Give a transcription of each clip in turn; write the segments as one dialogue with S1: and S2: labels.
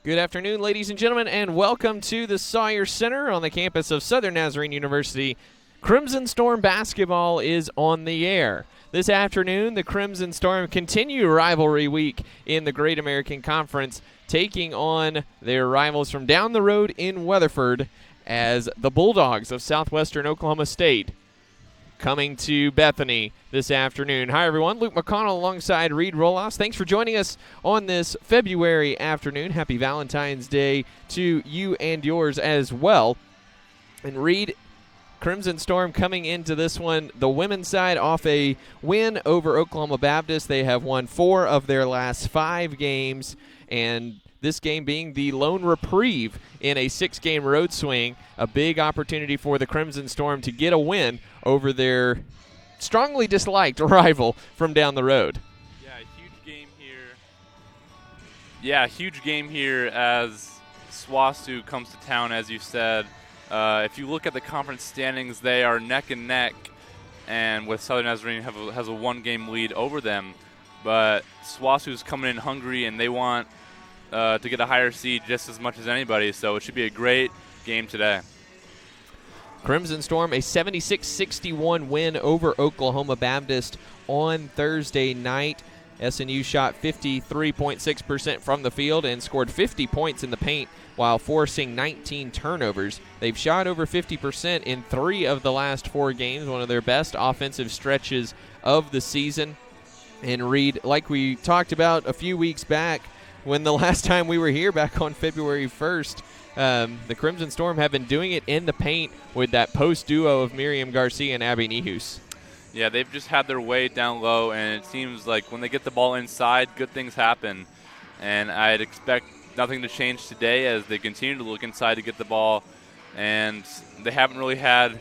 S1: Good afternoon, ladies and gentlemen, and welcome to the Sawyer Center on the campus of Southern Nazarene University. Crimson Storm basketball is on the air. This afternoon, the Crimson Storm continue rivalry week in the Great American Conference, taking on their rivals from down the road in Weatherford as the Bulldogs of Southwestern Oklahoma State coming to Bethany this afternoon. Hi, everyone. Luke McConnell alongside Reed Rolas. Thanks for joining us on this February afternoon. Happy Valentine's Day to you and yours as well. And Reed, Crimson Storm coming into this one, the women's side off a win over Oklahoma Baptist. They have won 4 of their last 5 games, and this game being the lone reprieve in a 6-game road swing, a big opportunity for the Crimson Storm to get a win over their strongly disliked rival from down the road.
S2: Huge game here as SWOSU comes to town, as you said. If you look at the conference standings, they are neck and neck, and with Southern Nazarene has a 1-game lead over them. But SWOSU's coming in hungry, and they want to get a higher seed just as much as anybody, so it should be a great game today.
S1: Crimson Storm, a 76-61 win over Oklahoma Baptist on Thursday night. SNU shot 53.6% from the field and scored 50 points in the paint while forcing 19 turnovers. They've shot over 50% in 3 of the last 4 games, one of their best offensive stretches of the season. And Reed, like we talked about a few weeks back, when the last time we were here back on February 1st, the Crimson Storm have been doing it in the paint with that post duo of Miriam Garcia and Abby Nehus.
S2: Yeah, they've just had their way down low, and it seems like when they get the ball inside, good things happen. And I'd expect nothing to change today as they continue to look inside to get the ball, and they haven't really had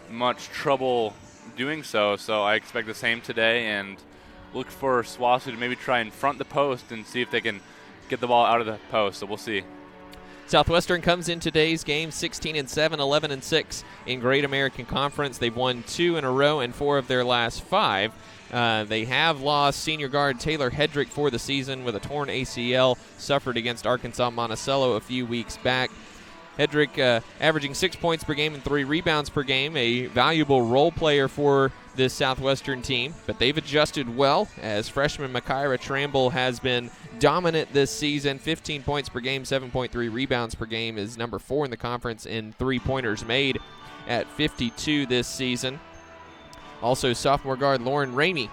S2: much trouble doing so. So I expect the same today, and look for SWOSU to maybe try and front the post and see if they can get the ball out of the post, so we'll see.
S1: Southwestern comes in today's game 16-7, 11-6 in Great American Conference. They've won 2 in a row and 4 of their last 5. They have lost senior guard Taylor Hedrick for the season with a torn ACL, suffered against Arkansas Monticello a few weeks back. Hedrick averaging 6 points per game and 3 rebounds per game, a valuable role player for this Southwestern team, but they've adjusted well as freshman Makaira Tramble has been dominant this season. 15 points per game, 7.3 rebounds per game, is number 4 in the conference in three-pointers made at 52 this season. Also, sophomore guard Lauren Ramey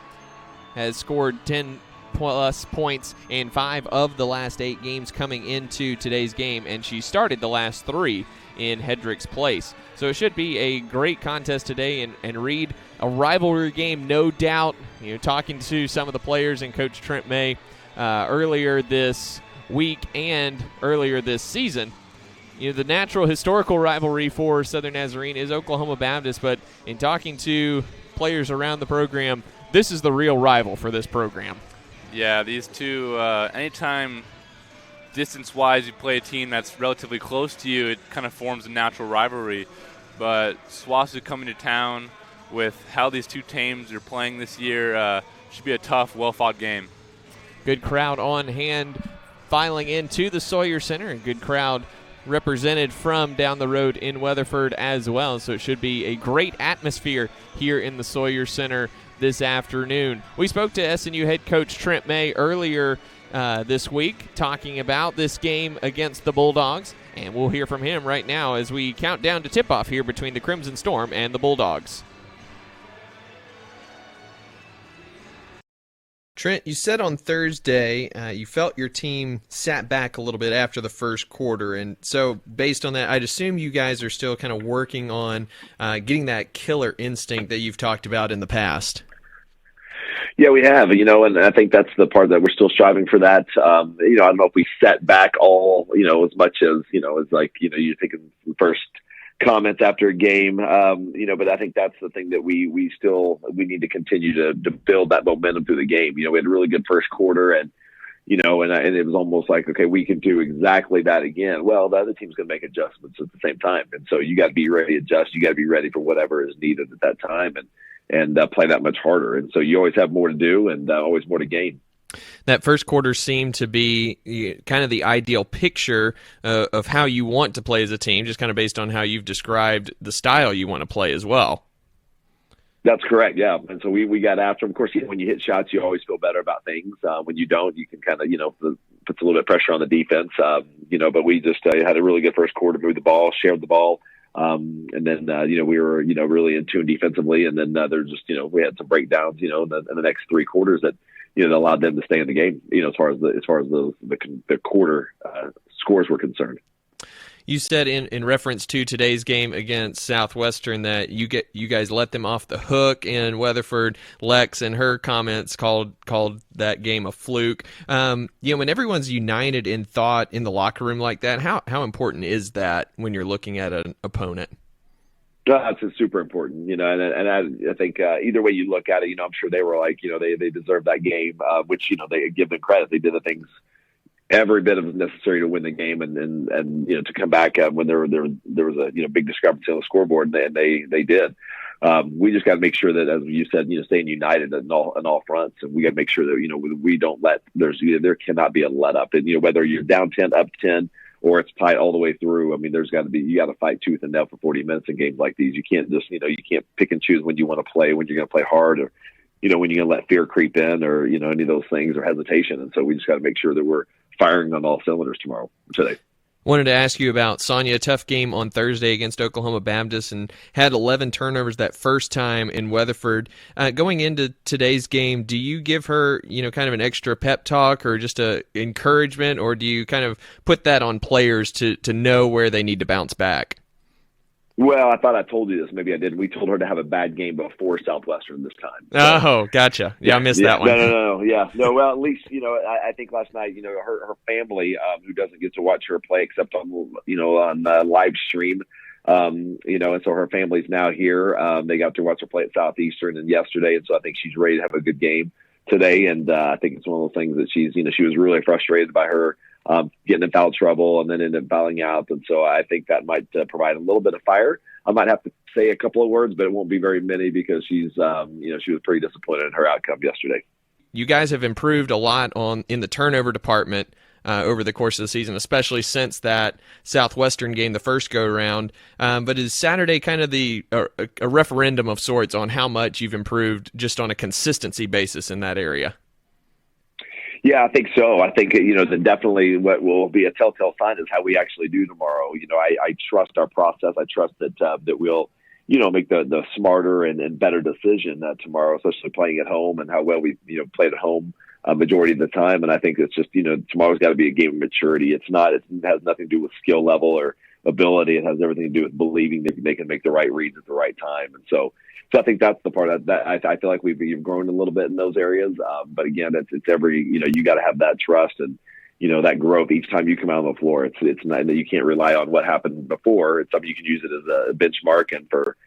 S1: has scored 10-plus points in 5 of the last 8 games coming into today's game, and she started the last 3 in Hedrick's place. So it should be a great contest today, and Reed, a rivalry game, no doubt. You know, talking to some of the players and Coach Trent May earlier this week and earlier this season, you know, the natural historical rivalry for Southern Nazarene is Oklahoma Baptist, but in talking to players around the program, this is the real rival for this program.
S2: Yeah, these two, anytime distance-wise you play a team that's relatively close to you, it kind of forms a natural rivalry. But SWOSU coming to town with how these two teams are playing this year should be a tough, well-fought game.
S1: Good crowd on hand filing into the Sawyer Center, and good crowd represented from down the road in Weatherford as well. So it should be a great atmosphere here in the Sawyer Center this afternoon. We spoke to SNU head coach Trent May earlier this week talking about this game against the Bulldogs, and we'll hear from him right now as we count down to tip-off here between the Crimson Storm and the Bulldogs.
S3: Trent, you said on Thursday you felt your team sat back a little bit after the first quarter, and so based on that, I'd assume you guys are still kind of working on getting that killer instinct that you've talked about in the past.
S4: Yeah, we have, and I think that's the part that we're still striving for that. I don't know if we set back all, as much as, as like, you think of the first comments after a game, but I think that's the thing that we need to continue to build that momentum through the game. We had a really good first quarter and it was almost like, okay, we can do exactly that again. Well, the other team's going to make adjustments at the same time. And so you got to be ready to adjust. You got to be ready for whatever is needed at that time and play that much harder. And so you always have more to do and always more to gain.
S3: That first quarter seemed to be kind of the ideal picture of how you want to play as a team, just kind of based on how you've described the style you want to play as well.
S4: That's correct, yeah. And so we got after them. Of course, when you hit shots, you always feel better about things. When you don't, you can kind of, puts a little bit of pressure on the defense. But we just had a really good first quarter, moved the ball, shared the ball. And then, we were, really in tune defensively. And then there's just, we had some breakdowns, in the next three quarters that, that allowed them to stay in the game, as far as the quarter scores were concerned.
S3: You said in reference to today's game against Southwestern that you guys let them off the hook, and Weatherford, Lex, and her comments called that game a fluke. When everyone's united in thought in the locker room like that, how important is that when you're looking at an opponent?
S4: That's super important, and I think either way you look at it, I'm sure they were like, they deserved that game, which, they give them credit. They did the things every bit of necessary to win the game and to come back when there was a big discrepancy on the scoreboard, and they did. We just got to make sure that, as you said, staying united in all fronts, and we got to make sure that we don't let there cannot be a let up, and whether you're down 10, up 10, or it's tight all the way through. I mean, you got to fight tooth and nail for 40 minutes in games like these. You can't just you can't pick and choose when you want to play, when you're going to play hard, or when you're going to let fear creep in, or any of those things, or hesitation. And so we just got to make sure that we're firing on all cylinders today.
S3: Wanted to ask you about Sonia. Tough game on Thursday against Oklahoma Baptist, and had 11 turnovers that first time in Weatherford. Going into today's game, do you give her, kind of an extra pep talk or just a encouragement, or do you kind of put that on players to know where they need to bounce back?
S4: Well, I thought I told you this. Maybe I did. We told her to have a bad game before Southwestern this time.
S3: Oh, gotcha. Yeah, I missed that one.
S4: No. Yeah. No, well, at least, I think last night, her family, who doesn't get to watch her play except on live stream, and so her family's now here. They got to watch her play at Southeastern and yesterday. And so I think she's ready to have a good game today. And I think it's one of those things that she was really frustrated by her getting in foul trouble and then ended up fouling out. And so I think that might provide a little bit of fire. I might have to say a couple of words, but it won't be very many because she was pretty disappointed in her outcome yesterday.
S3: You guys have improved a lot in the turnover department over the course of the season, especially since that Southwestern game, the first go-around. But is Saturday kind of a referendum of sorts on how much you've improved just on a consistency basis in that area?
S4: Yeah, I think so. I think, that definitely what will be a telltale sign is how we actually do tomorrow. I trust our process. I trust that we'll, make the smarter and better decision tomorrow, especially playing at home and how well we, played at home a majority of the time. And I think it's just, tomorrow's got to be a game of maturity. It has nothing to do with skill level or ability. It has everything to do with believing that they can make the right reads at the right time. And so I think that's the part that I feel like we've grown a little bit in those areas. But again, it's every, you got to have that trust and, that growth each time you come out on the floor. It's not that you can't rely on what happened before. It's something you can use it as a benchmark and for,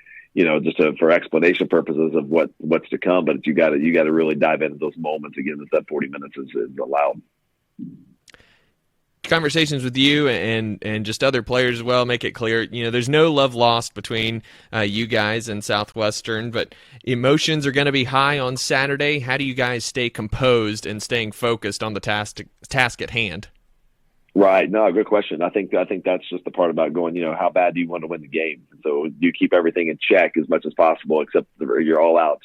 S4: for explanation purposes of what's to come. But you got to really dive into those moments again. That 40 minutes is allowed.
S3: Conversations with you and just other players as well make it clear, there's no love lost between you guys and Southwestern, but emotions are going to be high on Saturday. How do you guys stay composed and staying focused on the task at hand?
S4: Right. No, good question. I think that's just the part about going, how bad do you want to win the game? So you keep everything in check as much as possible, except you're all out,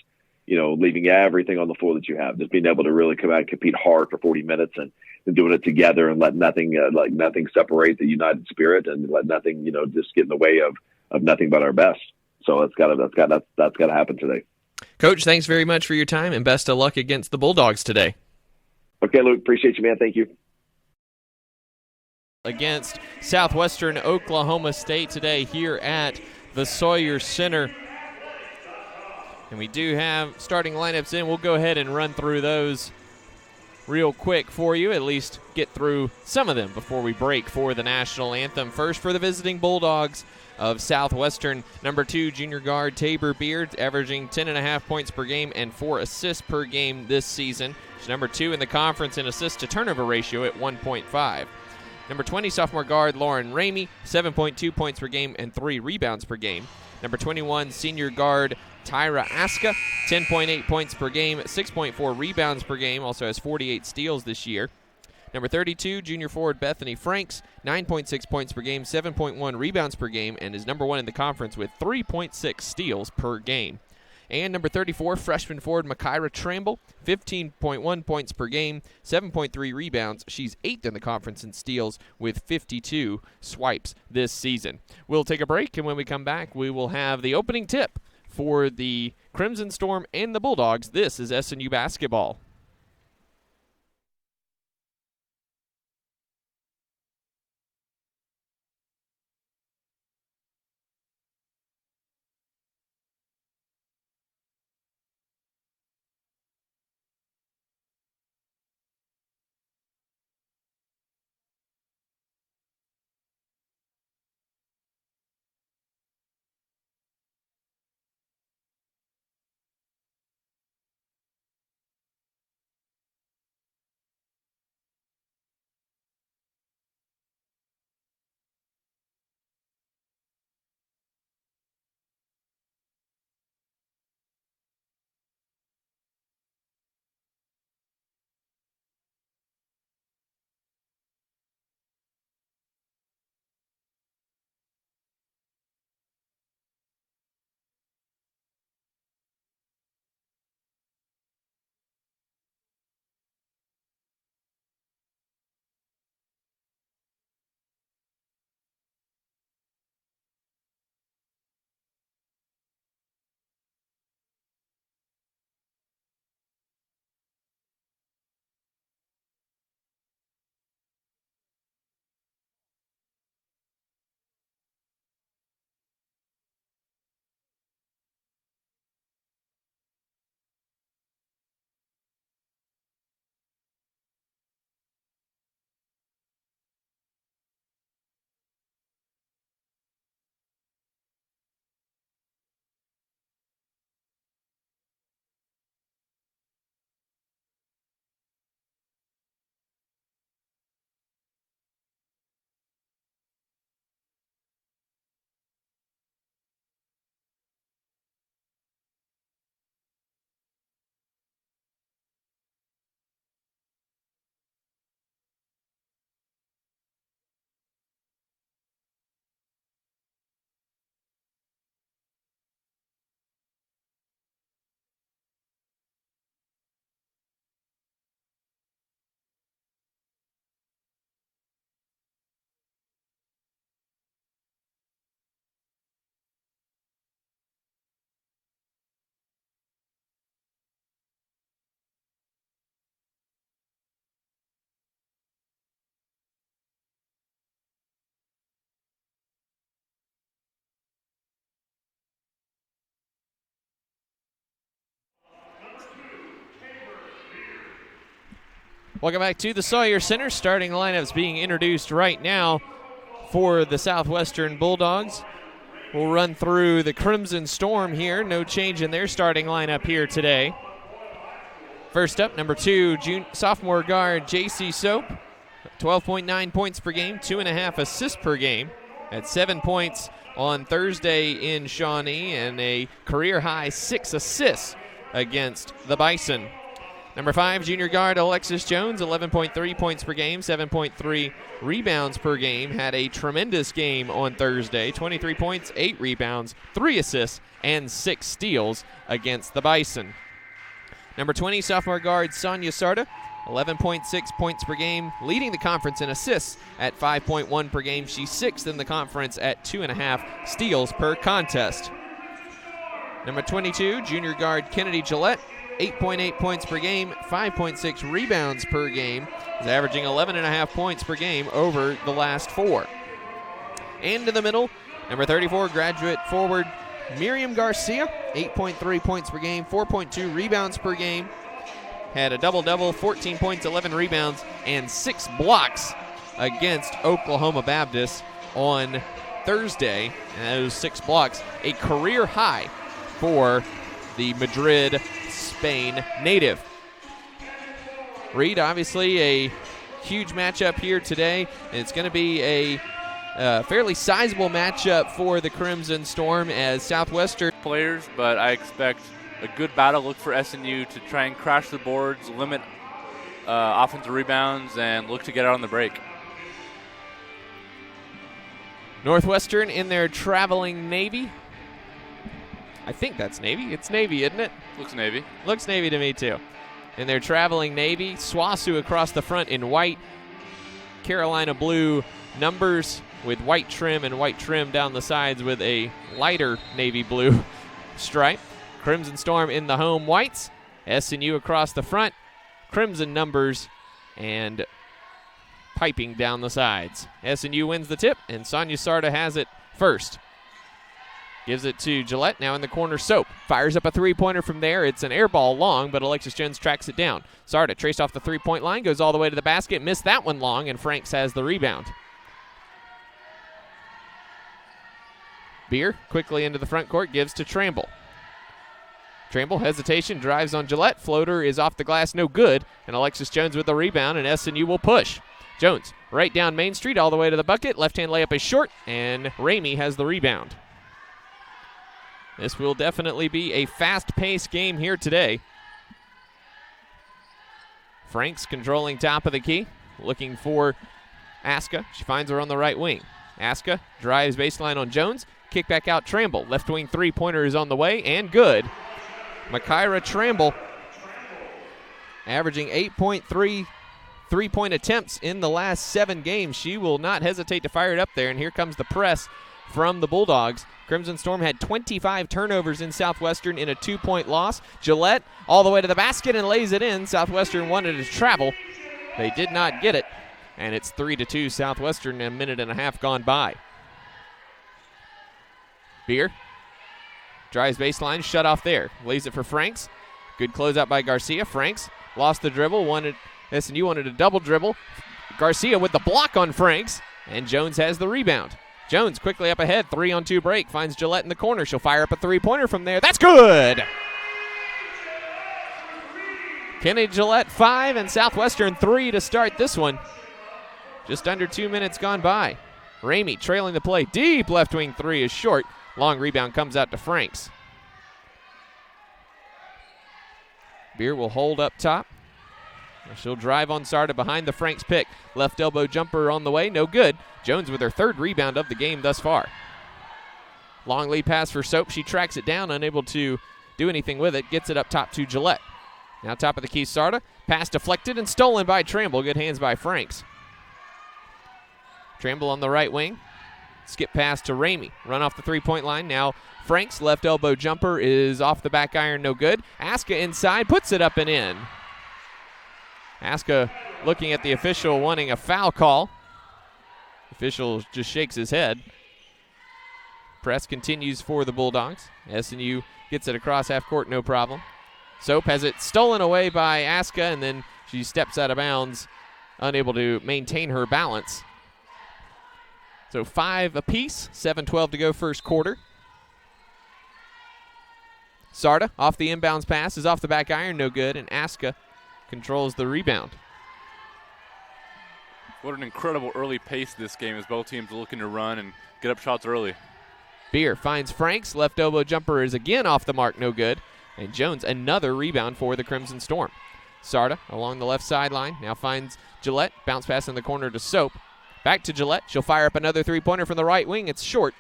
S4: leaving everything on the floor that you have, just being able to really come out and compete hard for 40 minutes and doing it together and let nothing separate the united spirit and let nothing, just get in the way of nothing but our best. So that's got to happen today.
S3: Coach, thanks very much for your time and best of luck against the Bulldogs today.
S4: Okay, Luke, appreciate you, man. Thank you.
S1: Against Southwestern Oklahoma State today here at the Sawyer Center. And we do have starting lineups in. We'll go ahead and run through those real quick for you, at least get through some of them before we break for the national anthem. First, for the visiting Bulldogs of Southwestern, number 2 junior guard Tabor Beard, averaging 10.5 points per game and 4 assists per game this season. She's number 2 in the conference in assist to turnover ratio at 1.5. Number 20 sophomore guard Lauren Ramey, 7.2 points per game and 3 rebounds per game. Number 21 senior guard Tyra Aska, 10.8 points per game, 6.4 rebounds per game, also has 48 steals this year. Number 32, junior forward Bethany Franks, 9.6 points per game, 7.1 rebounds per game, and is number 1 in the conference with 3.6 steals per game. And number 34, freshman forward Makira Tramble, 15.1 points per game, 7.3 rebounds. She's 8th in the conference in steals with 52 swipes this season. We'll take a break, and when we come back, we will have the opening tip for the Crimson Storm and the Bulldogs. This is SNU basketball. Welcome back to the Sawyer Center. Starting lineups being introduced right now for the Southwestern Bulldogs. We'll run through the Crimson Storm here. No change in their starting lineup here today. First up, number 2, sophomore guard J.C. Soap. 12.9 points per game, 2.5 assists per game. At 7 points on Thursday in Shawnee and a career-high 6 assists against the Bison. Number 5, junior guard Alexis Jones, 11.3 points per game, 7.3 rebounds per game. Had a tremendous game on Thursday, 23 points, 8 rebounds, 3 assists, and 6 steals against the Bison. Number 20, sophomore guard Sonia Sarda, 11.6 points per game, leading the conference in assists at 5.1 per game. She's 6th in the conference at 2.5 steals per contest. Number 22, junior guard Kennedy Gillette, 8.8 points per game, 5.6 rebounds per game. Is averaging 11.5 points per game over the last 4. And in the middle, number 34, graduate forward Miriam Garcia, 8.3 points per game, 4.2 rebounds per game. Had a double-double, 14 points, 11 rebounds, and 6 blocks against Oklahoma Baptist on Thursday. And those 6 blocks, a career high for the Madrid, Spain native. Reed, obviously a huge matchup here today. And it's going to be a fairly sizable matchup for the Crimson Storm as Southwestern
S2: players, but I expect a good battle. Look for SNU to try and crash the boards, limit offensive rebounds, and look to get out on the break.
S1: Northwestern in their traveling Navy. I think that's Navy. It's Navy, isn't it?
S2: Looks Navy.
S1: Looks Navy to me, too. In their traveling Navy, Swasu across the front in white, Carolina blue numbers with white trim and white trim down the sides with a lighter navy blue stripe. Crimson Storm in the home whites, SNU across the front, crimson numbers, and piping down the sides. SNU wins the tip, and Sonia Sarda has it first. Gives it to Gillette, now in the corner, Soap. Fires up a three-pointer from there. It's an air ball long, but Alexis Jones tracks it down. Sarda traced off the three-point line, goes all the way to the basket, missed that one long, and Franks has the rebound. Beer quickly into the front court, gives to Tramble. Tramble, hesitation, drives on Gillette. Floater is off the glass, no good, and Alexis Jones with the rebound, and SNU will push. Jones right down Main Street all the way to the bucket. Left-hand layup is short, and Ramey has the rebound. This will definitely be a fast-paced game here today. Franks controlling top of the key, looking for Aska. She finds her on the right wing. Aska drives baseline on Jones. Kick back out Tramble. Left wing three-pointer is on the way, and good. Makaira Tramble averaging 8.3 three-point attempts in the last 7 games. She will not hesitate to fire it up there, and here comes the press from the Bulldogs. Crimson Storm had 25 turnovers in Southwestern in a 2-point loss. Gillette all the way to the basket and lays it in. Southwestern wanted to travel. They did not get it, and it's 3-2 Southwestern, a minute and a half gone by. Beer drives baseline, shut off there. Lays it for Franks. Good closeout by Garcia. Franks lost the dribble. SNU wanted a double dribble. Garcia with the block on Franks, and Jones has the rebound. Jones quickly up ahead, 3-on-2 break, finds Gillette in the corner. She'll fire up a three-pointer from there. That's good! Kenny Gillette 5 and Southwestern 3 to start this one. Just under 2 minutes gone by. Ramey trailing the play. Deep left wing three is short. Long rebound comes out to Franks. Beer will hold up top. She'll drive on Sarda behind the Franks pick. Left elbow jumper on the way, no good. Jones with her 3rd rebound of the game thus far. Long lead pass for Soap. She tracks it down, unable to do anything with it. Gets it up top to Gillette. Now top of the key, Sarda. Pass deflected and stolen by Tramble. Good hands by Franks. Tramble on the right wing. Skip pass to Ramey. Run off the three-point line. Now Franks' left elbow jumper is off the back iron, no good. Aska inside, puts it up and in. Aska looking at the official, wanting a foul call. Official just shakes his head. Press continues for the Bulldogs. SNU gets it across half court, no problem. Soap has it stolen away by Aska, and then she steps out of bounds, unable to maintain her balance. So 5 apiece, 7:12 to go first quarter. Sarda off the inbounds pass, is off the back iron, no good, and Aska controls the rebound.
S2: What an incredible early pace this game as both teams are looking to run and get up shots early.
S1: Beer finds Franks. Left elbow jumper is again off the mark, no good. And Jones, another rebound for the Crimson Storm. Sarda along the left sideline. Now finds Gillette. Bounce pass in the corner to Soap. Back to Gillette. She'll fire up another three-pointer from the right wing. It's short.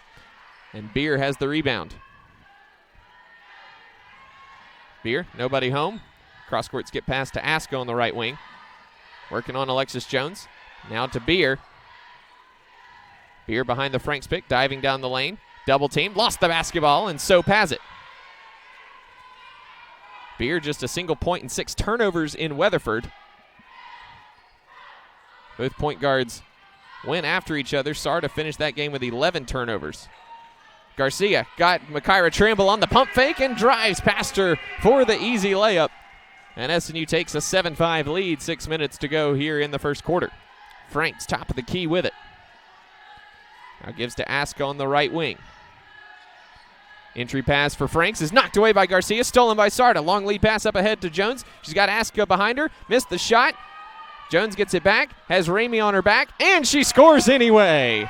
S1: And Beer has the rebound. Beer, nobody home. Cross-court skip pass to Aska on the right wing. Working on Alexis Jones. Now to Beer. Beer behind the Franks pick, diving down the lane. Double team, lost the basketball, and Soap has it. Beer just a single point and 6 turnovers in Weatherford. Both point guards went after each other. Sarda finished that game with 11 turnovers. Garcia got Makaira Tramble on the pump fake and drives past her for the easy layup. And SNU takes a 7-5 lead, 6 minutes to go here in the first quarter. Franks top of the key with it. Now gives to Aska on the right wing. Entry pass for Franks is knocked away by Garcia, stolen by Sarda. Long lead pass up ahead to Jones. She's got Aska behind her, missed the shot. Jones gets it back, has Ramey on her back, and she scores anyway.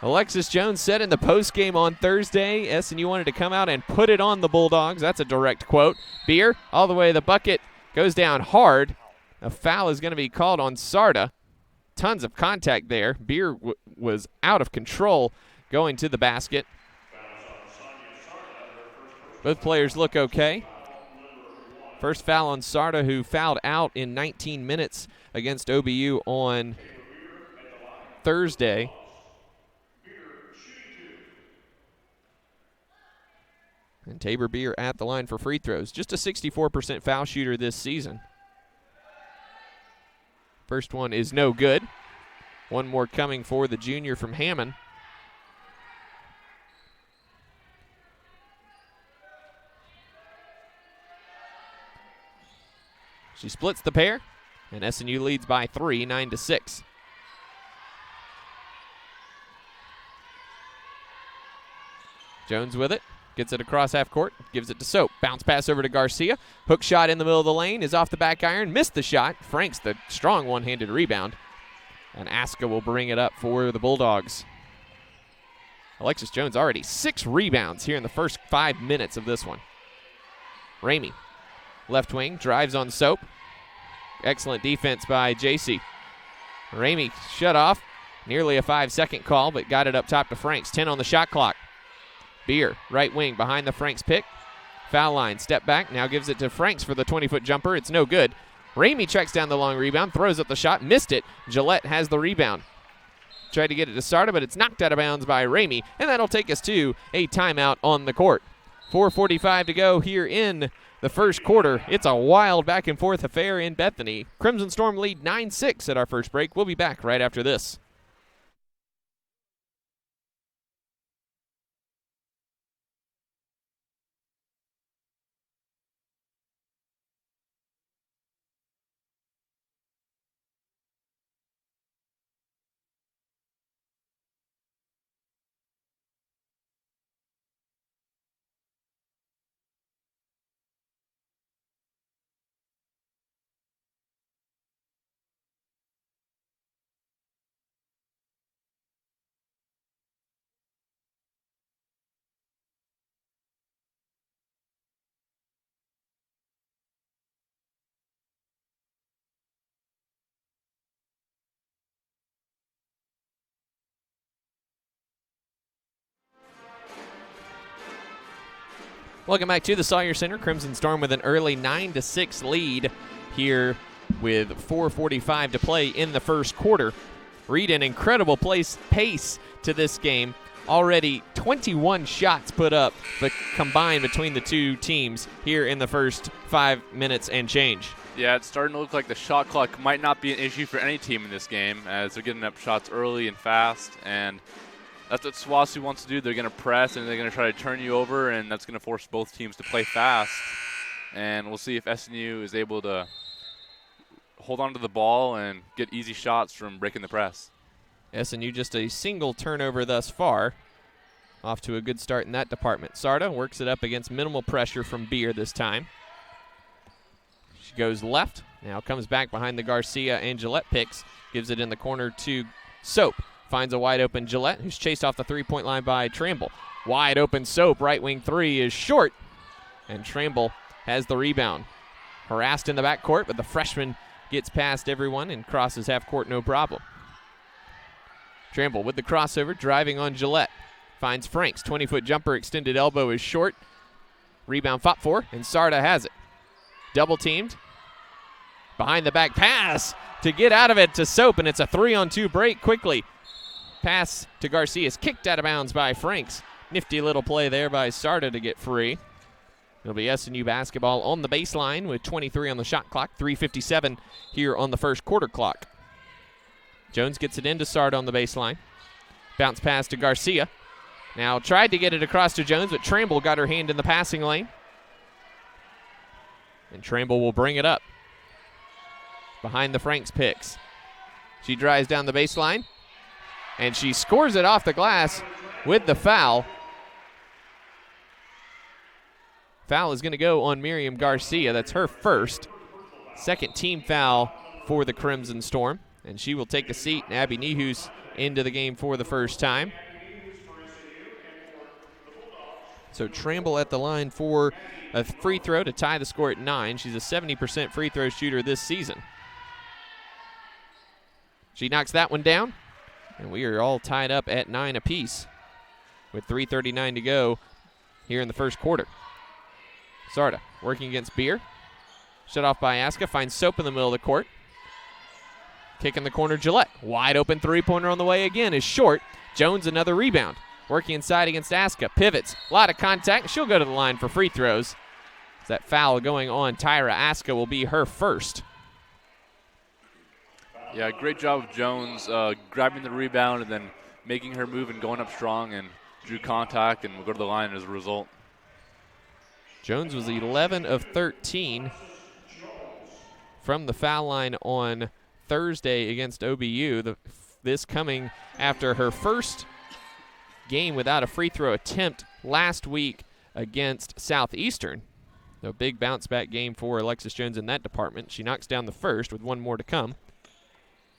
S1: Alexis Jones said in the postgame on Thursday, SNU wanted to come out and put it on the Bulldogs. That's a direct quote. Beer all the way to the bucket, goes down hard. A foul is going to be called on Sarda. Tons of contact there. Beer was out of control going to the basket. Both players look okay. First foul on Sarda, who fouled out in 19 minutes against OBU on Thursday. And Tabor Beer at the line for free throws. Just a 64% foul shooter this season. First one is no good. One more coming for the junior from Hammond. She splits the pair, and SNU leads by 3, 9-6. Jones with it. Gets it across half court, gives it to Soap. Bounce pass over to Garcia. Hook shot in the middle of the lane is off the back iron. Missed the shot. Franks the strong one-handed rebound. And Aska will bring it up for the Bulldogs. Alexis Jones already 6 rebounds here in the first 5 minutes of this one. Ramey, left wing, drives on Soap. Excellent defense by JC. Ramey shut off. Nearly a 5-second call, but got it up top to Franks. 10 on the shot clock. Beer, right wing, behind the Franks pick. Foul line, step back, now gives it to Franks for the 20-foot jumper. It's no good. Ramey checks down the long rebound, throws up the shot, missed it. Gillette has the rebound. Tried to get it to Sarda, but it's knocked out of bounds by Ramey, and that'll take us to a timeout on the court. 4:45 to go here in the first quarter. It's a wild back-and-forth affair in Bethany. Crimson Storm lead 9-6 at our first break. We'll be back right after this. Welcome back to the Sawyer Center. Crimson Storm with an early 9-6 lead here with 4:45 to play in the first quarter. Read an incredible pace to this game. Already 21 shots put up but combined between the two teams here in the first 5 minutes and change.
S2: Yeah, it's starting to look like the shot clock might not be an issue for any team in this game as they're getting up shots early and fast, and that's what SWOSU wants to do. They're going to press, and they're going to try to turn you over, and that's going to force both teams to play fast. And we'll see if SNU is able to hold on to the ball and get easy shots from breaking the press.
S1: SNU just a single turnover thus far. Off to a good start in that department. Sarda works it up against minimal pressure from Beer this time. She goes left, now comes back behind the Garcia and Gillette picks. Gives it in the corner to Soap. Finds a wide open Gillette, who's chased off the three-point line by Tramble. Wide open Soap, right wing three is short, and Tramble has the rebound. Harassed in the backcourt, but the freshman gets past everyone and crosses half court no problem. Tramble with the crossover, driving on Gillette. Finds Franks, 20-foot jumper, extended elbow is short. Rebound fought for, and Sarda has it. Double teamed. Behind the back pass to get out of it to Soap, and it's a 3-on-2 break quickly. Pass to Garcia is kicked out of bounds by Franks. Nifty little play there by Sarda to get free. It'll be SNU basketball on the baseline with 23 on the shot clock, 3:57 here on the first quarter clock. Jones gets it into Sarda on the baseline. Bounce pass to Garcia. Now tried to get it across to Jones, but Tramble got her hand in the passing lane. And Tramble will bring it up. Behind the Franks picks. She drives down the baseline. And she scores it off the glass with the foul. Foul is going to go on Miriam Garcia. That's her first. Second team foul for the Crimson Storm. And she will take a seat. And Abby Nehus into the game for the first time. So Tramble at the line for a free throw to tie the score at 9. She's a 70% free throw shooter this season. She knocks that one down, and we are all tied up at 9 apiece with 3:39 to go here in the first quarter. Sarda working against Beer. Shut off by Aska. Finds Soap in the middle of the court. Kick in the corner, Gillette. Wide open three-pointer on the way again is short. Jones another rebound. Working inside against Aska. Pivots. A lot of contact. She'll go to the line for free throws. That foul going on Tyra Aska will be her first.
S2: Yeah, great job of Jones grabbing the rebound and then making her move and going up strong, and drew contact and will go to the line as a result.
S1: Jones was 11 of 13 from the foul line on Thursday against OBU. This coming after her first game without a free throw attempt last week against Southeastern. A big bounce back game for Alexis Jones in that department. She knocks down the first with one more to come.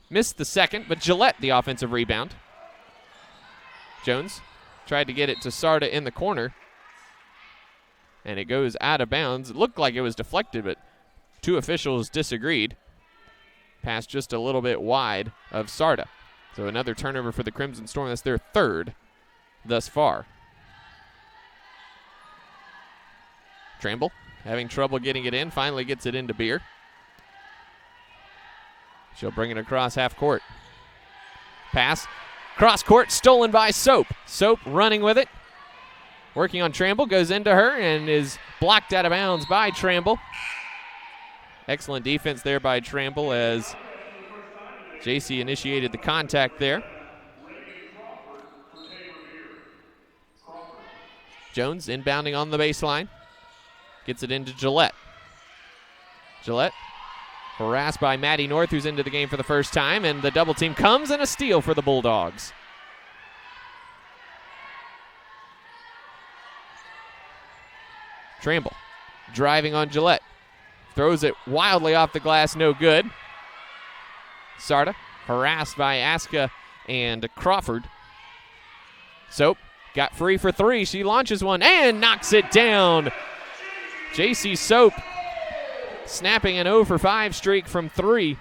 S1: Missed the second, but Gillette the offensive rebound. Jones tried to get it to Sarda in the corner, and it goes out of bounds. It looked like it was deflected, but two officials disagreed. Pass just a little bit wide of Sarda. So another turnover for the Crimson Storm. That's their third thus far. Tramble having trouble getting it in. Finally gets it into Beer. She'll bring it across half court. Pass. Cross court. Stolen by Soap. Soap running with it. Working on Tramble. Goes into her and is blocked out of bounds by Tramble. Excellent defense there by Tramble as JC initiated the contact there. Jones inbounding on the baseline. Gets it into Gillette. Gillette harassed by Maddie North, who's into the game for the first time, and the double team comes, and a steal for the Bulldogs. Tramble driving on Gillette. Throws it wildly off the glass, no good. Sarda harassed by Aska and Crawford. Soap got free for three. She launches one and knocks it down. JC Soap snapping an 0 for 5 streak from 3.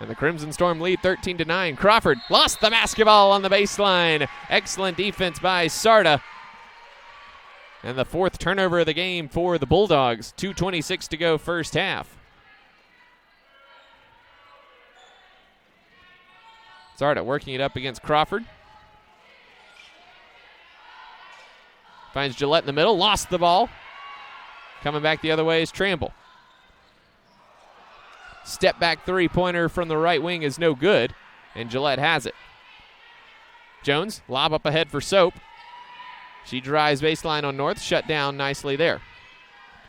S1: And the Crimson Storm lead 13-9. Crawford lost the basketball on the baseline. Excellent defense by Sarda. And the fourth turnover of the game for the Bulldogs. 2:26 to go first half. Sarda working it up against Crawford. Finds Gillette in the middle. Lost the ball. Coming back the other way is Tramble. Step back three-pointer from the right wing is no good, and Gillette has it. Jones, lob up ahead for Soap. She drives baseline on North, shut down nicely there.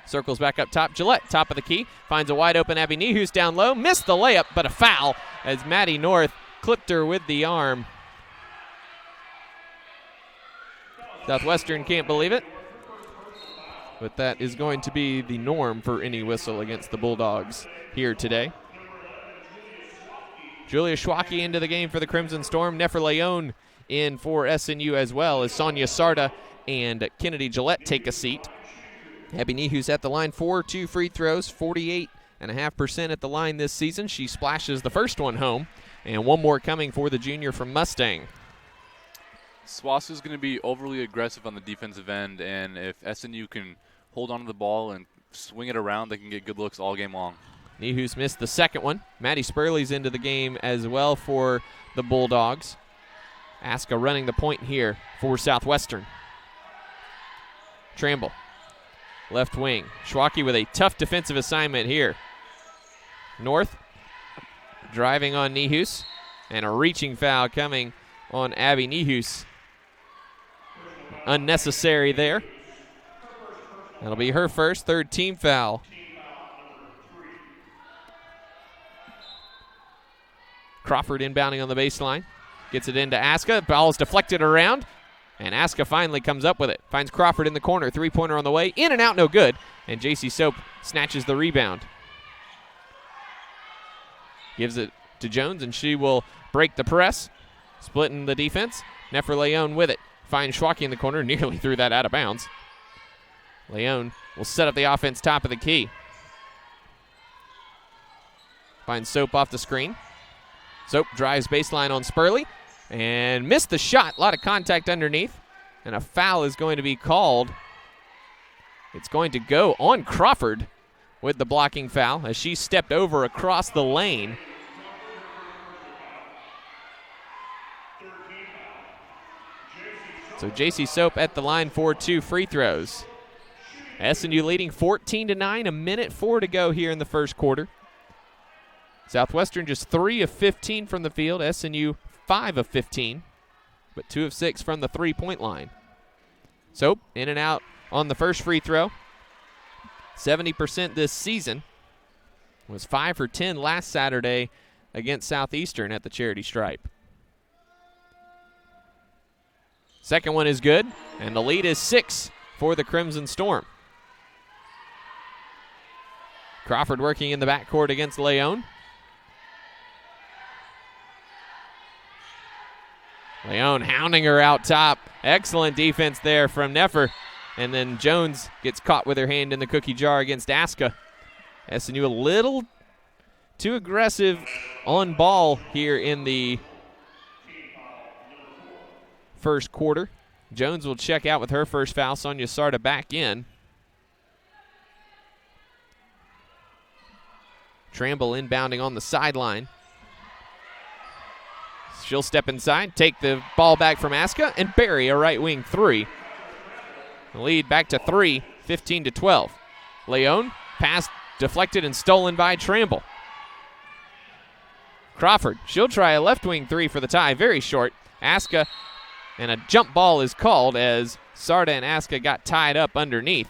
S1: Circles back up top. Gillette, top of the key, finds a wide open Abby Nee, who's down low. Missed the layup, but a foul as Maddie North clipped her with the arm. Southwestern can't believe it, but that is going to be the norm for any whistle against the Bulldogs here today. Julia Schwacke into the game for the Crimson Storm. Nefer Leon in for SNU as well as Sonia Sarda and Kennedy Gillette take a seat. Abby Nee, who's at the line for 2 free throws, 48.5% at the line this season. She splashes the first one home, and one more coming for the junior from Mustang.
S2: Swasu's going to be overly aggressive on the defensive end, and if SNU can hold on to the ball and swing it around, they can get good looks all game long.
S1: Nehus missed the second one. Maddie Spurley's into the game as well for the Bulldogs. Aska running the point here for Southwestern. Tramble, left wing. Schwacke with a tough defensive assignment here. North driving on Nehus, and a reaching foul coming on Abby Nehus. Unnecessary there. That'll be her first, third team foul. Crawford inbounding on the baseline. Gets it into Aska. Ball's deflected around, and Aska finally comes up with it. Finds Crawford in the corner. Three-pointer on the way. In and out, no good. And JC Soap snatches the rebound. Gives it to Jones, and she will break the press. Splitting the defense. Nefer Leon with it. finds Schwacke in the corner, nearly threw that out of bounds. Leone will set up the offense top of the key. Finds Soap off the screen. Soap drives baseline on Spurley and missed the shot. A lot of contact underneath, and a foul is going to be called. It's going to go on Crawford with the blocking foul as she stepped over across the lane. So J.C. Soap at the line for 2 free throws. SNU leading 14-9, a minute 4 to go here in the first quarter. Southwestern just 3 of 15 from the field. SNU 5 of 15, but 2 of 6 from the three-point line. Soap in and out on the first free throw. 70% this season. Was 5 for 10 last Saturday against Southeastern at the Charity Stripe. Second one is good, and the lead is 6 for the Crimson Storm. Crawford working in the backcourt against Leone. Leone hounding her out top. Excellent defense there from Neffer. And then Jones gets caught with her hand in the cookie jar against Aska. SNU a little too aggressive on ball here in the first quarter. Jones will check out with her first foul. Sonia Sarda back in. Tramble inbounding on the sideline. She'll step inside, take the ball back from Aska, and bury a right wing 3. The lead back to 3, 15-12. Leone, pass deflected and stolen by Tramble. Crawford, she'll try a left wing 3 for the tie, very short. Aska, and a jump ball is called as Sarda and Aska got tied up underneath.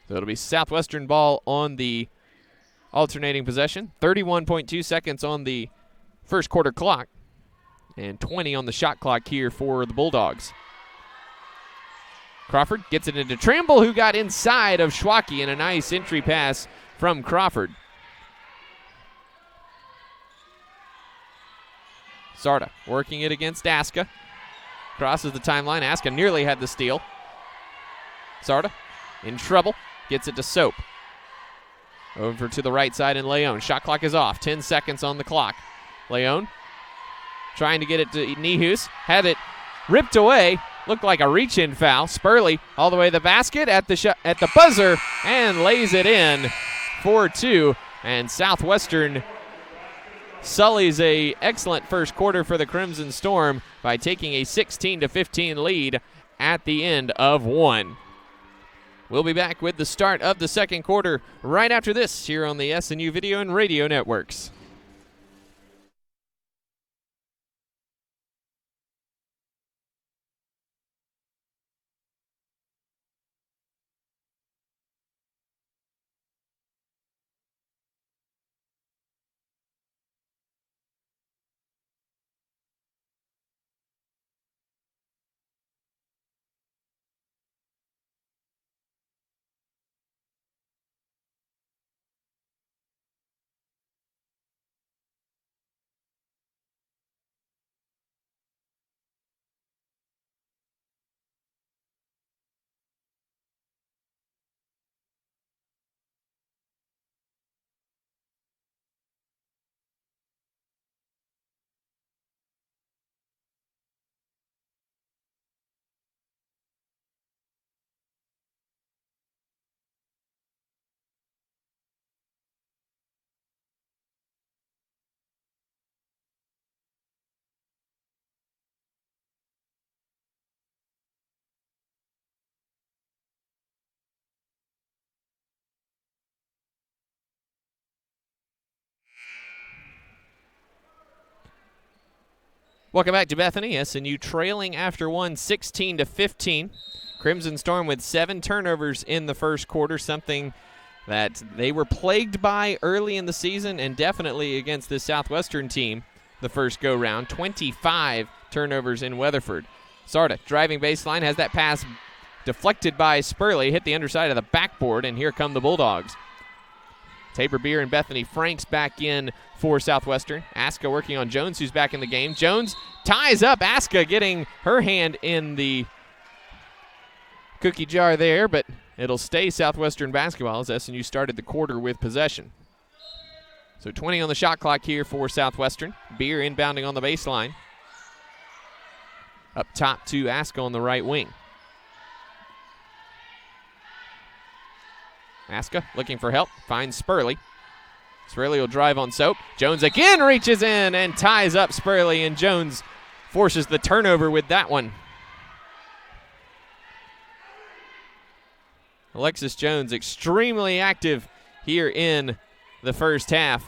S1: So it'll be Southwestern ball on the alternating possession. 31.2 seconds on the first quarter clock and 20 on the shot clock here for the Bulldogs. Crawford gets it into Tramble, who got inside of Schwacke, and a nice entry pass from Crawford. Sarda working it against Aska. Crosses the timeline. Aska nearly had the steal. Sarda in trouble. Gets it to Soap. Over to the right side in Leone. Shot clock is off. 10 seconds on the clock. Leone trying to get it to Nihus. Had it ripped away. Looked like a reach-in foul. Spurley all the way to the basket at the buzzer and lays it in for 2. And Southwestern sullies a excellent first quarter for the Crimson Storm by taking a 16-15 lead at the end of 1. We'll be back with the start of the second quarter right after this here on the SNU Video and Radio Networks. Welcome back to Bethany. SNU trailing after 1, 16-15. Crimson Storm with 7 turnovers in the first quarter, something that they were plagued by early in the season and definitely against the Southwestern team the first go-round. 25 turnovers in Weatherford. Sarda driving baseline, has that pass deflected by Spurley, hit the underside of the backboard, and here come the Bulldogs. Tabor Beer and Bethany Franks back in for Southwestern. Aska working on Jones, who's back in the game. Jones ties up Aska, getting her hand in the cookie jar there, but it'll stay Southwestern basketball as SNU started the quarter with possession. So 20 on the shot clock here for Southwestern. Beer inbounding on the baseline. Up top to Aska on the right wing. Aska looking for help, finds Spurley. Spurley will drive on Soap. Jones again reaches in and ties up Spurley, and Jones forces the turnover with that one. Alexis Jones extremely active here in the first half.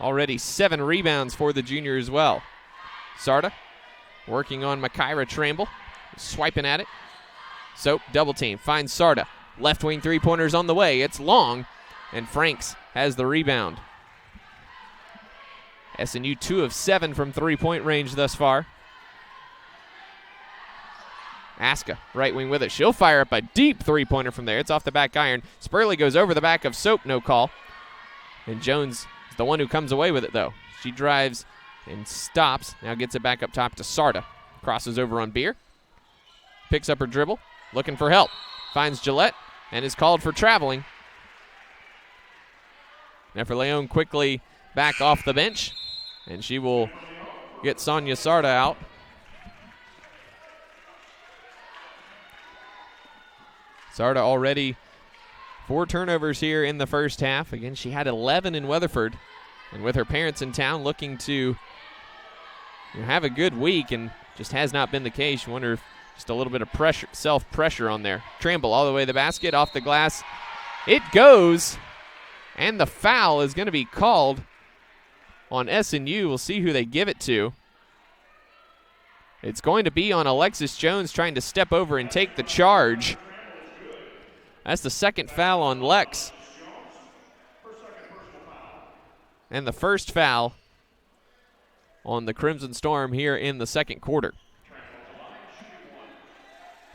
S1: Already 7 rebounds for the junior as well. Sarda working on Makaira Tramble, swiping at it. Soap double team, finds Sarda. Left wing three-pointers on the way. It's long, and Franks has the rebound. SNU 2 of 7 from three-point range thus far. Aska, right wing with it. She'll fire up a deep three-pointer from there. It's off the back iron. Spurley goes over the back of Soap, no call. And Jones is the one who comes away with it, though. She drives and stops. Now gets it back up top to Sarda. Crosses over on Beer. Picks up her dribble. Looking for help. Finds Gillette and is called for traveling. Neferleon quickly back off the bench, and she will get Sonia Sarda out. Sarda already 4 turnovers here in the first half. Again, she had 11 in Weatherford, and with her parents in town looking to have a good week, and just has not been the case. You wonder if just a little bit of pressure, self-pressure on there. Tramble all the way to the basket, off the glass. It goes, and the foul is going to be called on SNU. We'll see who they give it to. It's going to be on Alexis Jones trying to step over and take the charge. That's the second foul on Lex. And the first foul on the Crimson Storm here in the second quarter.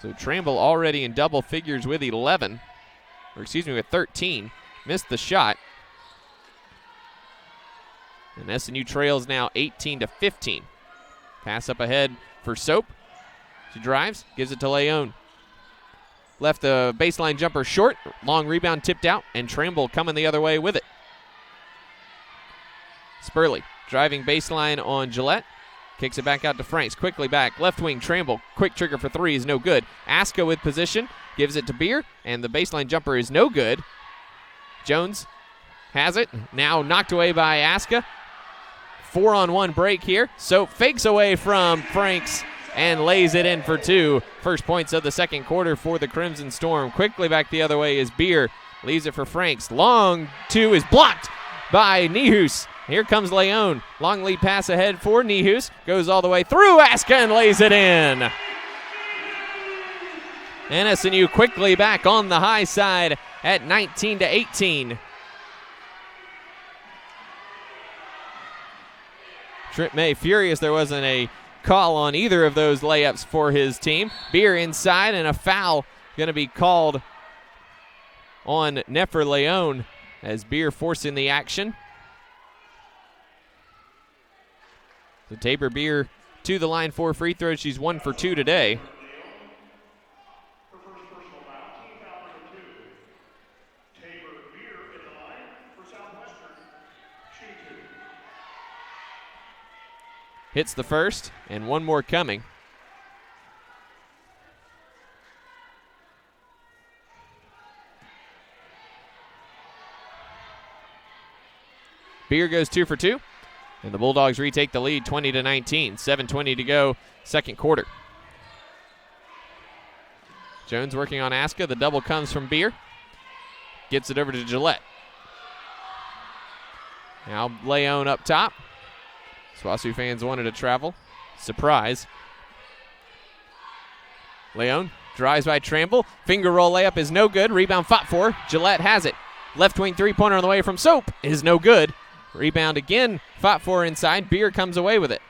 S1: So Tramble already in double figures with 11, or excuse me, with 13. Missed the shot. And SNU trails now 18-15. Pass up ahead for Soap. She drives, gives it to Leon. Left the baseline jumper short. Long rebound tipped out, and Tramble coming the other way with it. Spurley driving baseline on Gillette. Kicks it back out to Franks. Quickly back. Left wing, Tramble. Quick trigger for 3 is no good. Aska with position. Gives it to Beer, and the baseline jumper is no good. Jones has it. Now knocked away by Aska. 4-on-1 break here. So fakes away from Franks and lays it in for 2. First points of the second quarter for the Crimson Storm. Quickly back the other way is Beer. Leaves it for Franks. Long 2 is blocked by Nihus. Here comes Leon. Long lead pass ahead for Nihus. Goes all the way through Aska and lays it in. And SNU quickly back on the high side at 19-18. Trent May furious there wasn't a call on either of those layups for his team. Beer inside, and a foul going to be called on Neferleon as Beer forcing the action. So Tabor Beer to the line for free throws. She's 1 for 2 today. Hits the first, and one more coming. Beer goes 2 for 2, and the Bulldogs retake the lead 20-19. 7:20 to go, second quarter. Jones working on Aska. The double comes from Beer. Gets it over to Gillette. Now Leon up top. SWASU fans wanted to travel. Surprise. Leon drives by Tramble. Finger roll layup is no good. Rebound fought for. Gillette has it. Left wing three-pointer on the way from Soap is no good. Rebound again. Fought for inside. Beer comes away with it.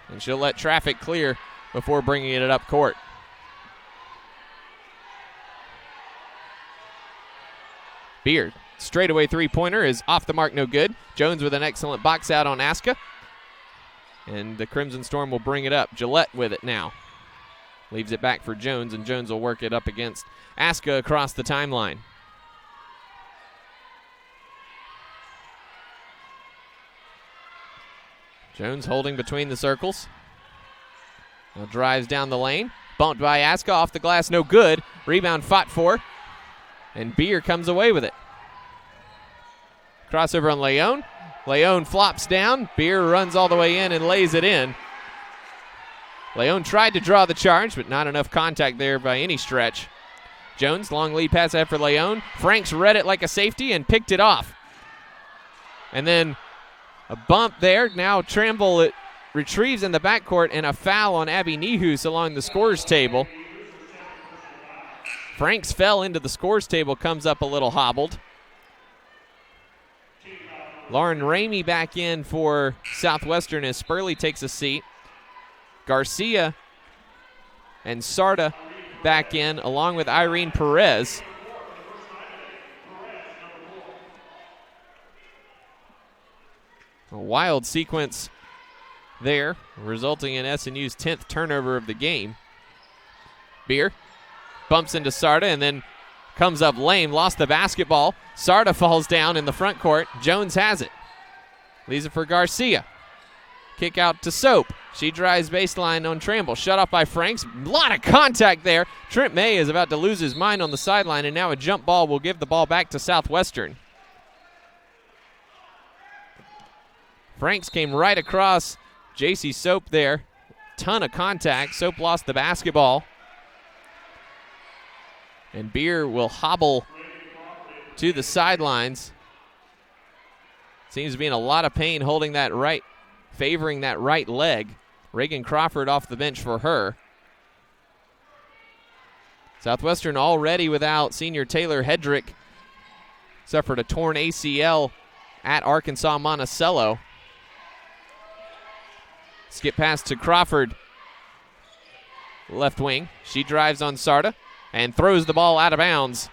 S1: And she'll let traffic clear before bringing it up court. Beer straightaway three-pointer is off the mark, no good. Jones with an excellent box out on Aska. And the Crimson Storm will bring it up. Gillette with it now. Leaves it back for Jones, and Jones will work it up against Aska across the timeline. Jones holding between the circles. Now drives down the lane. Bumped by Aska, off the glass, no good. Rebound fought for. And Beer comes away with it. Crossover on Leon. Leon flops down. Beer runs all the way in and lays it in. Leon tried to draw the charge, but not enough contact there by any stretch. Jones, long lead pass after Leon. Franks read it like a safety and picked it off. And then a bump there. Now Tramble it retrieves in the backcourt, and a foul on Abby Nehus along the scores table. Franks fell into the scores table, comes up a little hobbled. Lauren Ramey back in for Southwestern as Spurley takes a seat. Garcia and Sarda back in along with Irene Perez. A wild sequence there, resulting in SNU's 10th turnover of the game. Beer bumps into Sarda and then comes up lame, lost the basketball. Sarda falls down in the front court. Jones has it. Leaves it for Garcia. Kick out to Soap. She drives baseline on Tramble. Shut off by Franks. A lot of contact there. Trent May is about to lose his mind on the sideline, and now a jump ball will give the ball back to Southwestern. Franks came right across J.C. Soap there. Ton of contact. Soap lost the basketball. And Beer will hobble to the sidelines. Seems to be in a lot of pain holding that right, favoring that right leg. Reagan Crawford off the bench for her. Southwestern already without senior Taylor Hedrick. Suffered a torn ACL at Arkansas Monticello. Skip pass to Crawford. Left wing. She drives on Sarda and throws the ball out of bounds.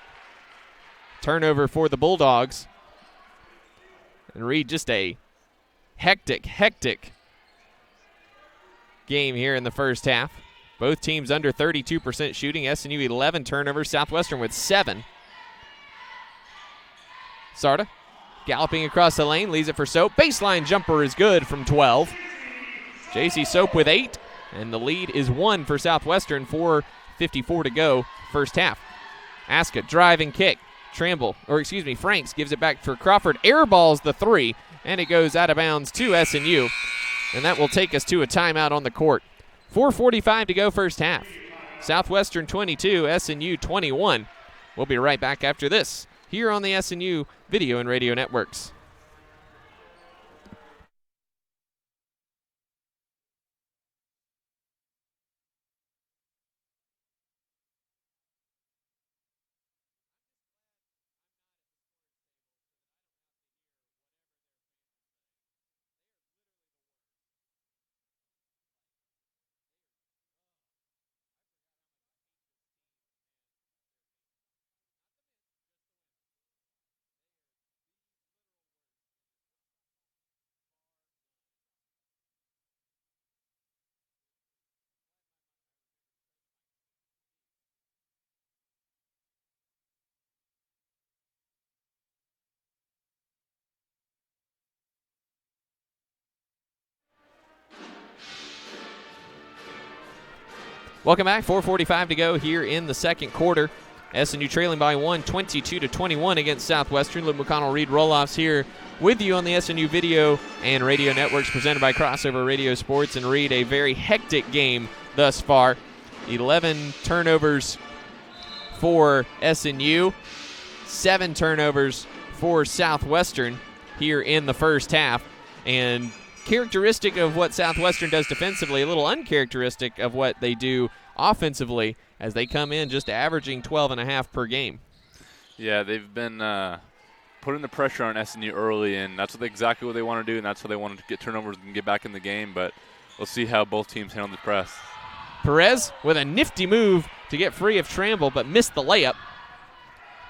S1: Turnover for the Bulldogs. And Reed, just a hectic game here in the first half. Both teams under 32% shooting. SNU 11 turnovers. Southwestern with 7. Sarda galloping across the lane. Leaves it for Soap. Baseline jumper is good from 12. J.C. Soap with 8. And the lead is 1 for Southwestern. 4:54 to go first half. Aska driving kick. Franks gives it back for Crawford. Airballs the 3. And it goes out of bounds to SNU. And that will take us to a timeout on the court. 4:45 to go first half. Southwestern 22, SNU 21. We'll be right back after this here on the SNU Video and Radio Networks. Welcome back. 4:45 to go here in the second quarter. SNU trailing by 1, 22-21 against Southwestern. Luke McConnell, Reed Roloffs here with you on the SNU Video and Radio Networks presented by Crossover Radio Sports. And Reed, a very hectic game thus far. 11 turnovers for SNU, 7 turnovers for Southwestern here in the first half. And characteristic of what Southwestern does defensively, a little uncharacteristic of what they do offensively as they come in just averaging 12.5 per game.
S2: Yeah, they've been putting the pressure on SNU early, and that's exactly what they want to do, and that's how they want to get turnovers and get back in the game. But we'll see how both teams handle the press.
S1: Perez with a nifty move to get free of Tramble, but missed the layup.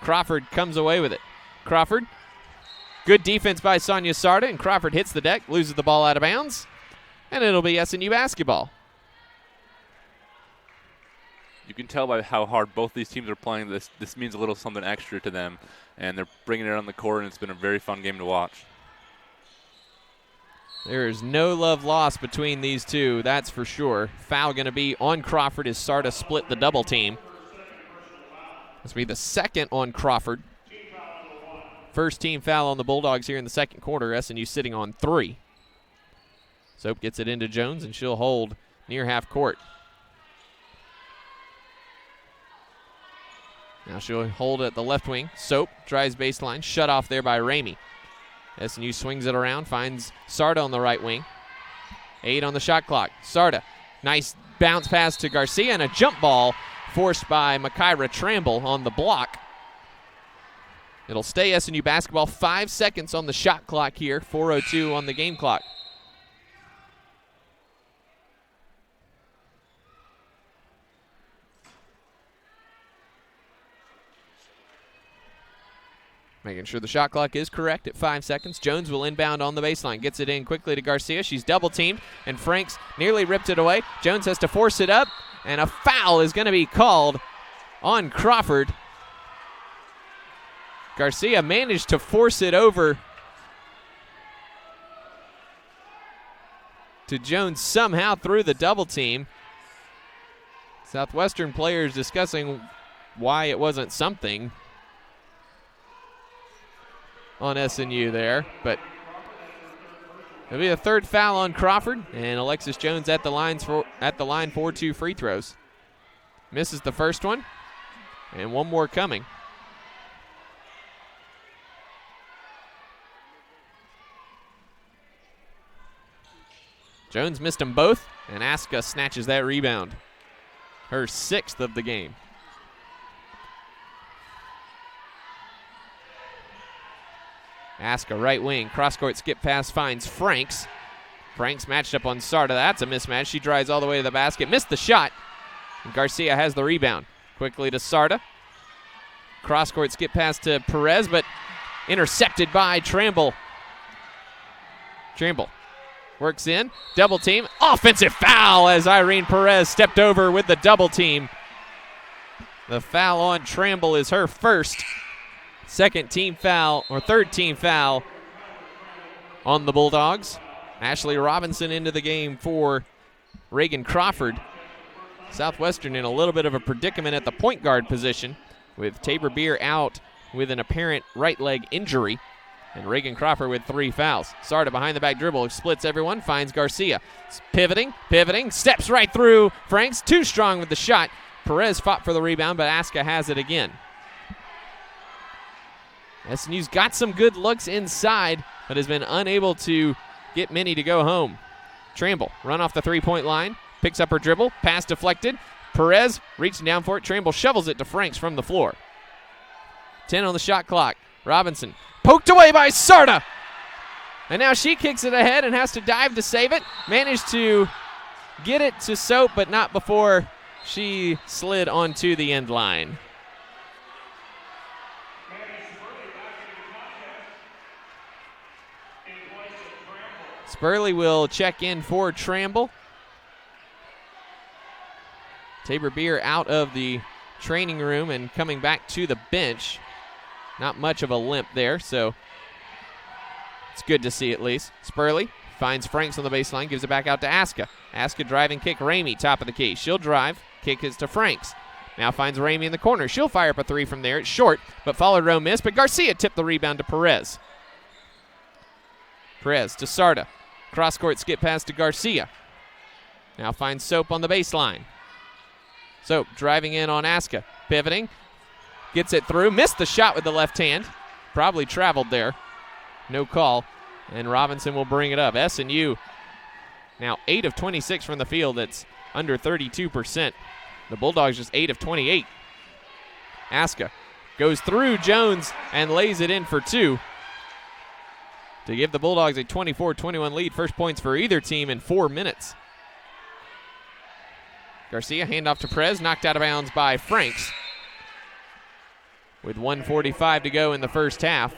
S1: Crawford comes away with it. Crawford. Good defense by Sonia Sarda, and Crawford hits the deck, loses the ball out of bounds, and it'll be SNU basketball.
S2: You can tell by how hard both these teams are playing. This means a little something extra to them, and they're bringing it on the court, and it's been a very fun game to watch.
S1: There is no love lost between these two, that's for sure. Foul going to be on Crawford as Sarda split the double team. This will be the second on Crawford. First team foul on the Bulldogs here in the second quarter. SNU sitting on 3. Soap gets it into Jones, and she'll hold near half court. Now she'll hold at the left wing. Soap drives baseline, shut off there by Ramey. SNU swings it around, finds Sarda on the right wing. 8 on the shot clock. Sarda, nice bounce pass to Garcia, and a jump ball forced by Makaira Tramble on the block. It'll stay SNU basketball. 5 seconds on the shot clock here, 4:02 on the game clock. Making sure the shot clock is correct at 5 seconds. Jones will inbound on the baseline. Gets it in quickly to Garcia. She's double teamed, and Franks nearly ripped it away. Jones has to force it up, and a foul is going to be called on Crawford. Garcia managed to force it over to Jones somehow through the double team. Southwestern players discussing why it wasn't something on SNU there, but it'll be a third foul on Crawford, and Alexis Jones at the line for 2 free throws. Misses the first one, and one more coming. Jones missed them both, and Aska snatches that rebound. Her 6th of the game. Aska right wing, cross-court skip pass finds Franks. Franks matched up on Sarda. That's a mismatch. She drives all the way to the basket. Missed the shot. And Garcia has the rebound. Quickly to Sarda. Cross-court skip pass to Perez, but intercepted by Tramble. Tramble works in. Double team. Offensive foul as Irene Perez stepped over with the double team. The foul on Tramble is her first. Second team foul, or third team foul on the Bulldogs. Ashley Robinson into the game for Reagan Crawford. Southwestern in a little bit of a predicament at the point guard position with Tabor Beer out with an apparent right leg injury. And Reagan Crawford with 3 fouls. Sarda behind the back dribble, splits everyone, finds Garcia. Pivoting, steps right through Franks. Too strong with the shot. Perez fought for the rebound, but Aska has it again. SNU's got some good looks inside, but has been unable to get many to go home. Tramble, run off the 3-point line, picks up her dribble, pass deflected. Perez reaching down for it. Tramble shovels it to Franks from the floor. 10 on the shot clock. Robinson poked away by Sarda. And now she kicks it ahead and has to dive to save it. Managed to get it to Soap, but not before she slid onto the end line. Spurley will check in for Tramble. Tabor Beer out of the training room and coming back to the bench. Not much of a limp there, so it's good to see at least. Spurley finds Franks on the baseline, gives it back out to Aska. Aska driving kick, Ramey, top of the key. She'll drive, kick is to Franks. Now finds Ramey in the corner. She'll fire up a 3 from there. It's short, but followed row miss, but Garcia tipped the rebound to Perez. Perez to Sarda. Cross-court skip pass to Garcia. Now finds Soap on the baseline. Soap driving in on Aska. Pivoting. Gets it through. Missed the shot with the left hand. Probably traveled there. No call. And Robinson will bring it up. SNU now 8 of 26 from the field. That's under 32%. The Bulldogs just 8 of 28. Aska goes through Jones and lays it in for 2. To give the Bulldogs a 24-21 lead. First points for either team in 4 minutes. Garcia, handoff to Perez, knocked out of bounds by Franks. with 1:45 to go in the first half.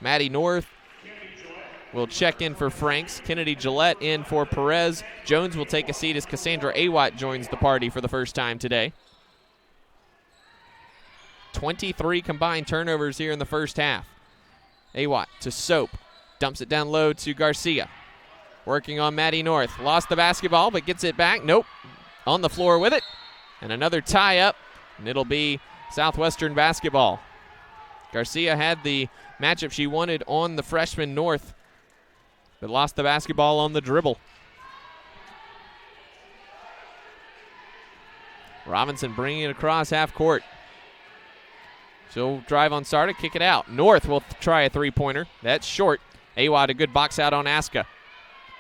S1: Maddie North will check in for Franks. Kennedy Gillette in for Perez. Jones will take a seat as Cassandra Awatt joins the party for the first time today. 23 combined turnovers here in the first half. Awatt to Soap. Dumps it down low to Garcia. Working on Maddie North. Lost the basketball, but gets it back. Nope. On the floor with it. And another tie-up, and it'll be Southwestern basketball. Garcia had the matchup she wanted on the freshman North, but lost the basketball on the dribble. Robinson bringing it across half court. She'll drive on Sarda, kick it out. North will try a three-pointer. That's short. Awatt a good box out on Aska.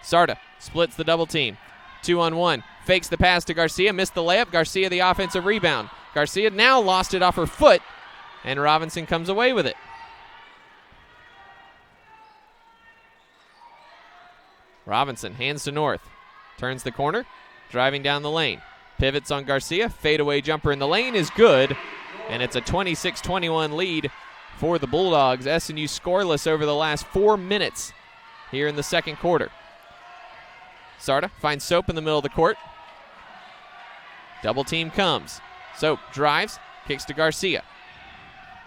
S1: Sarda splits the double team. 2-on-1. Fakes the pass to Garcia. Missed the layup. Garcia the offensive rebound. Garcia now lost it off her foot, and Robinson comes away with it. Robinson hands to North. Turns the corner. Driving down the lane. Pivots on Garcia. Fadeaway jumper in the lane is good. And it's a 26-21 lead for the Bulldogs. SNU scoreless over the last 4 minutes here in the second quarter. Sarda finds Soap in the middle of the court. Double team comes. Soap drives, kicks to Garcia.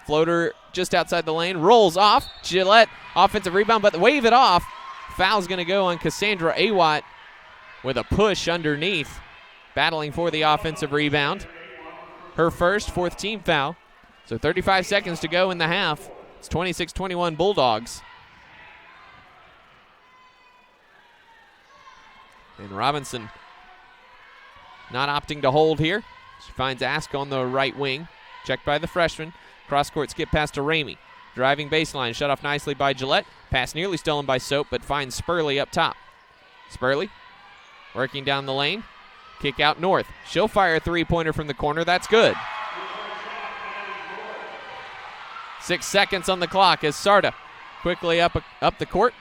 S1: Floater just outside the lane, rolls off. Gillette, offensive rebound, but wave it off. Foul's going to go on Cassandra Awatt with a push underneath, battling for the offensive rebound. Her first, fourth team foul. So 35 seconds to go in the half. It's 26-21 Bulldogs. And Robinson not opting to hold here. She finds Ask on the right wing. Checked by the freshman. Cross-court skip pass to Ramey. Driving baseline, shut off nicely by Gillette. Pass nearly stolen by Soap, but finds Spurley up top. Spurley working down the lane. Kick out North. She'll fire a three-pointer from the corner. That's good. 6 seconds on the clock as Sarda quickly up the court.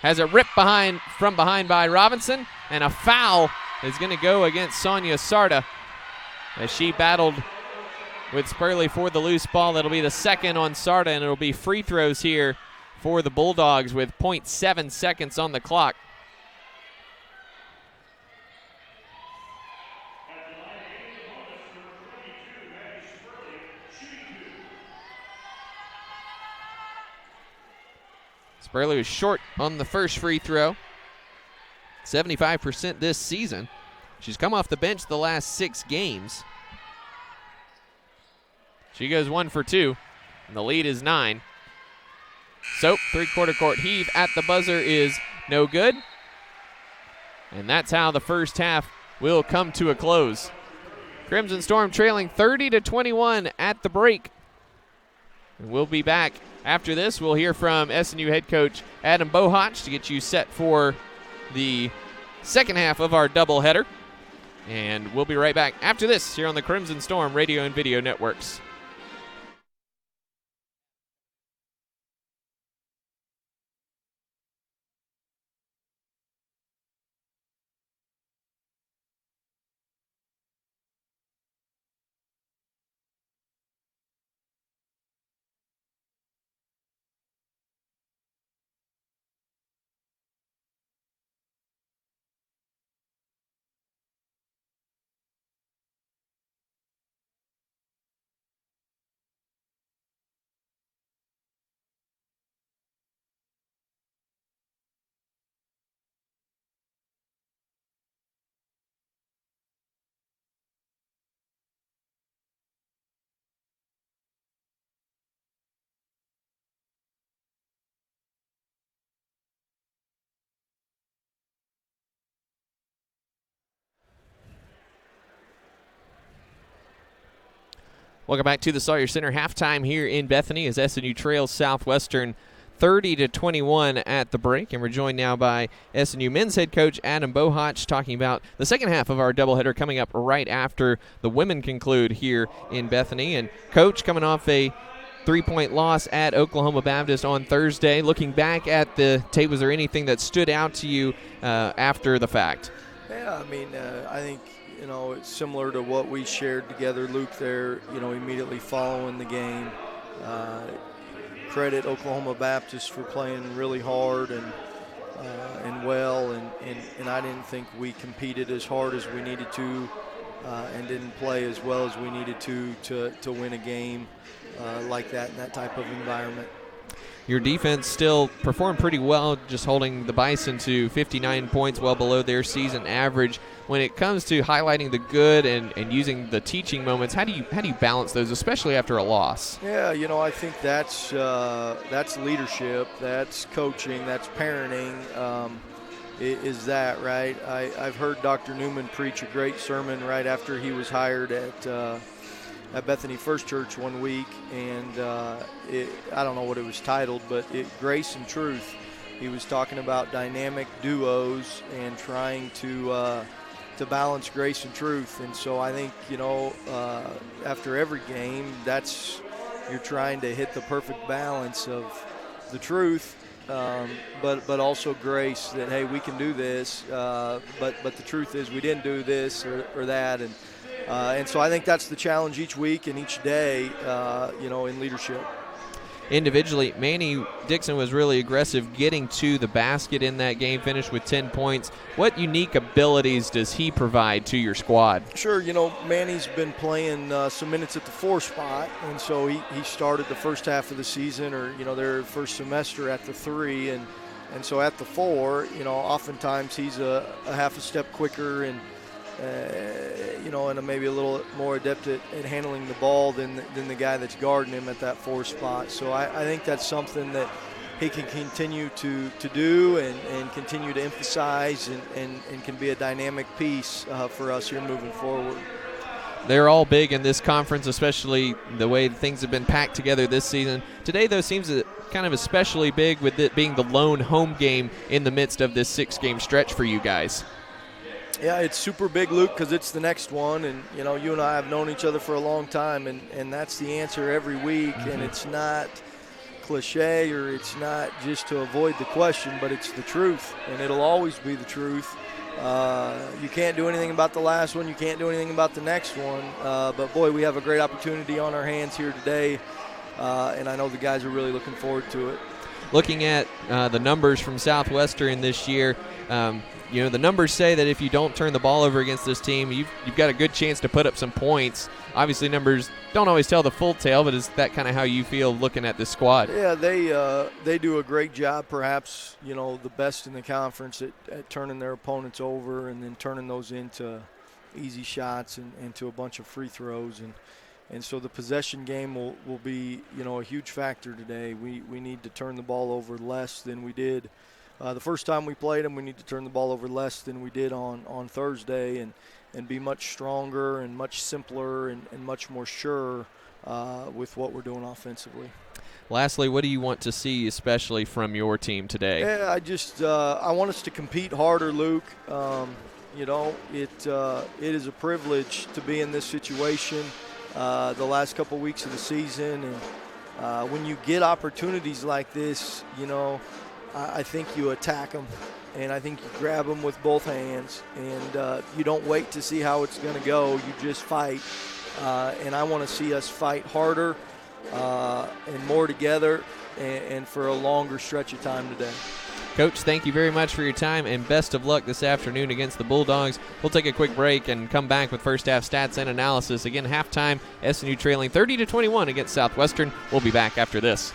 S1: Has it ripped from behind by Robinson. And a foul is going to go against Sonia Sarda as she battled with Spurley for the loose ball. That'll be the second on Sarda, and it'll be free throws here for the Bulldogs with 0.7 seconds on the clock. Spurley was short on the first free throw. 75% this season. She's come off the bench the last 6 games. She goes 1 for 2, and the lead is 9. Soap, three-quarter court heave at the buzzer is no good. And that's how the first half will come to a close. Crimson Storm trailing 30-21 at the break. And we'll be back after this. We'll hear from SNU head coach Adam Bohach to get you set for the second half of our doubleheader. And we'll be right back after this here on the Crimson Storm Radio and Video Networks. Welcome back to the Sawyer Center halftime here in Bethany as SNU trails Southwestern 30-21 at the break. And we're joined now by SNU men's head coach Adam Bohach talking about the second half of our doubleheader coming up right after the women conclude here in Bethany. And Coach, coming off a 3-point loss at Oklahoma Baptist on Thursday, looking back at the tape, was there anything that stood out to you after the fact?
S5: Yeah, I mean, I think, it's similar to what we shared together, Luke, there, immediately following the game. Credit Oklahoma Baptist for playing really hard and well, and I didn't think we competed as hard as we needed to, and didn't play as well as we needed to win a game like that in that type of environment.
S1: Your defense still performed pretty well, just holding the Bison to 59 points, well below their season average. When it comes to highlighting the good and using the teaching moments, how do you balance those, especially after a loss?
S5: Yeah, I think that's leadership, that's coaching, that's parenting. Is that right? I've heard Dr. Newman preach a great sermon right after he was hired at Bethany First Church one week, and I don't know what it was titled, but Grace and Truth. He was talking about dynamic duos and trying to balance grace and truth. And so I think, after every game, you're trying to hit the perfect balance of the truth, but also grace that, hey, we can do this, but the truth is we didn't do this or that. And so I think that's the challenge each week and each day, in leadership.
S1: Individually, Manny Dixon was really aggressive getting to the basket in that game, finished with 10 points. What unique abilities does he provide to your squad?
S5: Sure, Manny's been playing some minutes at the 4 spot, and so he started the first half of the season, or, their first semester at the 3, and so at the 4, oftentimes he's a half a step quicker and and maybe a little more adept at handling the ball than the guy that's guarding him at that 4 spot. So I think that's something that he can continue to do and continue to emphasize and can be a dynamic piece for us here moving forward.
S1: They're all big in this conference, especially the way things have been packed together this season. Today, though, seems kind of especially big with it being the lone home game in the midst of this 6-game stretch for you guys.
S5: Yeah, it's super big, Luke, because it's the next one, and you and I have known each other for a long time, and that's the answer every week. And it's not cliche, or it's not just to avoid the question, but it's the truth, and it'll always be the truth. You can't do anything about the last one, you can't do anything about the next one, but boy, we have a great opportunity on our hands here today, and I know the guys are really looking forward to it.
S1: Looking at the numbers from Southwestern this year, the numbers say that if you don't turn the ball over against this team, you've got a good chance to put up some points. Obviously, numbers don't always tell the full tale, but is that kind of how you feel looking at this squad?
S5: Yeah, they do a great job, perhaps, the best in the conference at turning their opponents over and then turning those into easy shots and into a bunch of free throws. And so the possession game will be, a huge factor today. We need to turn the ball over less than we did the first time we played them. We need to turn the ball over less than we did on Thursday and be much stronger and much simpler and much more sure with what we're doing offensively.
S1: Lastly, what do you want to see especially from your team today?
S5: Yeah, I want us to compete harder, Luke. It is a privilege to be in this situation the last couple weeks of the season. And when you get opportunities like this, I think you attack them, and I think you grab them with both hands, and you don't wait to see how it's going to go. You just fight, and I want to see us fight harder and more together and for a longer stretch of time today.
S1: Coach, thank you very much for your time, and best of luck this afternoon against the Bulldogs. We'll take a quick break and come back with first half stats and analysis. Again, halftime, SNU trailing 30-21 against Southwestern. We'll be back after this.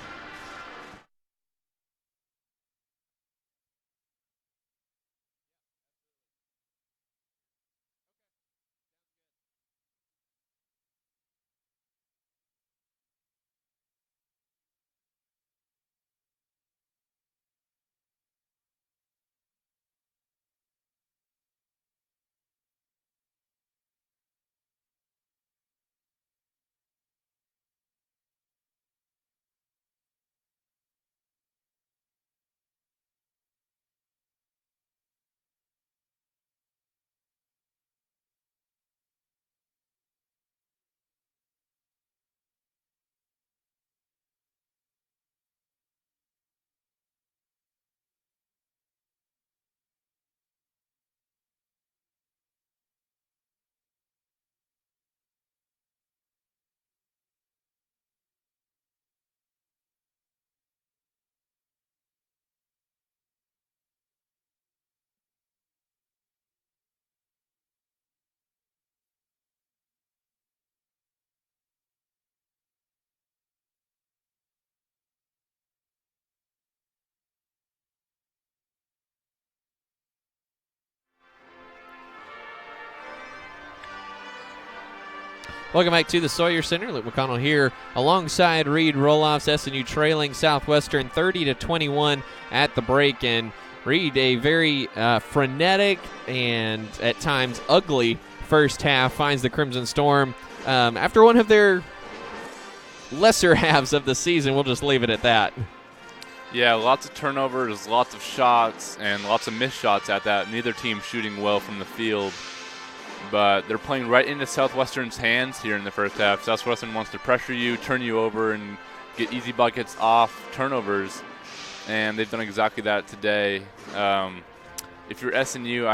S1: Welcome back to the Sawyer Center. Luke McConnell here alongside Reed Roloffs. SNU trailing Southwestern 30-21 at the break. And Reed, a very frenetic and at times ugly first half, finds the Crimson Storm after one of their lesser halves of the season. We'll just leave it at that.
S2: Yeah, lots of turnovers, lots of shots, and lots of missed shots at that. Neither team shooting well from the field. But they're playing right into Southwestern's hands here in the first half. Southwestern wants to pressure you, turn you over, and get easy buckets off turnovers. And they've done exactly that today. If you're SNU,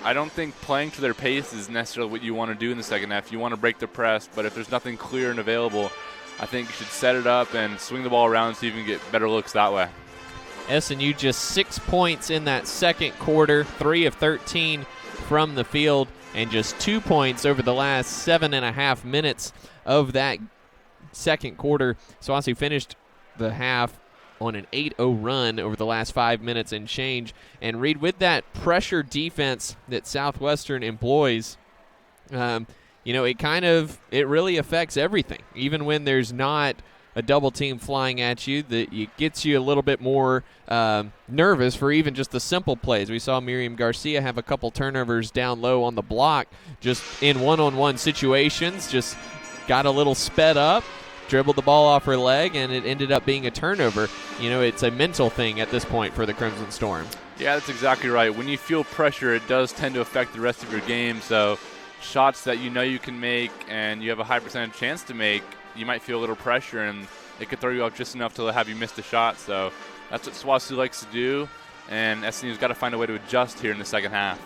S2: I don't think playing to their pace is necessarily what you want to do in the second half. You want to break the press, but if there's nothing clear and available, I think you should set it up and swing the ball around so you can get better looks that way.
S1: SNU just 6 points in that second quarter, 3 of 13 from the field, and just 2 points over the last 7.5 minutes of that second quarter. Swansea finished the half on an 8-0 run over the last 5 minutes and change. And Reed, with that pressure defense that Southwestern employs, it really affects everything. Even when there's not a double team flying at you, that it gets you a little bit more nervous for even just the simple plays. We saw Miriam Garcia have a couple turnovers down low on the block, just in one-on-one situations, just got a little sped up, dribbled the ball off her leg, and it ended up being a turnover. It's a mental thing at this point for the Crimson Storm.
S2: Yeah, that's exactly right. When you feel pressure, it does tend to affect the rest of your game. So shots that you can make and you have a high percentage chance to make, you might feel a little pressure, and it could throw you off just enough to have you miss the shot. So that's what Swansea likes to do, and SNU's got to find a way to adjust here in the second half.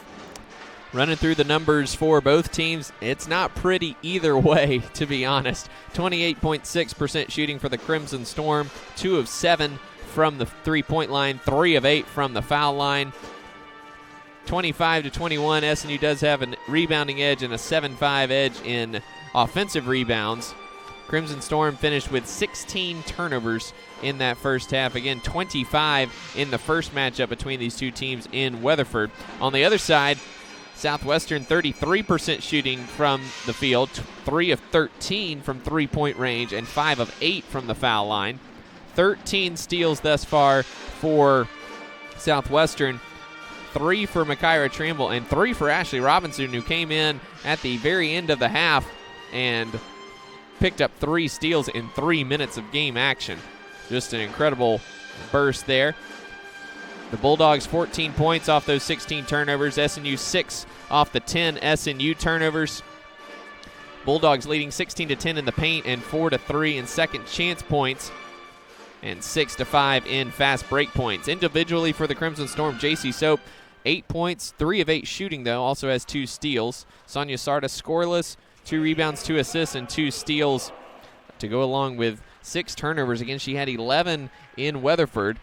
S1: Running through the numbers for both teams, it's not pretty either way, to be honest. 28.6% shooting for the Crimson Storm, 2 of 7 from the three-point line, 3 of 8 from the foul line. 25-21, SNU does have a rebounding edge and a 7-5 edge in offensive rebounds. Crimson Storm finished with 16 turnovers in that first half. Again, 25 in the first matchup between these two teams in Weatherford. On the other side, Southwestern 33% shooting from the field, 3 of 13 from three-point range, and 5 of 8 from the foul line. 13 steals thus far for Southwestern, 3 for Makaira Tramble, and 3 for Ashley Robinson, who came in at the very end of the half and picked up 3 steals in 3 minutes of game action. Just an incredible burst there. The Bulldogs 14 points off those 16 turnovers. SNU 6 off the 10 SNU turnovers. Bulldogs leading 16-10 in the paint and 4-3 in second chance points and 6-5 in fast break points. Individually for the Crimson Storm, JC Soap 8 points, 3 of 8 shooting though, also has 2 steals. Sonia Sarda scoreless, 2 rebounds, 2 assists, and 2 steals to go along with 6 turnovers. Again, she had 11 in Weatherford,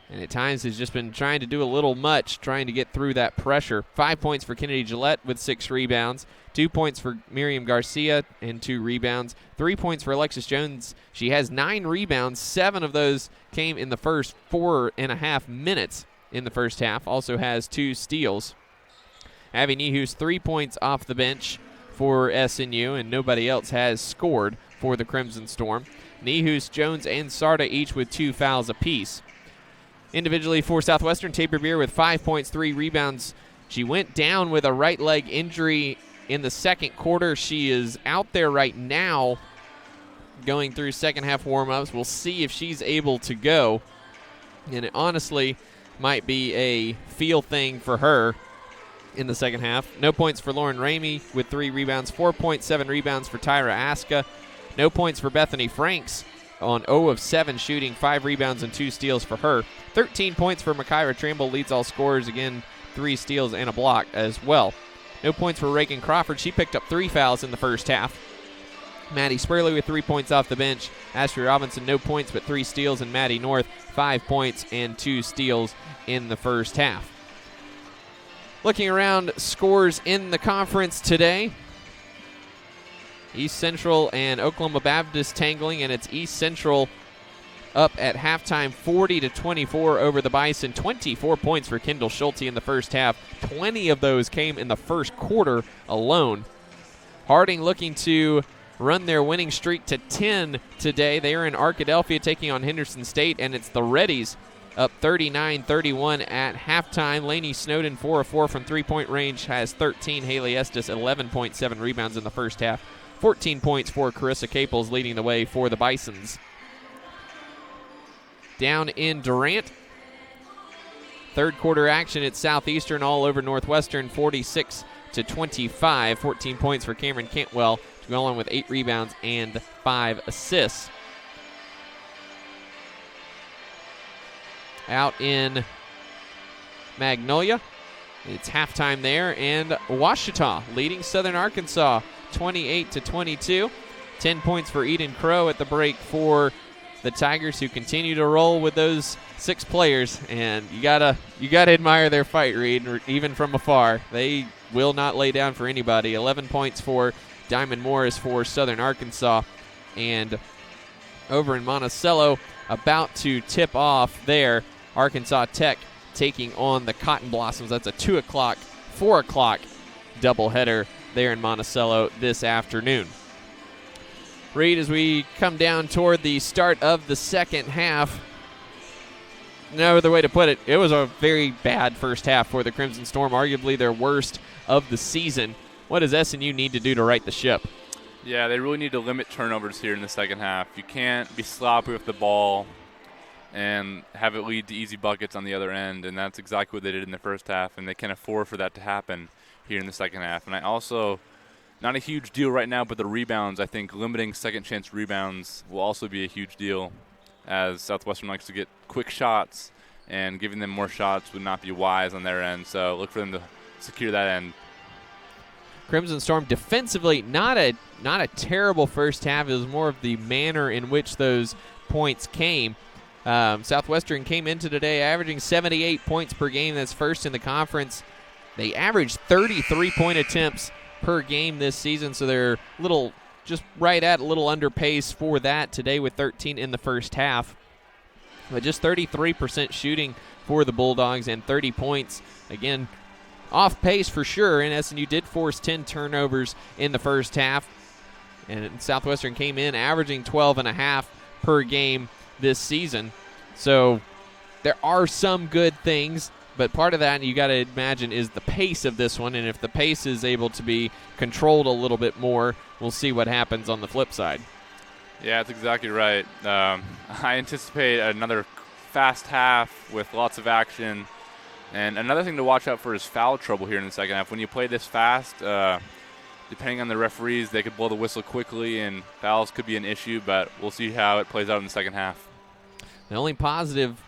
S1: and at times has just been trying to do a little much, trying to get through that pressure. 5 points for Kennedy Gillette with 6 rebounds, 2 points for Miriam Garcia and 2 rebounds, 3 points for Alexis Jones. She has 9 rebounds, 7 of those came in the first 4.5 minutes in the first half. Also has 2 steals. Abby Nehus 3 points off the bench for SNU, and nobody else has scored for the Crimson Storm. Nehus, Jones, and Sarda each with 2 fouls apiece. Individually for Southwestern, Tabor Beer with 5 points, 3 rebounds. She went down with a right leg injury in the second quarter. She is out there right now going through second half warm-ups. We'll see if she's able to go, and it honestly might be a feel thing for her in the second half. No points for Lauren Ramey with 3 rebounds, 4 points, 7 rebounds for Tyra Aska. No points for Bethany Franks on 0 of 7 shooting, 5 rebounds and 2 steals for her. 13 points for Makaira Tramble, leads all scorers, again 3 steals and a block as well. No points for Reagan Crawford. She picked up 3 fouls in the first half. Maddie Spurley with 3 points off the bench. Ashley Robinson, no points but 3 steals, and Maddie North, 5 points and 2 steals in the first half. Looking around scores in the conference today, East Central and Oklahoma Baptist tangling, and it's East Central up at halftime 40-24 over the Bison. 24 points for Kendall Schulte in the first half. 20 of those came in the first quarter alone. Harding looking to run their winning streak to 10 today. They are in Arkadelphia taking on Henderson State, and it's the Reddies up 39-31 at halftime. Lainey Snowden, 4 of 4 from three-point range, has 13. Haley Estes, 11.7 rebounds in the first half. 14 points for Carissa Caples, leading the way for the Bisons. Down in Durant, third quarter action at Southeastern all over Northwestern, 46-25. 14 points for Cameron Cantwell, to go along with 8 rebounds and 5 assists. Out in Magnolia, it's halftime there, and Ouachita leading Southern Arkansas 28-22. 10 points for Eden Crow at the break for the Tigers, who continue to roll with those 6 players, and you gotta admire their fight, Reed, even from afar. They will not lay down for anybody. 11 points for Diamond Morris for Southern Arkansas, and over in Monticello, about to tip off there, Arkansas Tech taking on the Cotton Blossoms. That's a 2 o'clock, 4 o'clock doubleheader there in Monticello this afternoon. Reed, as we come down toward the start of the second half, no other way to put it, it was a very bad first half for the Crimson Storm, arguably their worst of the season. What does SNU need to do to right the ship?
S2: Yeah, they really need to limit turnovers here in the second half. You can't be sloppy with the ball and have it lead to easy buckets on the other end, and that's exactly what they did in the first half, and they can't afford for that to happen here in the second half. And I also, not a huge deal right now, but the rebounds, I think limiting second chance rebounds will also be a huge deal, as Southwestern likes to get quick shots, and giving them more shots would not be wise on their end, so look for them to secure that end.
S1: Crimson Storm defensively, not a terrible first half. It was more of the manner in which those points came. Southwestern came into today averaging 78 points per game. That's first in the conference. They averaged 33-point attempts per game this season, so they're just right at a little under pace for that today with 13 in the first half. But just 33% shooting for the Bulldogs and 30 points. Again, off pace for sure, and SNU did force 10 turnovers in the first half. And Southwestern came in averaging 12.5 per game this season. So there are some good things, but part of that you got to imagine is the pace of this one, and if the pace is able to be controlled a little bit more, we'll see what happens on the flip side.
S2: Yeah, that's exactly right. I anticipate another fast half with lots of action, and another thing to watch out for is foul trouble here in the second half. When you play this fast, depending on the referees, they could blow the whistle quickly, and fouls could be an issue, but we'll see how it plays out in the second half.
S1: The only positive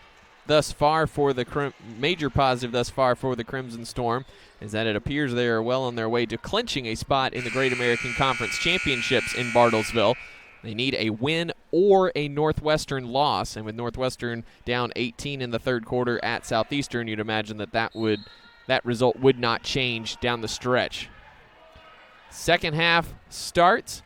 S1: thus far for the major positive thus far for the Crimson Storm is that it appears they are well on their way to clinching a spot in the Great American Conference Championships in Bartlesville. They need a win or a Northwestern loss, and with Northwestern down 18 in the third quarter at Southeastern, you'd imagine that result would not change down the stretch. Second half starts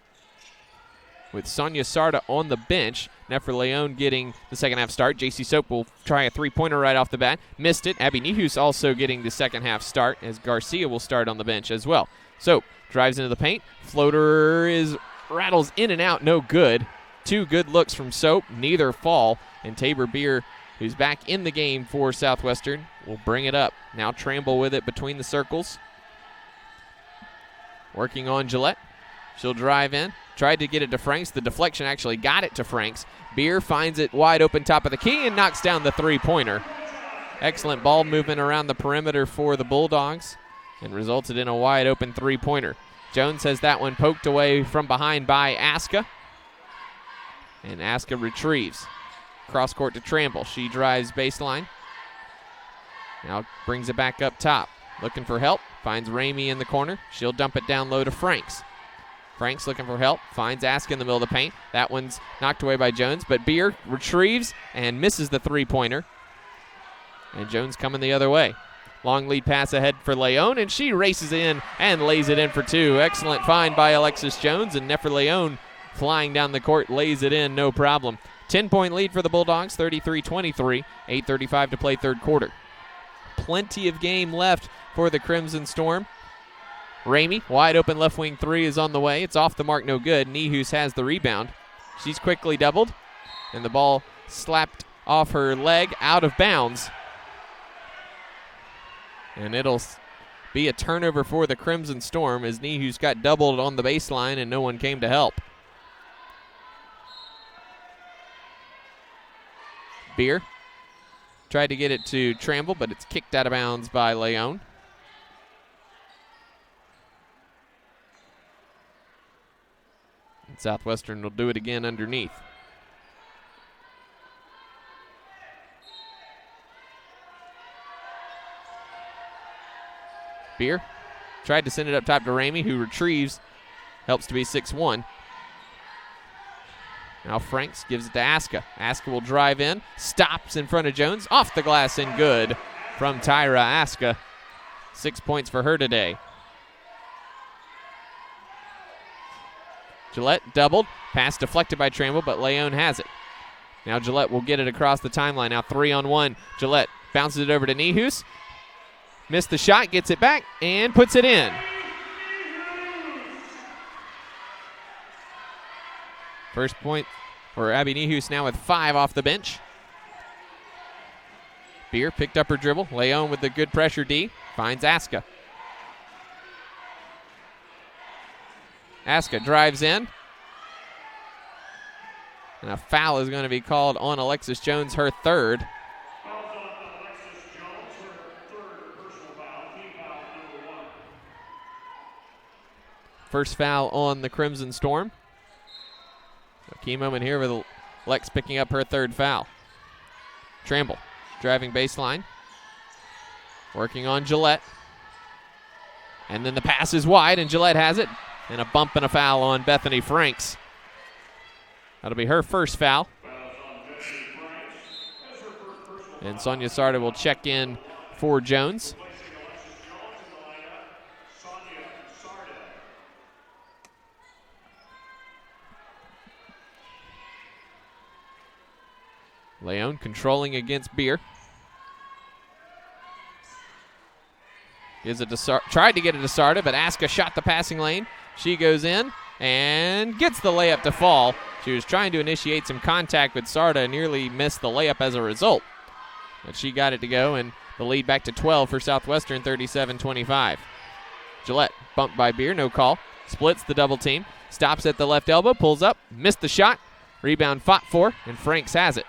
S1: with Sonia Sarda on the bench. Nefra Leon getting the second half start. JC Soap will try a three-pointer right off the bat. Missed it. Abby Nihus also getting the second half start, as Garcia will start on the bench as well. Soap drives into the paint. Floater rattles in and out, no good. 2 good looks from Soap, neither fall. And Tabor Beer, who's back in the game for Southwestern, will bring it up. Now Tramble with it between the circles. Working on Gillette. She'll drive in. Tried to get it to Franks. The deflection actually got it to Franks. Beer finds it wide open top of the key and knocks down the three-pointer. Excellent ball movement around the perimeter for the Bulldogs and resulted in a wide open three-pointer. Jones has that one poked away from behind by Aska. And Aska retrieves. Cross court to Tramble. She drives baseline. Now brings it back up top. Looking for help. Finds Ramey in the corner. She'll dump it down low to Franks. Franks looking for help. Finds Aska in the middle of the paint. That one's knocked away by Jones, but Beer retrieves and misses the three-pointer. And Jones coming the other way. Long lead pass ahead for Leon, and she races in and lays it in for 2. Excellent find by Alexis Jones, and Nefra Leon flying down the court lays it in, no problem. 10-point lead for the Bulldogs, 33-23, 8:35 to play third quarter. Plenty of game left for the Crimson Storm. Ramey, wide open left wing three is on the way. It's off the mark, no good. Nehus has the rebound. She's quickly doubled, and the ball slapped off her leg out of bounds. And it'll be a turnover for the Crimson Storm as Nehus got doubled on the baseline and no one came to help. Beer tried to get it to Tramble, but it's kicked out of bounds by Leon. And Southwestern will do it again underneath. Beer tried to send it up top to Ramey, who retrieves, helps to be 6-1. Now Franks gives it to Aska. Aska will drive in, stops in front of Jones, off the glass and good from Tyra Aska. 6 points for her today. Gillette doubled, pass deflected by Tramble, but Leon has it. Now Gillette will get it across the timeline. Now 3-on-1. Gillette bounces it over to Nehus. Missed the shot, gets it back, and puts it in. First point for Abby Nehus now with 5 off the bench. Beer picked up her dribble. Leon with the good pressure D. Finds Aska. Aska drives in. And a foul is going to be called on Alexis Jones, her third. First foul on the Crimson Storm. A key moment here with Lex picking up her third foul. Tramble driving baseline. Working on Gillette. And then the pass is wide, and Gillette has it. And a bump and a foul on Bethany Franks. That'll be her first foul. And Sonia Sarda will check in for Jones. Leon controlling against Beer. Tried to get it to Sarda, but Aska shot the passing lane. She goes in and gets the layup to fall. She was trying to initiate some contact with Sarda and nearly missed the layup as a result. But she got it to go, and the lead back to 12 for Southwestern, 37-25. Gillette bumped by Beer, no call. Splits the double team. Stops at the left elbow, pulls up, missed the shot. Rebound fought for, and Franks has it.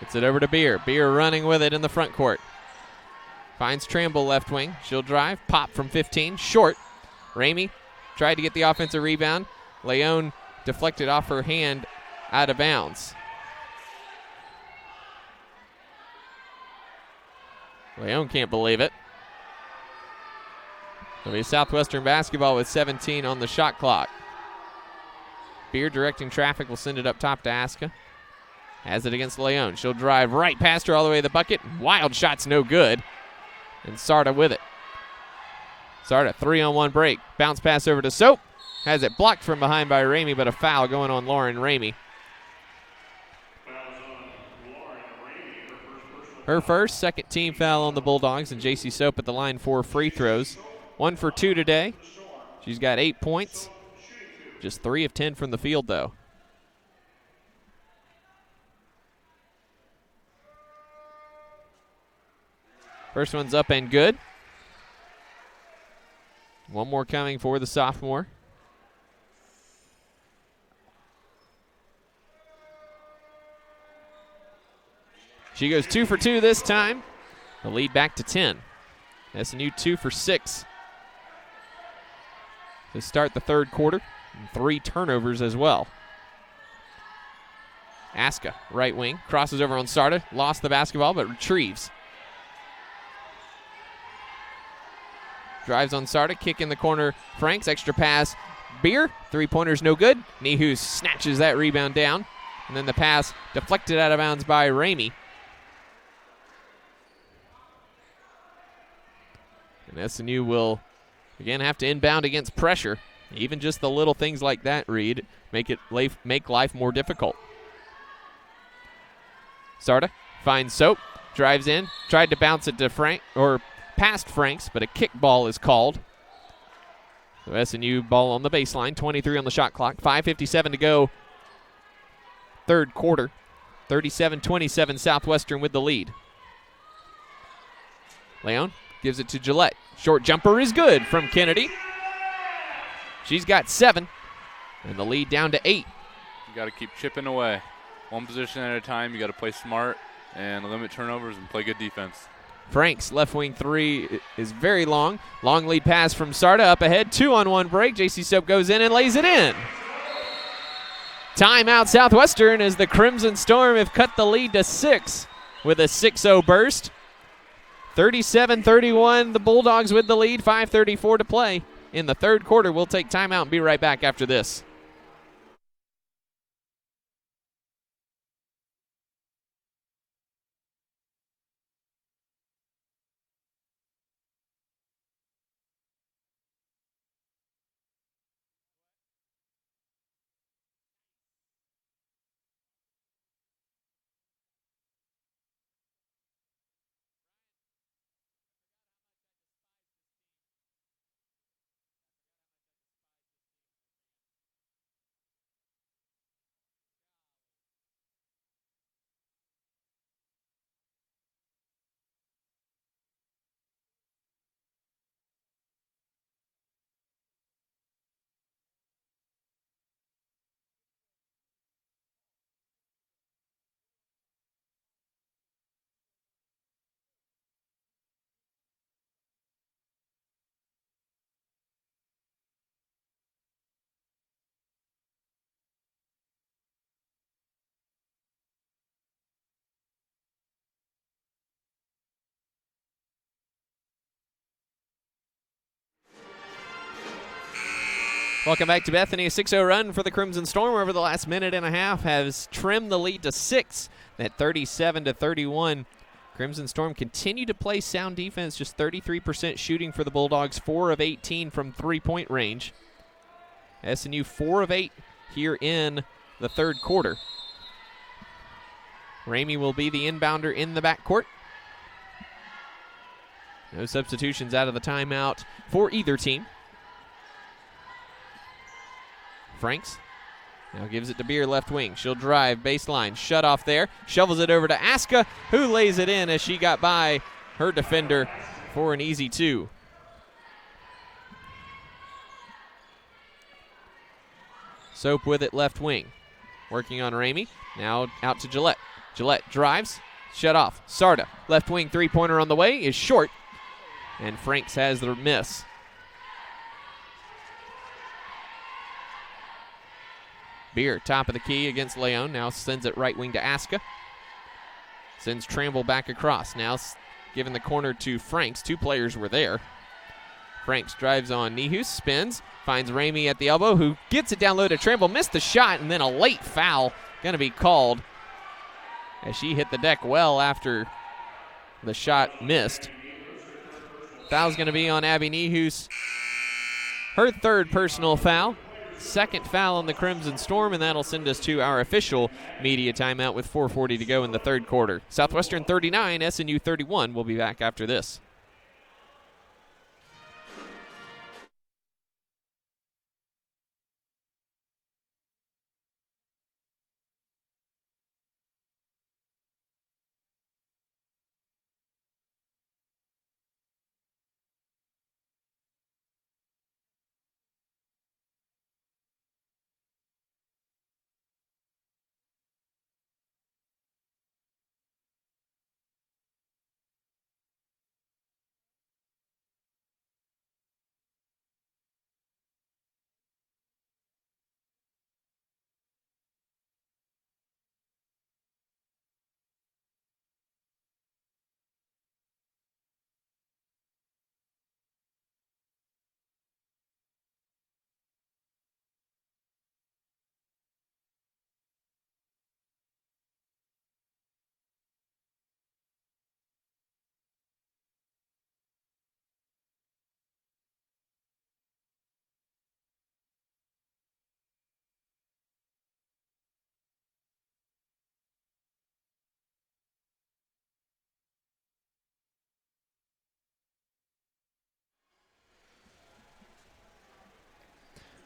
S1: Gets it over to Beer. Beer running with it in the front court. Finds Tramble left wing. She'll drive. Pop from 15. Short. Ramey tried to get the offensive rebound. Leon deflected off her hand out of bounds. Leon can't believe it. It'll be Southwestern basketball with 17 on the shot clock. Beer directing traffic will send it up top to Aska. Has it against Leon. She'll drive right past her all the way to the bucket. Wild shot's no good. And Sarda with it. Sarda, 3-on-1 break. Bounce pass over to Soap. Has it blocked from behind by Ramey, but a foul going on Lauren Ramey. Her first, second team foul on the Bulldogs, and J.C. Soap at the line for free throws. 1 for 2 today. She's got 8 points. Just 3 of 10 from the field, though. First one's up and good. One more coming for the sophomore. She goes 2 for 2 this time. The lead back to 10. SNU 2 for 6 to start the third quarter. And 3 turnovers as well. Aska, right wing, crosses over on Sarda. Lost the basketball, but retrieves. Drives on Sarda, kick in the corner. Franks, extra pass. Beer, 3-pointer's no good. Nehus snatches that rebound down. And then the pass deflected out of bounds by Ramey. And SNU will, again, have to inbound against pressure. Even just the little things like that, Reed, make life more difficult. Sarda finds Soap. drives in, tried to bounce it to Frank, or past Franks, but a kick ball is called. So SNU ball on the baseline, 23 on the shot clock, 5:57 to go, third quarter. 37-27 Southwestern with the lead. Leon gives it to Gillette. Short jumper is good from Kennedy. She's got 7, and the lead down to 8.
S2: You got to keep chipping away. One position at a time. You got to play smart and limit turnovers and play good defense.
S1: Franks, left wing 3 is very long. Long lead pass from Sarda up ahead. 2-on-1 break. JC Soap goes in and lays it in. Timeout Southwestern as the Crimson Storm have cut the lead to 6 with a 6-0 burst. 37-31, the Bulldogs with the lead, 5:34 to play in the third quarter. We'll take timeout and be right back after this. Welcome back to Bethany. A 6-0 run for the Crimson Storm over the last minute and a half has trimmed the lead to 6 at 37-31. Crimson Storm continue to play sound defense, just 33% shooting for the Bulldogs, 4 of 18 from three-point range. SNU 4 of 8 here in the third quarter. Ramey will be the inbounder in the backcourt. No substitutions out of the timeout for either team. Franks now gives it to Beer, left wing. She'll drive, baseline, shut off there. Shovels it over to Aska, who lays it in as she got by her defender for an easy 2. Soap with it, left wing. Working on Ramey. Now out to Gillette. Gillette drives, shut off. Sarda, left wing three-pointer on the way, is short. And Franks has the miss. Beer, top of the key against Leon. Now sends it right wing to Aska. Sends Tramble back across. Now giving the corner to Franks. 2 players were there. Franks drives on Nihus, spins, finds Ramey at the elbow, who gets it down low to Tramble. Missed the shot, and then a late foul going to be called as she hit the deck well after the shot missed. Foul's going to be on Abby Nihus. Her 3rd personal foul. 2nd foul on the Crimson Storm, and that'll send us to our official media timeout with 4:40 to go in the third quarter. Southwestern 39, SNU 31. We'll be back after this.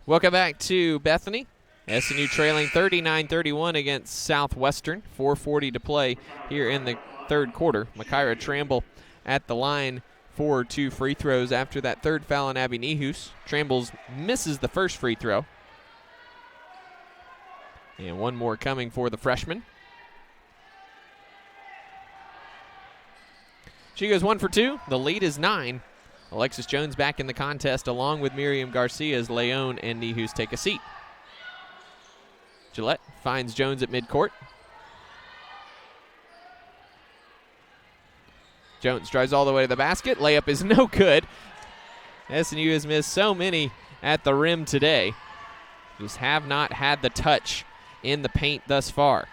S1: Welcome back to Bethany. SNU trailing 39-31 against Southwestern. 4:40 to play here in the third quarter. Makaira Tramble at the line for 2 free throws after that third foul on Abby Nehus. Trambles misses the first free throw. And one more coming for the freshman. She goes 1 for 2. The lead is 9. Alexis Jones back in the contest along with Miriam Garcia as Leon and Nehus take a seat. Gillette finds Jones at midcourt. Jones drives all the way to the basket. Layup is no good. SNU has missed so many at the rim today. Just have not had the touch in the paint thus far.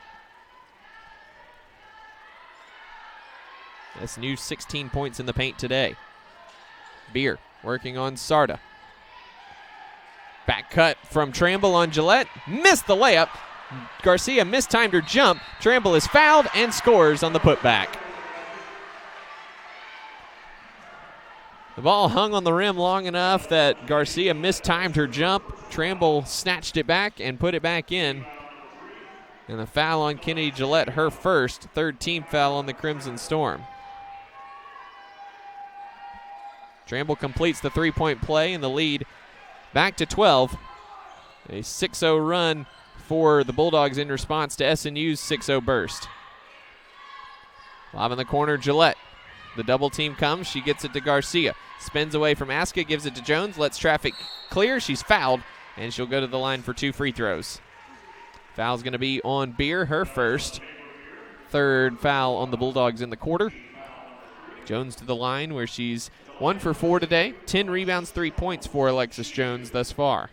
S1: SNU 16 points in the paint today. Beer working on Sarda. Back cut from Tramble on Gillette. Missed the layup. Garcia mistimed her jump. Tramble is fouled and scores on the putback. The ball hung on the rim long enough that Garcia mistimed her jump. Tramble snatched it back and put it back in. And the foul on Kennedy Gillette, her first. Third team foul on the Crimson Storm. Tramble completes the three-point play and the lead back to 12. A 6-0 run for the Bulldogs in response to SNU's 6-0 burst. Lob in the corner, Gillette. The double team comes. She gets it to Garcia. Spins away from Aska, gives it to Jones, lets traffic clear. She's fouled, and she'll go to the line for 2 free throws. Foul's going to be on Beer, her first. Third foul on the Bulldogs in the quarter. Jones to the line where she's 1 for 4 today. 10 rebounds, 3 points for Alexis Jones thus far.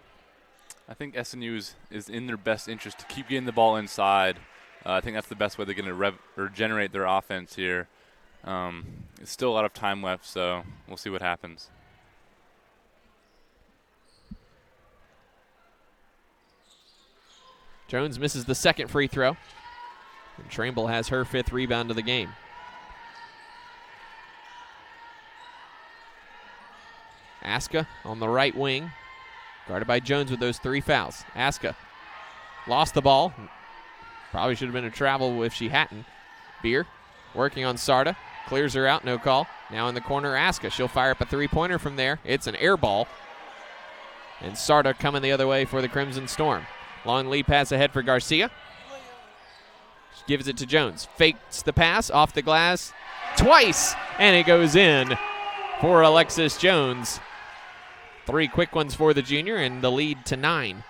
S2: I think SNU is in their best interest to keep getting the ball inside. I think that's the best way they're going to generate their offense here. It's still a lot of time left, so we'll see what happens.
S1: Jones misses the second free throw. And Tramble has her 5th rebound of the game. Aska on the right wing. Guarded by Jones with those 3 fouls. Aska lost the ball. Probably should have been a travel if she hadn't. Beer working on Sarda. Clears her out, no call. Now in the corner, Aska. She'll fire up a 3-pointer from there. It's an air ball. And Sarda coming the other way for the Crimson Storm. Long lead pass ahead for Garcia. She gives it to Jones. Fakes the pass off the glass twice, and it goes in for Alexis Jones. 3 quick ones for the junior, and the lead to 9.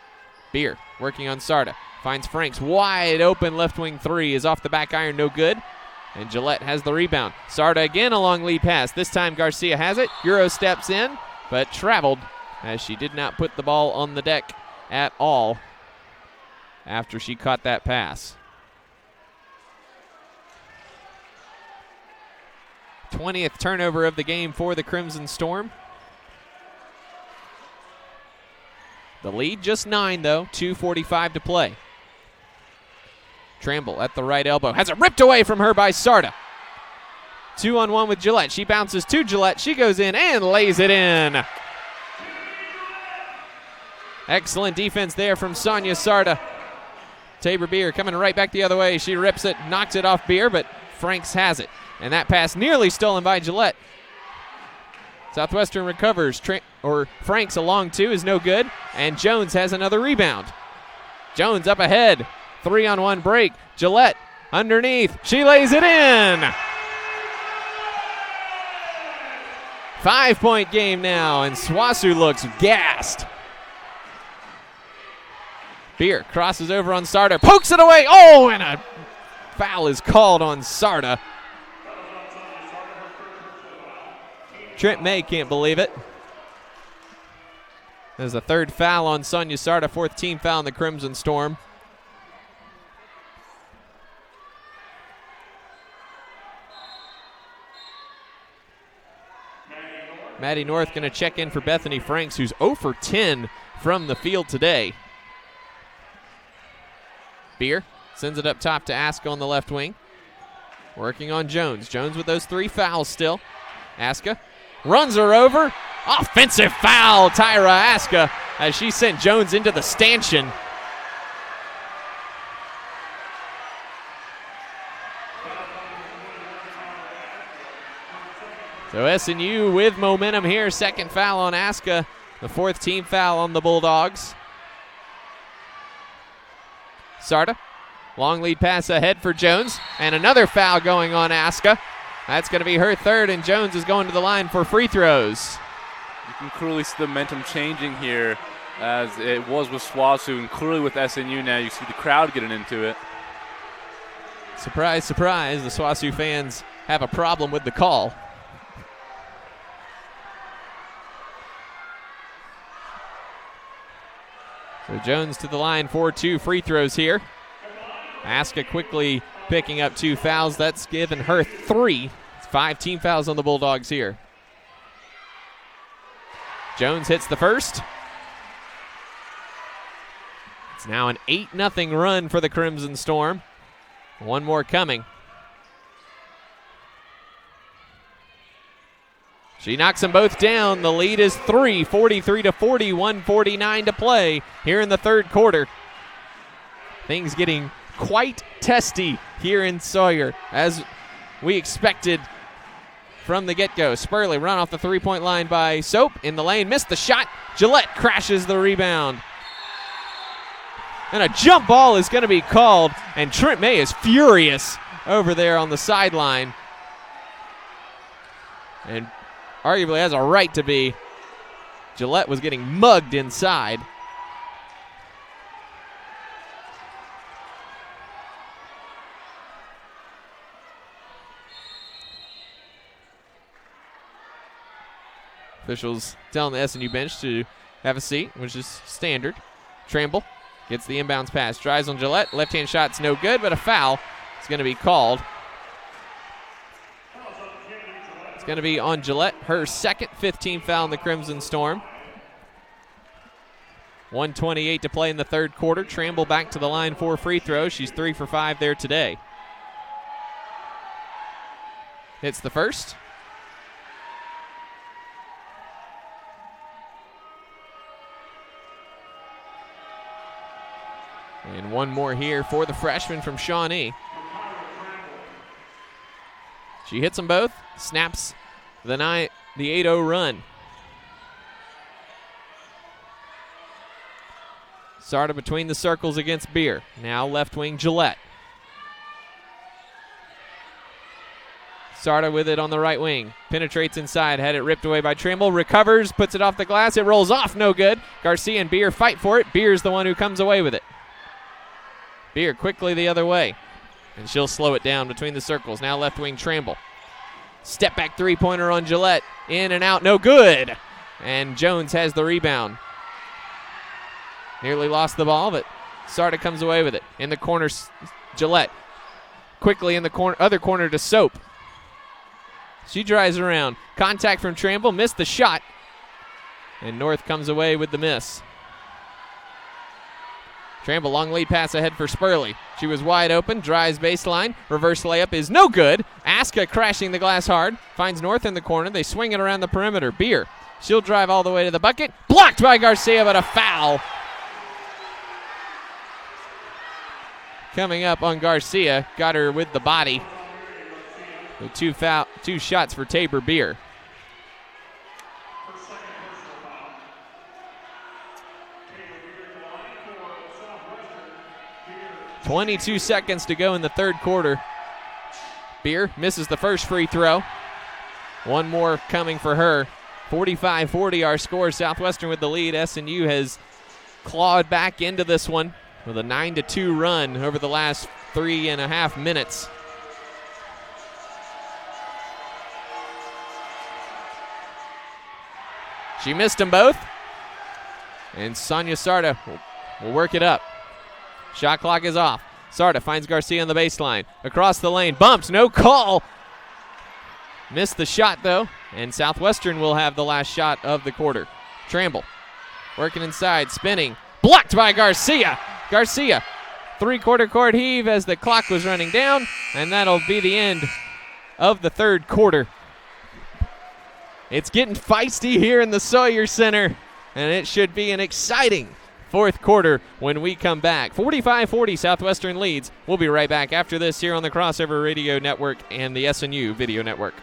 S1: Beer working on Sarda. Finds Franks. Wide open left wing 3 is off the back iron, no good. And Gillette has the rebound. Sarda again a long lead pass. This time Garcia has it. Euro steps in, but traveled as she did not put the ball on the deck at all after she caught that pass. 20th turnover of the game for the Crimson Storm. The lead just 9, though. 2:45 to play. Tramble at the right elbow. Has it ripped away from her by Sarda. 2-on-1 with Gillette. She bounces to Gillette. She goes in and lays it in. Excellent defense there from Sonia Sarda. Tabor Beer coming right back the other way. She rips it, knocks it off Beer, but Franks has it. And that pass nearly stolen by Gillette. Southwestern recovers. Franks along 2 is no good. And Jones has another rebound. Jones up ahead. 3-on-1 break. Gillette underneath. She lays it in. 5-point game now, and Swasu looks gassed. Beer crosses over on Sarda. Pokes it away. Oh, and a foul is called on Sarda. Trent May can't believe it. There's a 3rd foul on Sonia Sarda, 4th team foul on the Crimson Storm. Maddie North going to check in for Bethany Franks, who's 0 for 10 from the field today. Beer sends it up top to Aska on the left wing. Working on Jones. Jones with those 3 fouls still. Aska runs her over. Offensive foul, Tyra Aska. as she sent Jones into the stanchion. So SNU with momentum here. Second foul on Aska. The fourth team foul on the Bulldogs. Sarda. Long lead pass ahead for Jones. And another foul going on Aska. That's going to be her third, and Jones is going to the line for free throws.
S2: You can clearly see the momentum changing here as it was with SWASU, and clearly with SNU now. You see the crowd getting into it.
S1: Surprise, surprise. The SWASU fans have a problem with the call. So Jones to the line for 2 free throws here. Aska quickly picking up 2 fouls. That's given her 3. It's 5 team fouls on the Bulldogs here. Jones hits the first. It's now an 8-0 run for the Crimson Storm. One more coming. She knocks them both down. The lead is 3, 43-40, 1:49 to play here in the third quarter. Things getting quite testy here in Sawyer, as we expected from the get-go. Spurley run off the three-point line by Soap in the lane. Missed the shot. Gillette crashes the rebound. And a jump ball is going to be called, and Trent May is furious over there on the sideline. And arguably has a right to be. Gillette was getting mugged inside. Officials telling the SNU bench to have a seat, which is standard. Tramble gets the inbounds pass, drives on Gillette. Left-hand shot's no good, but a foul is going to be called. It's going to be on Gillette, her second 15 foul in the Crimson Storm. 1:28 to play in the third quarter. Tramble back to the line for free throws. She's 3 for 5 there today. Hits the first. And one more here for the freshman from Shawnee. She hits them both, snaps the 8-0 run. Sarda between the circles against Beer. Now left wing Gillette. Sarda with it on the right wing. Penetrates inside, had it ripped away by Trimble. Recovers, puts it off the glass. It rolls off, no good. Garcia and Beer fight for it. Beer's the one who comes away with it. Beer quickly the other way. And she'll slow it down between the circles. Now left wing Tramble. Step back three-pointer on Gillette. In and out, no good. And Jones has the rebound. Nearly lost the ball, but Sarda comes away with it. In the corner, Gillette. Quickly in the corner, other corner to Soap. She drives around. Contact from Tramble, missed the shot. And North comes away with the miss. Tramble, long lead pass ahead for Spurley. She was wide open, drives baseline. Reverse layup is no good. Aska crashing the glass hard. Finds North in the corner. They swing it around the perimeter. Beer, she'll drive all the way to the bucket. Blocked by Garcia, but a foul. Coming up on Garcia. Got her with the body. So two shots for Tabor Beer. .22 seconds to go in the third quarter. Beer misses the first free throw. One more coming for her. 45-40 our score. Southwestern with the lead. SNU has clawed back into this one with a 9-2 run over the last 3.5 minutes. She missed them both. And Sonia Sarda will work it up. Shot clock is off. Sarda finds Garcia on the baseline. Across the lane. Bumps. No call. Missed the shot, though. And Southwestern will have the last shot of the quarter. Tramble working inside. Spinning. Blocked by Garcia. Garcia. Three-quarter court heave as the clock was running down. And that'll be the end of the third quarter. It's getting feisty here in the Sawyer Center. and it should be an exciting fourth quarter when we come back. 45-40 Southwestern leads. We'll be right back after this here on the Crossover Radio Network and the SNU Video Network.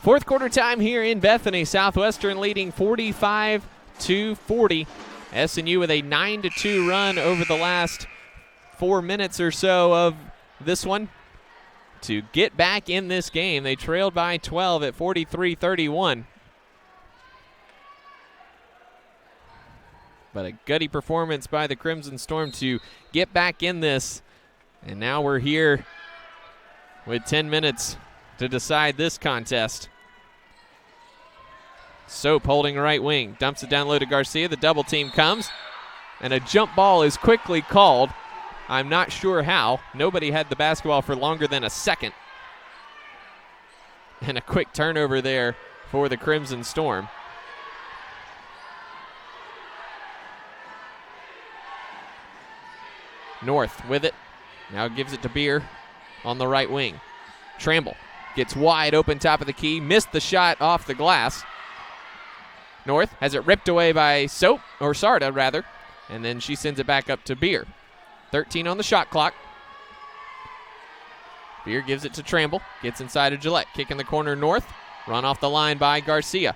S1: Fourth quarter time here in Bethany. Southwestern leading 45-40. SNU with a 9-2 run over the last 4 minutes or so of this one to get back in this game. They trailed by 12 at 43-31. But a gutty performance by the Crimson Storm to get back in this. And now we're here with 10 minutes to decide this contest. Soap holding right wing, dumps it down low to Garcia. The double team comes, and a jump ball is quickly called. I'm not sure how. Nobody had the basketball for longer than a second. And a quick turnover there for the Crimson Storm. North with it. Now gives it to Beer on the right wing. Tramble gets wide open top of the key. Missed the shot off the glass. North has it ripped away by Sarda rather. And then she sends it back up to Beer. 13 on the shot clock. Beer gives it to Tramble. Gets inside of Gillette. Kick in the corner North. Run off the line by Garcia.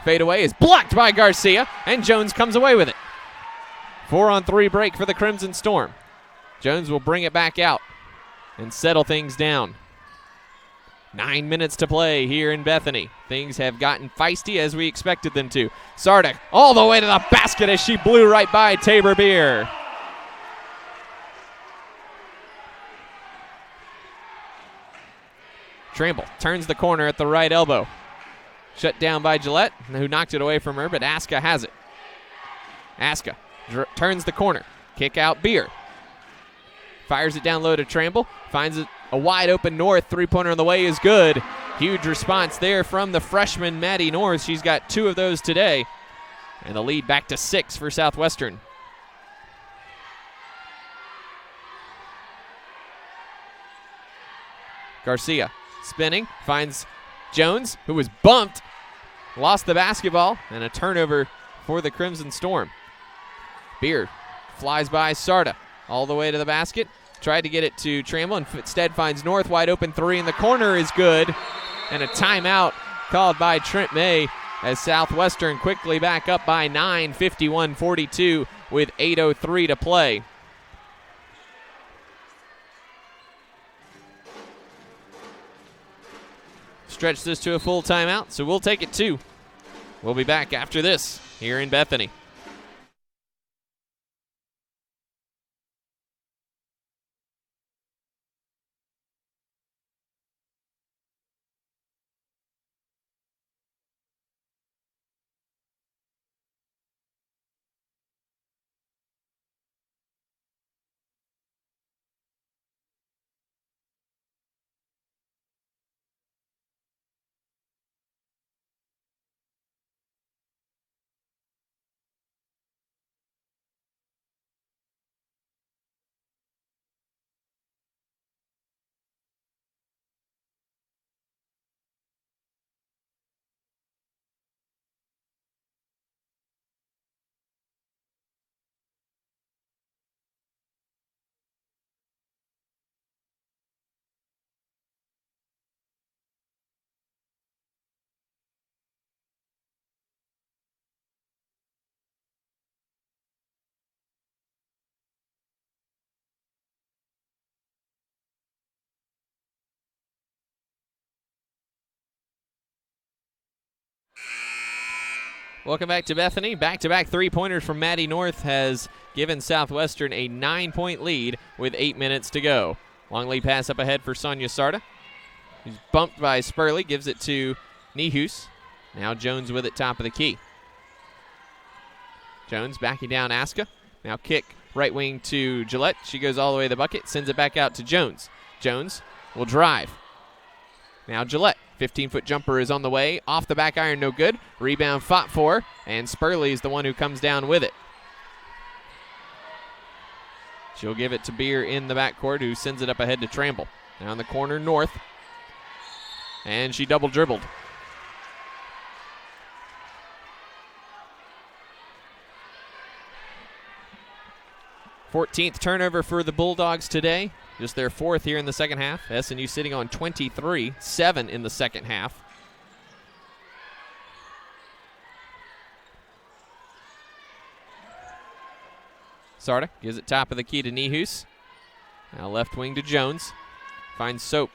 S1: Fadeaway is blocked by Garcia. And Jones comes away with it. 4-on-3 break for the Crimson Storm. Jones will bring it back out and settle things down. 9 minutes to play here in Bethany. Things have gotten feisty as we expected them to. Sarda all the way to the basket as she blew right by Tabor Beer. Tramble turns the corner at the right elbow. Shut down by Gillette, who knocked it away from her, but Aska has it. Aska turns the corner. Kick out Beer. Fires it down low to Tramble. Finds it a wide open North. Three-pointer on the way is good. Huge response there from the freshman Maddie North. She's got 2 of those today. And the lead back to 6 for Southwestern. Garcia spinning. Finds Jones, who was bumped. Lost the basketball. And a turnover for the Crimson Storm. Beer flies by Sarda all the way to the basket. Tried to get it to Tramble and instead finds North. Wide open 3 in the corner is good. And a timeout called by Trent May as Southwestern quickly back up by 9, 51-42 with 8:03 to play. Stretch this to a full timeout, so we'll take it 2. We'll be back after this here in Bethany. Welcome back to Bethany. Back-to-back three-pointers from Maddie North has given Southwestern a 9-point lead with 8 minutes to go. Long lead pass up ahead for Sonia Sarda. He's bumped by Spurley, gives it to Nihus. Now Jones with it, top of the key. Jones backing down Aska. Now kick right wing to Gillette. She goes all the way to the bucket, sends it back out to Jones. Jones will drive. Now Gillette. 15-foot jumper is on the way. Off the back iron, no good. Rebound fought for, and Spurley is the one who comes down with it. She'll give it to Beer in the backcourt, who sends it up ahead to Tramble. Now in the corner, North. And she double dribbled. 14th turnover for the Bulldogs today. Just their 4th here in the second half. SNU sitting on 23, 7 in the second half. Sarda gives it top of the key to Nihus. Now left wing to Jones. Finds Soap,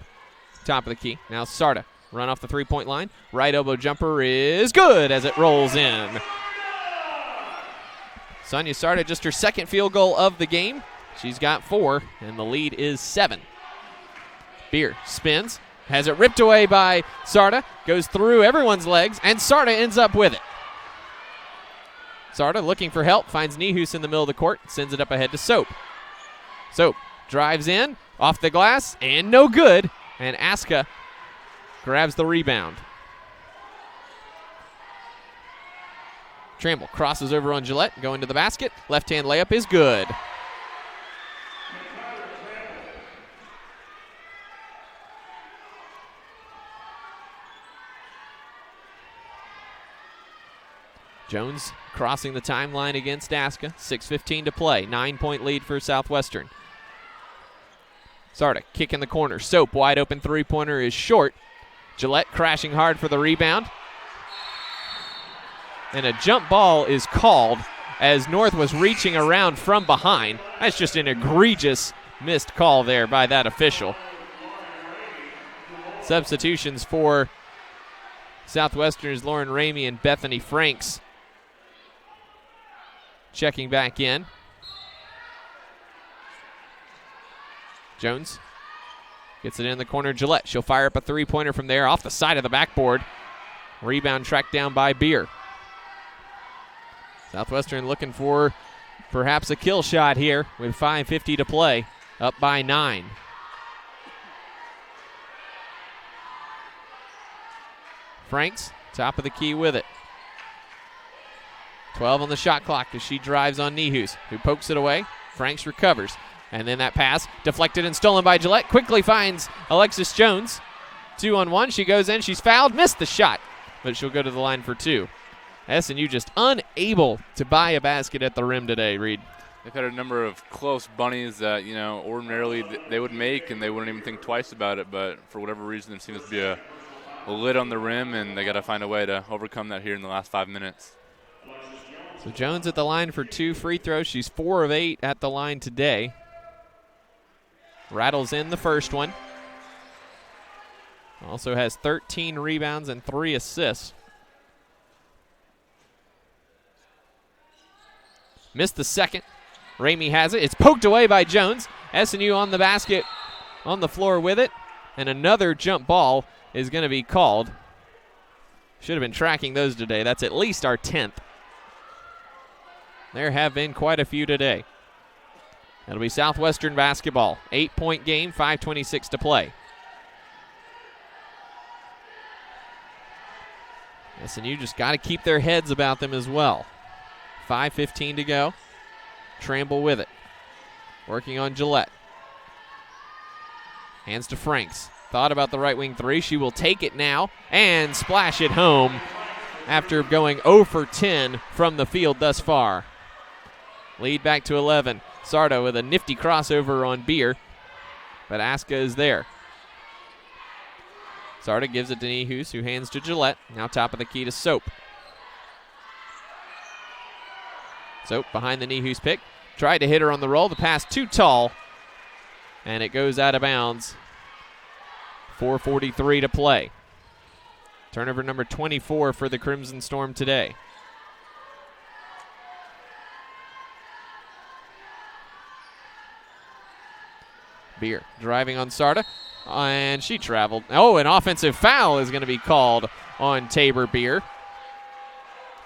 S1: top of the key. Now Sarda, run off the three-point line. Right elbow jumper is good as it rolls in. Sonia Sarda, just her second field goal of the game. She's got 4, and the lead is 7. Beer spins, has it ripped away by Sarda, goes through everyone's legs, and Sarda ends up with it. Sarda looking for help, finds Nihus in the middle of the court, sends it up ahead to Soap. Soap drives in, off the glass, and no good, and Aska grabs the rebound. Tramble crosses over on Gillette, going to the basket. Left-hand layup is good. Jones crossing the timeline against Aska. 6:15 to play. 9-point lead for Southwestern. Sarda kick in the corner. Soap wide open three-pointer is short. Gillette crashing hard for the rebound. And a jump ball is called as North was reaching around from behind. That's just an egregious missed call there by that official. Substitutions for Southwestern's Lauren Ramey and Bethany Franks checking back in. Jones gets it in the corner. Gillette, she'll fire up a three-pointer from there off the side of the backboard. Rebound tracked down by Beer. Southwestern looking for perhaps a kill shot here with 5:50 to play, up by 9. Franks, top of the key with it. 12 on the shot clock as she drives on Nihus, who pokes it away. Franks recovers. And then that pass deflected and stolen by Gillette. Quickly finds Alexis Jones. 2-on-1. She goes in. She's fouled. Missed the shot. But she'll go to the line for 2. SNU just unable to buy a basket at the rim today, Reed.
S2: They've had a number of close bunnies that, ordinarily they would make and they wouldn't even think twice about it. But for whatever reason, there seems to be a lid on the rim, and they got to find a way to overcome that here in the last 5 minutes.
S1: So Jones at the line for 2 free throws. She's 4 of 8 at the line today. Rattles in the first one. Also has 13 rebounds and 3 assists. Missed the second. Ramey has it. It's poked away by Jones. SNU on the basket, on the floor with it. And another jump ball is going to be called. Should have been tracking those today. That's at least our 10th. There have been quite a few today. That'll be Southwestern basketball. 8-point game, 5:26 to play. SNU just got to keep their heads about them as well. 5:15 to go. Tramble with it. Working on Gillette. Hands to Franks. Thought about the right wing 3. She will take it now and splash it home after going 0 for 10 from the field thus far. Lead back to 11. Sarda with a nifty crossover on Beer, but Aska is there. Sarda gives it to Nihus, who hands to Gillette. Now top of the key to Soap. Soap behind the Nihus pick. Tried to hit her on the roll. The pass too tall, and it goes out of bounds. 4:43 to play. Turnover number 24 for the Crimson Storm today. Beer driving on Sarda, and she traveled. Oh, an offensive foul is going to be called on Tabor Beer.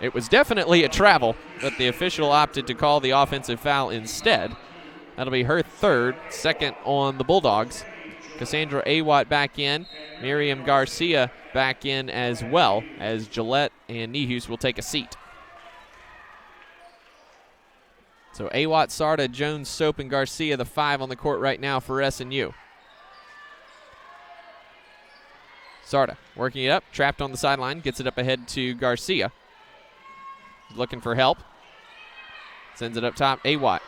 S1: It was definitely a travel, but the official opted to call the offensive foul instead. That'll be her third, second on the Bulldogs. Cassandra Awatt back in. Miriam Garcia back in as well, as Gillette and Nehus will take a seat. So Awatt, Sarda, Jones, Soap, and Garcia, the 5 on the court right now for SNU. Sarda working it up, trapped on the sideline, gets it up ahead to Garcia. Looking for help. Sends it up top, Awatt.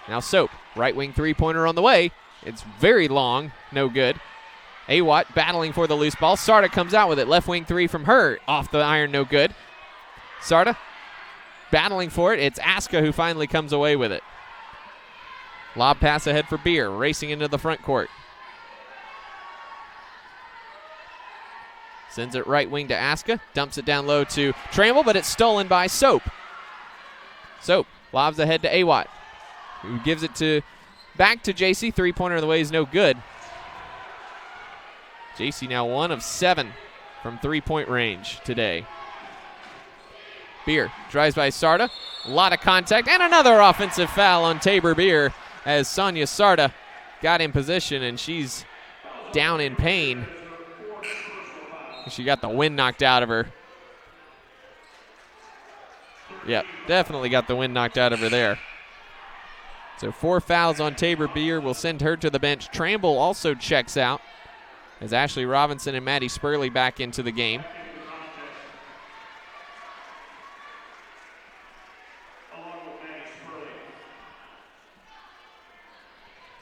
S1: Now Soap, right wing three-pointer on the way. It's very long, no good. Awatt battling for the loose ball. Sarda comes out with it. Left wing three from her. Off the iron, no good. Sarda battling for it. It's Aska who finally comes away with it. Lob pass ahead for Beer, racing into the front court. Sends it right wing to Aska. Dumps it down low to Trammell, but it's stolen by Soap. Soap lobs ahead to Awatt, who gives it back to JC. Three-pointer on the way is no good. JC now 1 of 7 from three-point range today. Beer drives by Sarda. A lot of contact, and another offensive foul on Tabor Beer as Sonia Sarda got in position, and she's down in pain. She got the wind knocked out of her. Yep, definitely got the wind knocked out of her there. So 4 fouls on Tabor Beer will send her to the bench. Trammell also checks out as Ashley Robinson and Maddie Spurley back into the game.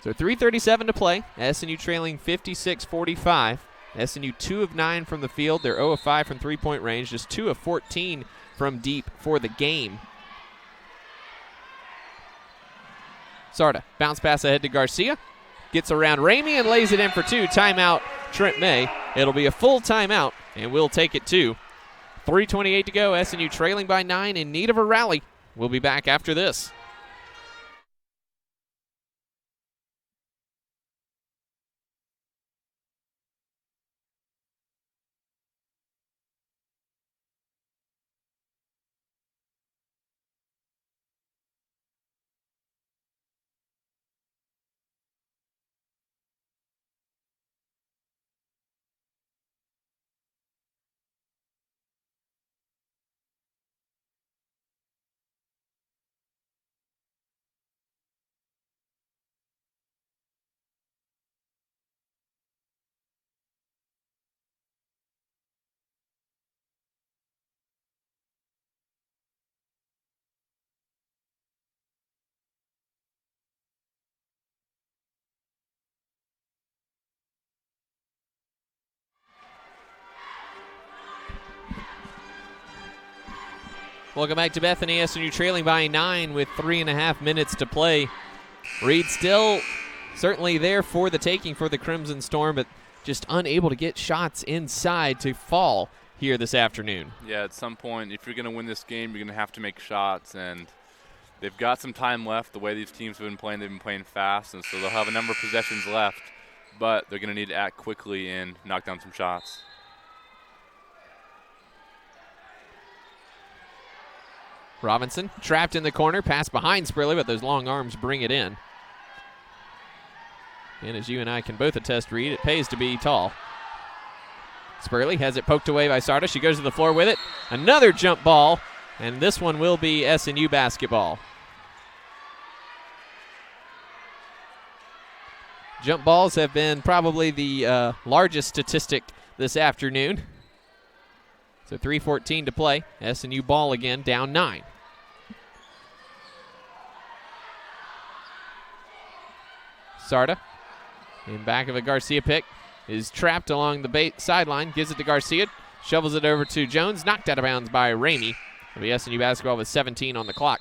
S1: So 3:37 to play. SNU trailing 56-45. SNU 2 of 9 from the field. They're 0 of 5 from three-point range. Just 2 of 14 from deep for the game. Sarda, bounce pass ahead to Garcia. Gets around Ramey and lays it in for 2. Timeout, Trent May. It'll be a full timeout, and we'll take it 2. 3:28 to go. SNU trailing by 9, in need of a rally. We'll be back after this. Welcome back to Bethany. SNU trailing by 9 with 3.5 minutes to play. Reed still certainly there for the taking for the Crimson Storm, but just unable to get shots inside to fall here this afternoon.
S2: Yeah, at some point, if you're going to win this game, you're going to have to make shots, and they've got some time left. The way these teams have been playing, they've been playing fast, and so they'll have a number of possessions left, but they're going to need to act quickly and knock down some shots.
S1: Robinson trapped in the corner, pass behind Spurley, but those long arms bring it in. And as you and I can both attest, Reed, it pays to be tall. Spurley has it poked away by Sarda. She goes to the floor with it. Another jump ball, and this one will be SNU basketball. Jump balls have been probably the largest statistic this afternoon. So 3:14 to play. SNU ball again, down 9. Sarda, in back of a Garcia pick, is trapped along the sideline, gives it to Garcia, shovels it over to Jones, knocked out of bounds by Ramey. It'll be SNU basketball with 17 on the clock.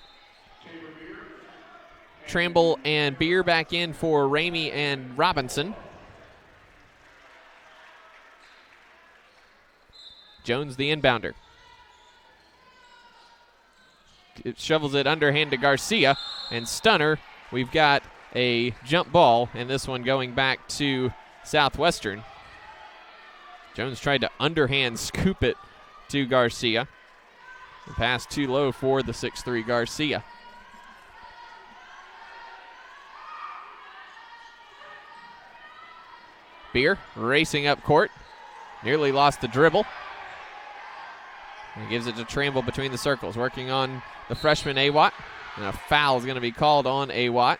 S1: Trammell and Beer back in for Ramey and Robinson. Jones the inbounder. It shovels it underhand to Garcia, and stunner. We've got a jump ball, and this one going back to Southwestern. Jones tried to underhand scoop it to Garcia. The pass too low for the 6'3" Garcia. Beer racing up court. Nearly lost the dribble. He gives it to Tramble between the circles, working on the freshman Awatt. And a foul is going to be called on Awatt.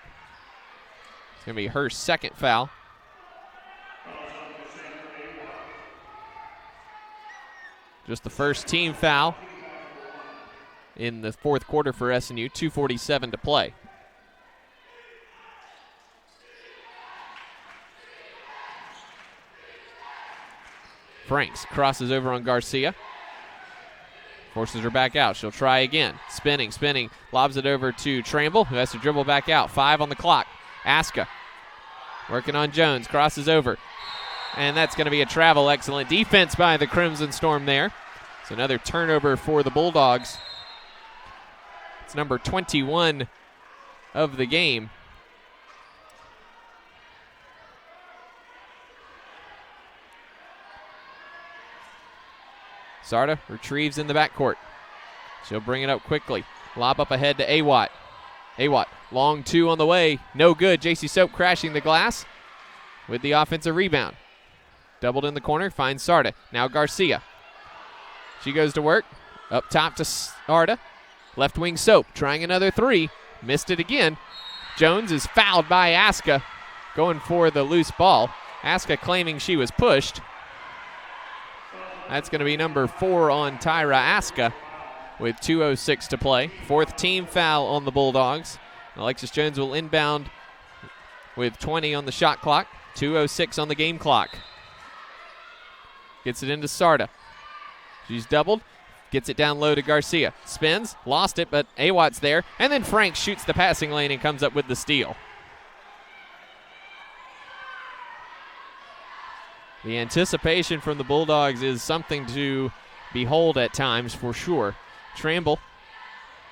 S1: It's going to be her second foul. Just the first team foul in the fourth quarter for SNU. 2:47 to play. Franks crosses over on Garcia. Forces her back out. She'll try again. Spinning. Lobs it over to Tramble, who has to dribble back out. 5 on the clock. Aska working on Jones. Crosses over. And that's going to be a travel. Excellent defense by the Crimson Storm there. It's another turnover for the Bulldogs. It's number 21 of the game. Sarda retrieves in the backcourt. She'll bring it up quickly. Lob up ahead to Awatt. Awatt, long 2 on the way. No good. JC Soap crashing the glass with the offensive rebound. Doubled in the corner, finds Sarda. Now Garcia. She goes to work. Up top to Sarda. Left wing Soap trying another 3. Missed it again. Jones is fouled by Aska, going for the loose ball. Aska claiming she was pushed. That's going to be number 4 on Tyra Aska with 2:06 to play. Fourth team foul on the Bulldogs. Alexis Jones will inbound with 20 on the shot clock. 2:06 on the game clock. Gets it into Sarda. She's doubled. Gets it down low to Garcia. Spins. Lost it, but Awatt's there. And then Frank shoots the passing lane and comes up with the steal. The anticipation from the Bulldogs is something to behold at times for sure. Tramble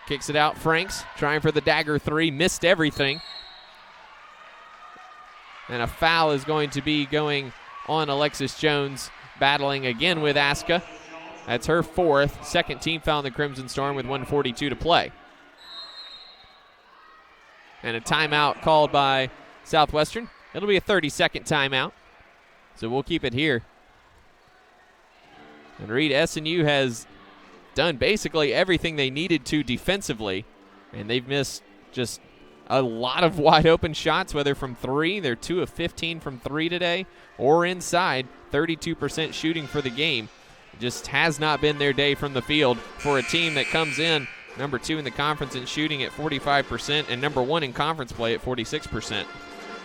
S1: kicks it out. Franks trying for the dagger 3. Missed everything. And a foul is going to be going on Alexis Jones, battling again with Aska. That's her 4th. Second team foul in the Crimson Storm with 1:42 to play. And a timeout called by Southwestern. It'll be a 30-second timeout. So we'll keep it here. And Reed, SNU has done basically everything they needed to defensively, and they've missed just a lot of wide open shots, whether from 3, they're 2 of 15 from 3 today, or inside, 32% shooting for the game. It just has not been their day from the field for a team that comes in number 2 in the conference in shooting at 45% and number 1 in conference play at 46%.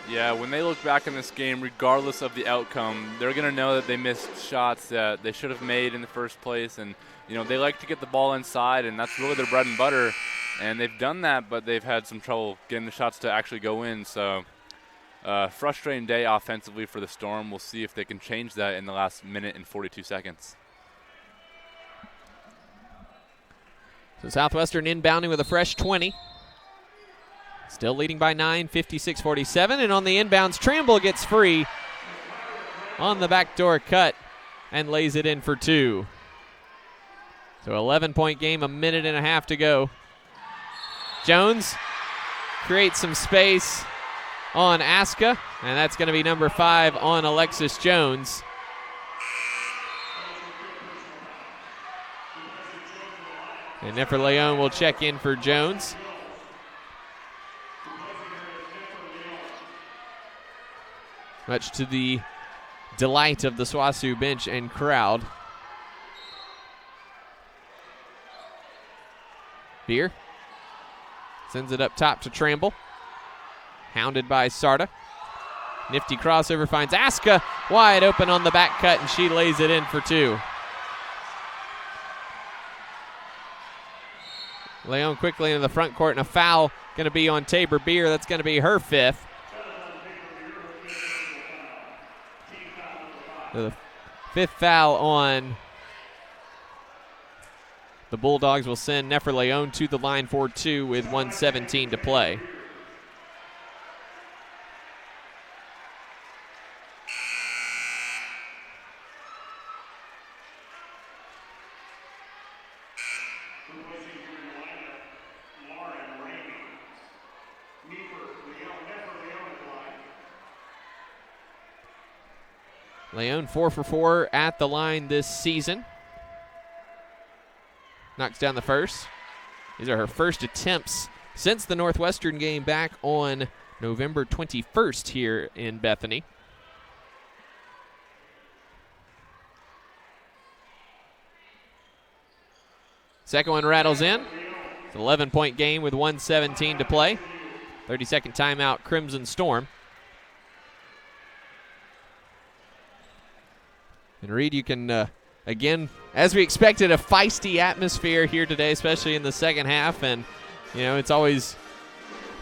S2: Yeah, when they look back in this game, regardless of the outcome, they're going to know that they missed shots that they should have made in the first place. And, they like to get the ball inside, and that's really their bread and butter. And they've done that, but they've had some trouble getting the shots to actually go in. So, frustrating day offensively for the Storm. We'll see if they can change that in the last minute and 42 seconds.
S1: So Southwestern inbounding with a fresh 20. Still leading by 9, 56-47. And on the inbounds, Tramble gets free on the backdoor cut and lays it in for 2. So 11-point game, a minute and a half to go. Jones creates some space on Aska, and that's going to be number 5 on Alexis Jones. And Nefer Leon will check in for Jones. Much to the delight of the SWOSU bench and crowd. Beer sends it up top to Tramble. Hounded by Sarda. Nifty crossover finds Aska wide open on the back cut, and she lays it in for 2. Leon quickly into the front court, and a foul going to be on Tabor Beer. That's going to be her 5th. The 5th foul on the Bulldogs will send Nefer Leon to the line for 2 with 1:17 to play. Leon 4 for 4 at the line this season. Knocks down the first. These are her first attempts since the Northwestern game back on November 21st here in Bethany. Second one rattles in. It's an 11-point game with 1:17 to play. 30-second timeout, Crimson Storm. And Reed, you can, again, as we expected, a feisty atmosphere here today, especially in the second half. And, it's always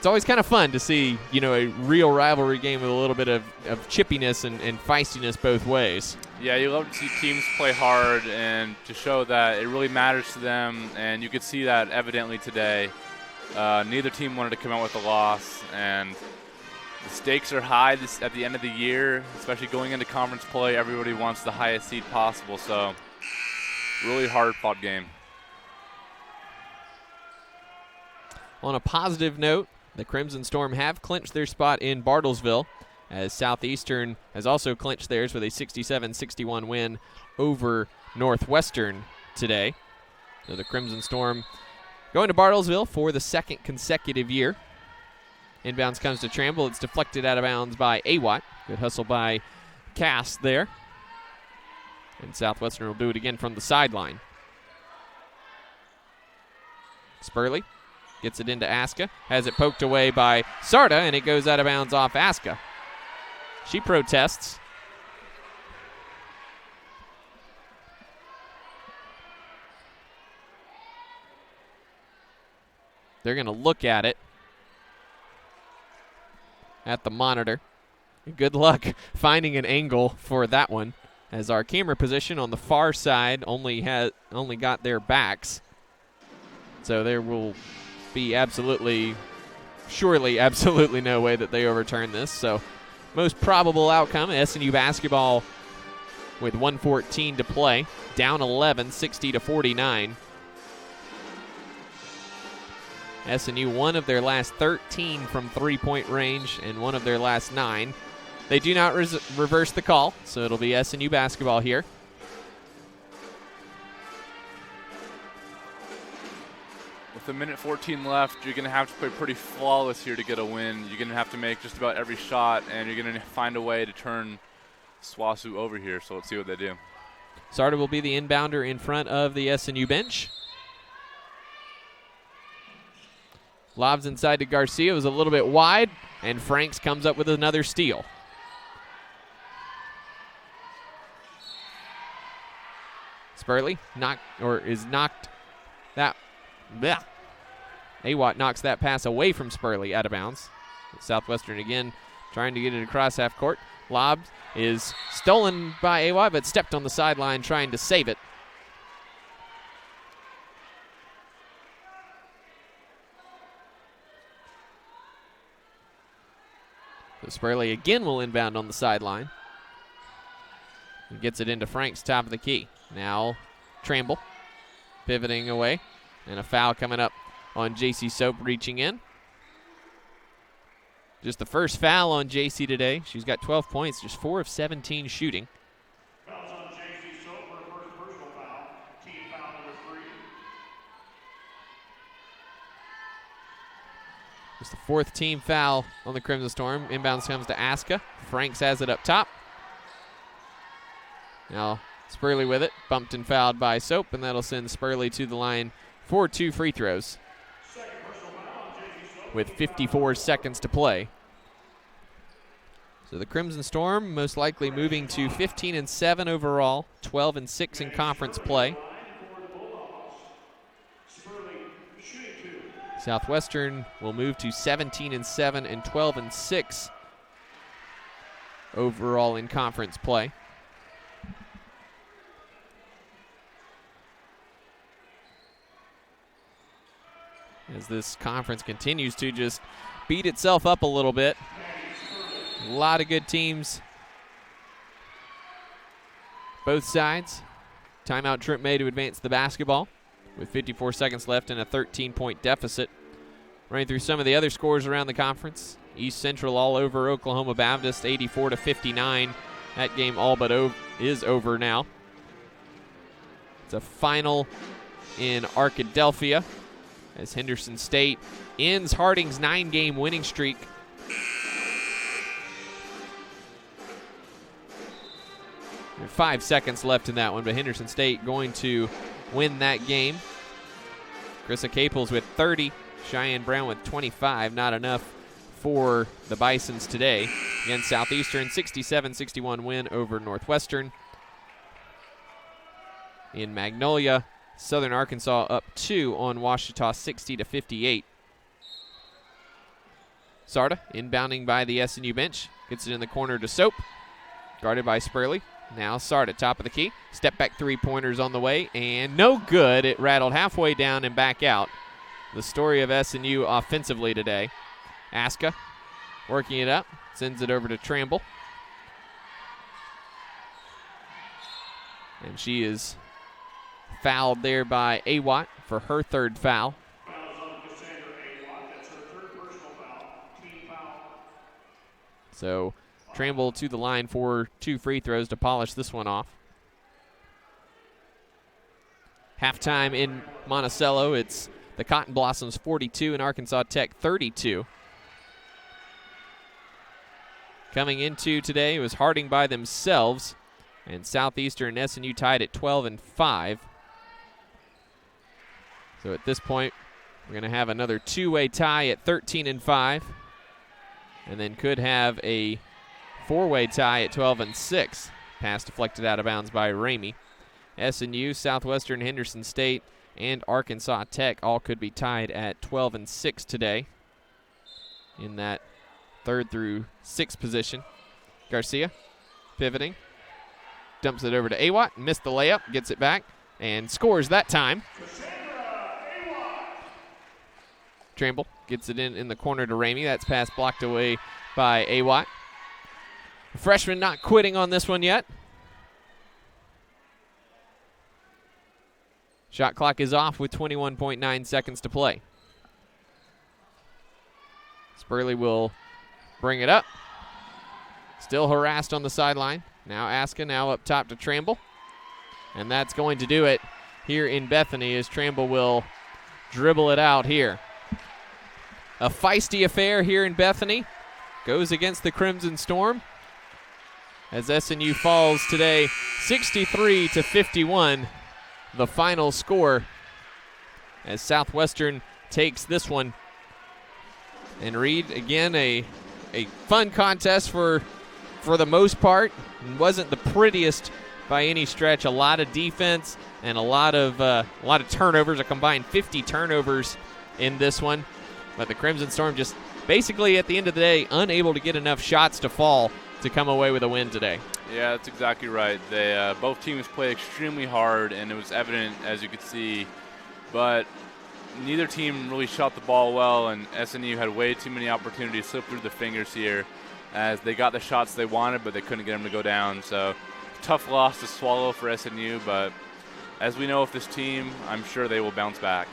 S1: kind of fun to see, a real rivalry game with a little bit of chippiness and feistiness both ways.
S2: Yeah, you love to see teams play hard and to show that it really matters to them, and you could see that evidently today. Neither team wanted to come out with a loss, and the stakes are high at the end of the year, especially going into conference play. Everybody wants the highest seed possible, so really hard-fought game.
S1: On a positive note, the Crimson Storm have clinched their spot in Bartlesville, as Southeastern has also clinched theirs with a 67-61 win over Northwestern today. So the Crimson Storm going to Bartlesville for the second consecutive year. Inbounds comes to Tramble. It's deflected out of bounds by Awatt. Good hustle by Cass there. And Southwestern will do it again from the sideline. Spurley gets it into Aska. Has it poked away by Sarda, and it goes out of bounds off Aska. She protests. They're going to look at it at the monitor. Good luck finding an angle for that one, as our camera position on the far side only got their backs. So there will be absolutely no way that they overturn this. So most probable outcome, SNU basketball with 1:14 to play, down 11, 60-49. SNU, one of their last 13 from three-point range and one of their last 9. They do not reverse the call, so it'll be SNU basketball here.
S2: With a minute 14 left, you're going to have to play pretty flawless here to get a win. You're going to have to make just about every shot, and you're going to find a way to turn SWASU over here, so let's see what they do.
S1: Sarda will be the inbounder in front of the SNU bench. Lobs inside to Garcia. It was a little bit wide, and Franks comes up with another steal. Spurley knocked that. Bleh. Awatt knocks that pass away from Spurley out of bounds. Southwestern again trying to get it across half court. Lob is stolen by Awatt, but stepped on the sideline trying to save it. So Spurley again will inbound on the sideline. He gets it into Franks, top of the key. Now Tramble pivoting away. And a foul coming up on JC Soap reaching in. Just the first foul on JC today. She's got 12 points, just 4 of 17 shooting.
S6: Fouls on JC Soap for her first personal foul. Team foul number 3.
S1: Just the 4th team foul on the Crimson Storm. Inbounds comes to Aska. Franks has it up top. Now Spurley with it. Bumped and fouled by Soap, and that'll send Spurley to the line for 2 free throws with 54 seconds to play. So the Crimson Storm most likely moving to 15-7 overall, 12-6 in conference play. Southwestern will move to 17-7 and 12-6 overall in conference play. As this conference continues to just beat itself up a little bit. A lot of good teams. Both sides. Timeout Trent May to advance the basketball with 54 seconds left and a 13-point deficit. Running through some of the other scores around the conference. East Central all over Oklahoma Baptist, 84-59 That game all but is over now. It's a final in Arkadelphia as Henderson State ends Harding's 9-game winning streak. There's 5 seconds left in that one, but Henderson State going to win that game. Krista Caples with 30, Cheyenne Brown with 25. Not enough for the Bisons today. Against Southeastern, 67-61 win over Northwestern. In Magnolia, Southern Arkansas up 2 on Ouachita, 60-58. Sarda inbounding by the SNU bench. Gets it in the corner to Soap. Guarded by Spurley. Now Sarda, top of the key. Step back three-pointers on the way, and no good. It rattled halfway down and back out. The story of SNU offensively today. Aska working it up. Sends it over to Tramble. And she is fouled there by Awatt for her 3rd foul. So Tramble to the line for 2 free throws to polish this one off. Halftime in Monticello, it's the Cotton Blossoms 42 and Arkansas Tech 32. Coming into today was Harding by themselves, and Southeastern and SNU tied at 12-5. So at this point, we're going to have another 2-way tie at 13-5, and then could have a 4-way tie at 12-6. Pass deflected out of bounds by Ramey. SNU, Southwestern, Henderson State, and Arkansas Tech all could be tied at 12-6 today in that 3rd through 6th position. Garcia pivoting. Dumps it over to Awatt. Missed the layup. Gets it back and scores that time. Tramble gets it in the corner to Ramey. That's pass blocked away by Awatt. Freshman not quitting on this one yet. Shot clock is off with 21.9 seconds to play. Spurley will bring it up. Still harassed on the sideline. Now Aska, now up top to Tramble. And that's going to do it here in Bethany as Tramble will dribble it out here. A feisty affair here in Bethany. Goes against the Crimson Storm as SNU falls today 63-51. The final score as Southwestern takes this one. And Reed, again, a fun contest for the most part. It wasn't the prettiest by any stretch. A lot of defense and a lot of turnovers. A combined 50 turnovers in this one. But the Crimson Storm just basically at the end of the day unable to get enough shots to fall to come away with a win today.
S2: Yeah, that's exactly right. They both teams played extremely hard, and it was evident, as you could see. But neither team really shot the ball well, and SNU had way too many opportunities slip through the fingers here as they got the shots they wanted, but they couldn't get them to go down. So tough loss to swallow for SNU, but as we know with this team, I'm sure they will bounce back.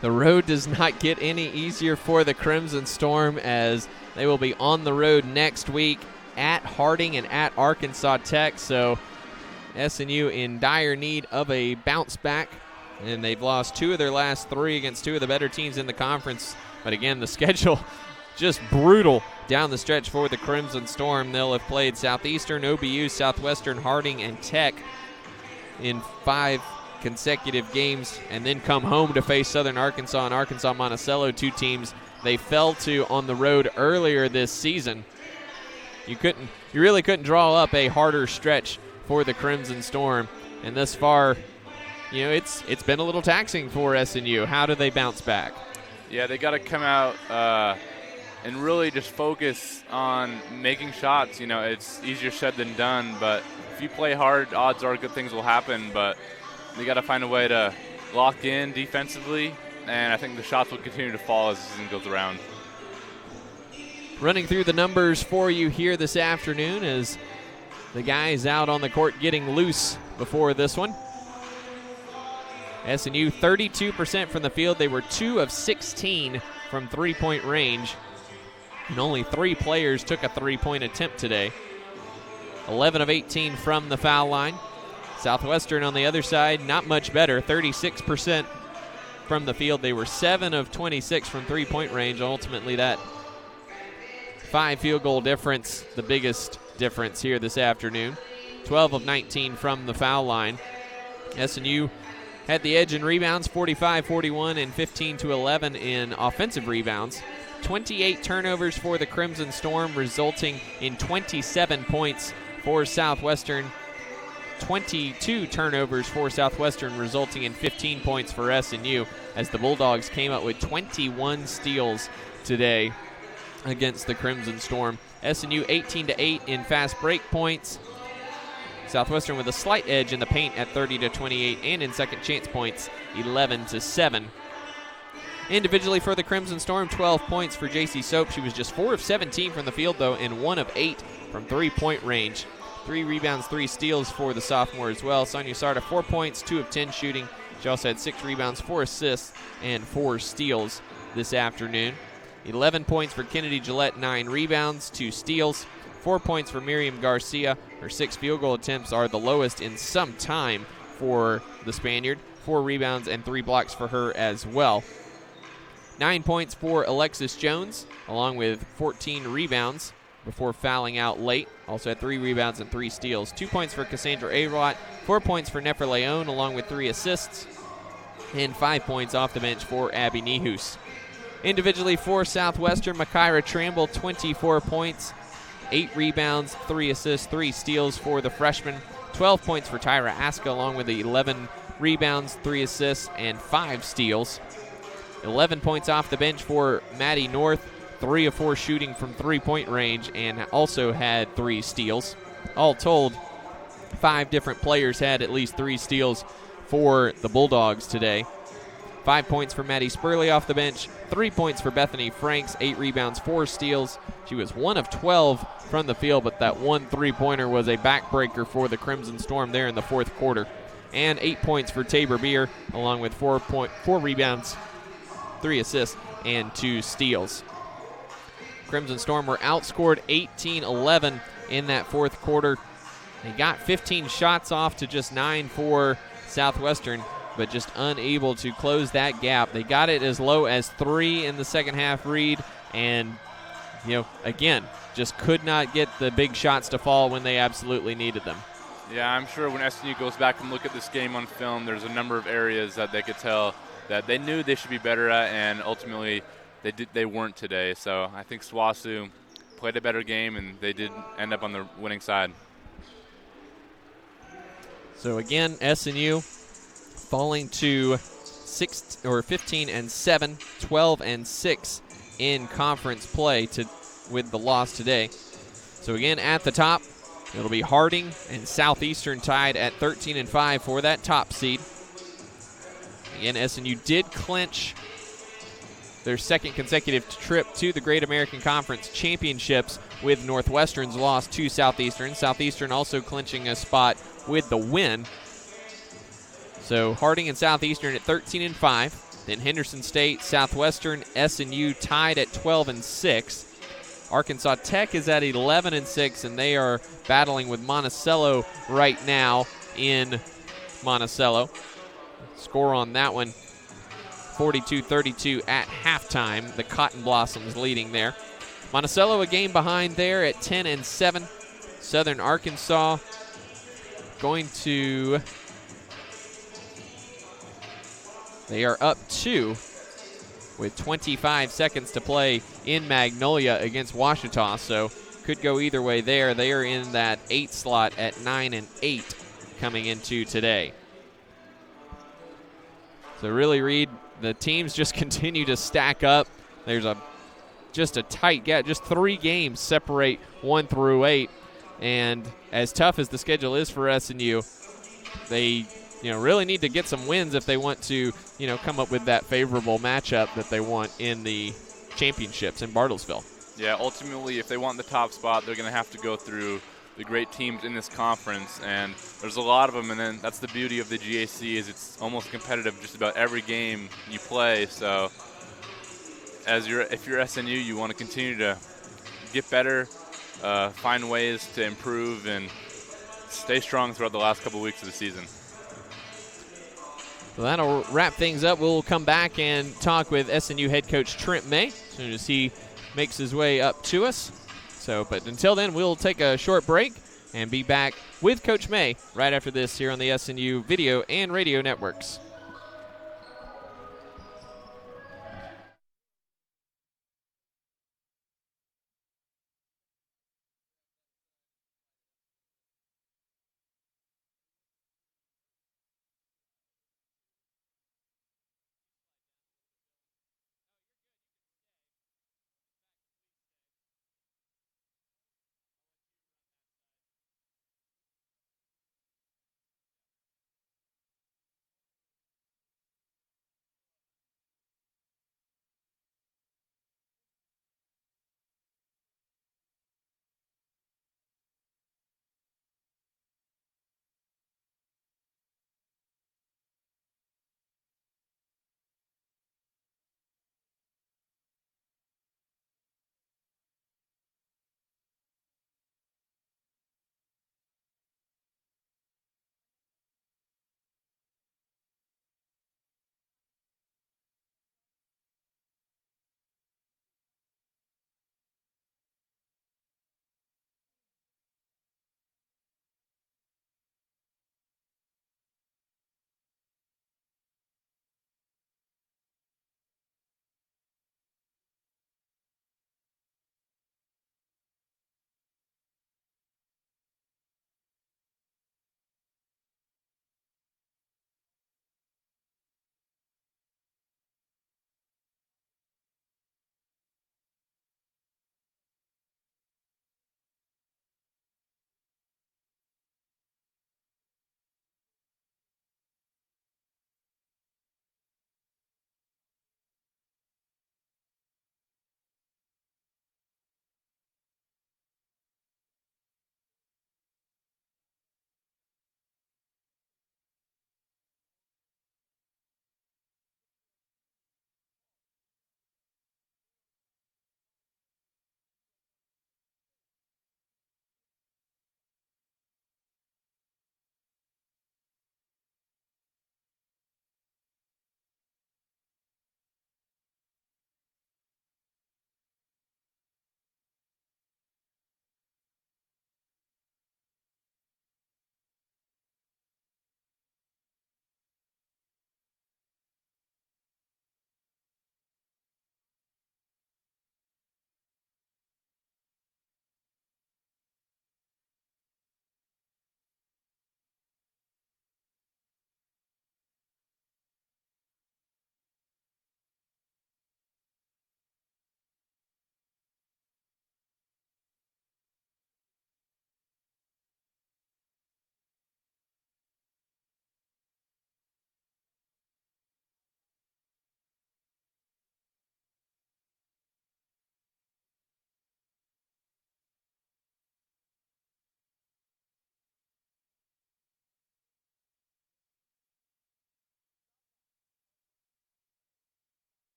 S1: The road does not get any easier for the Crimson Storm as they will be on the road next week at Harding and at Arkansas Tech. So SNU in dire need of a bounce back, and they've lost 2 of their last 3 against 2 of the better teams in the conference. But again, the schedule just brutal down the stretch for the Crimson Storm. They'll have played Southeastern, OBU, Southwestern, Harding, and Tech in 5 consecutive games, and then come home to face Southern Arkansas and Arkansas Monticello, 2 teams they fell to on the road earlier this season. You really couldn't draw up a harder stretch for the Crimson Storm, and thus far, it's been a little taxing for SNU. How do they bounce back?
S2: Yeah, they got to come out and really just focus on making shots. It's easier said than done, but if you play hard, odds are good things will happen, but they got to find a way to lock in defensively, and I think the shots will continue to fall as the season goes around.
S1: Running through the numbers for you here this afternoon as the guys out on the court getting loose before this one. SNU 32% from the field. They were 2 of 16 from three-point range, and only 3 players took a three-point attempt today. 11 of 18 from the foul line. Southwestern on the other side, not much better, 36% from the field. They were 7 of 26 from three-point range. Ultimately, that 5 field goal difference, the biggest difference here this afternoon. 12 of 19 from the foul line. SNU had the edge in rebounds, 45-41 and 15-11 in offensive rebounds. 28 turnovers for the Crimson Storm, resulting in 27 points for Southwestern. 22 turnovers for Southwestern, resulting in 15 points for SNU, as the Bulldogs came up with 21 steals today against the Crimson Storm. SNU 18-8 in fast break points. Southwestern with a slight edge in the paint at 30-28, and in second chance points, 11-7. Individually for the Crimson Storm, 12 points for J.C. Soap. She was just 4 of 17 from the field, though, and 1 of 8 from three-point range. 3 rebounds, 3 steals for the sophomore as well. Sonia Sarda, 4 points, 2 of 10 shooting. She also had 6 rebounds, 4 assists, and 4 steals this afternoon. 11 points for Kennedy Gillette, 9 rebounds, 2 steals. 4 points for Miriam Garcia. Her 6 field goal attempts are the lowest in some time for the Spaniard. 4 rebounds and 3 blocks for her as well. 9 points for Alexis Jones, along with 14 rebounds before fouling out late. Also had 3 rebounds and 3 steals. 2 points for Cassandra Aywat, 4 points for Nefer Leon, along with 3 assists, and 5 points off the bench for Abby Nihus. Individually for Southwestern, Makaira Tramble, 24 points, 8 rebounds, 3 assists, 3 steals for the freshman. 12 points for Tyra Aska, along with 11 rebounds, 3 assists, and 5 steals. 11 points off the bench for Maddie North, 3 of 4 shooting from three-point range, and also had 3 steals. All told, 5 different players had at least 3 steals for the Bulldogs today. 5 points for Maddie Spurley off the bench, 3 points for Bethany Franks, 8 rebounds, 4 steals. She was 1 of 12 from the field, but that one three-pointer was a backbreaker for the Crimson Storm there in the fourth quarter. And 8 points for Tabor Beer, along with 4 rebounds, 3 assists, and 2 steals. Crimson Storm were outscored 18-11 in that fourth quarter. They got 15 shots off to just 9 for Southwestern, but just unable to close that gap. They got it as low as 3 in the second half read, and, again, just could not get the big shots to fall when they absolutely needed them.
S2: Yeah, I'm sure when SNU goes back and look at this game on film, there's a number of areas that they could tell that they knew they should be better at, and ultimately they weren't today. So I think SWASU played a better game, and they did end up on the winning side.
S1: So again, SNU falling to 15-7, 12-6 in conference play with the loss today. So again, at the top, it'll be Harding and Southeastern tied at 13-5 for that top seed. Again, SNU did clinch their second consecutive trip to the Great American Conference Championships with Northwestern's loss to Southeastern. Southeastern also clinching a spot with the win. So Harding and Southeastern at 13-5. Then Henderson State, Southwestern, SNU tied at 12-6. Arkansas Tech is at 11-6, and they are battling with Monticello right now in Monticello. Score on that one, 42-32 at halftime. The Cotton Blossoms leading there. Monticello a game behind there at 10-7. Southern Arkansas they are up 2 with 25 seconds to play in Magnolia against Ouachita, so could go either way there. They are in that 8 slot at 9-8 coming into today. So really, Reed, the teams just continue to stack up. There's just a tight gap. Just 3 games separate 1 through 8. And as tough as the schedule is for SNU, they really need to get some wins if they want to come up with that favorable matchup that they want in the championships in Bartlesville.
S2: Yeah, ultimately, if they want the top spot, they're going to have to go through the great teams in this conference, and there's a lot of them, and then that's the beauty of the GAC is it's almost competitive just about every game you play. So if you're SNU, you want to continue to get better, find ways to improve and stay strong throughout the last couple weeks of the season.
S1: So that'll wrap things up. We'll come back and talk with SNU head coach Trent May as soon as he makes his way up to us. But until then, we'll take a short break and be back with Coach May right after this here on the SNU video and radio networks.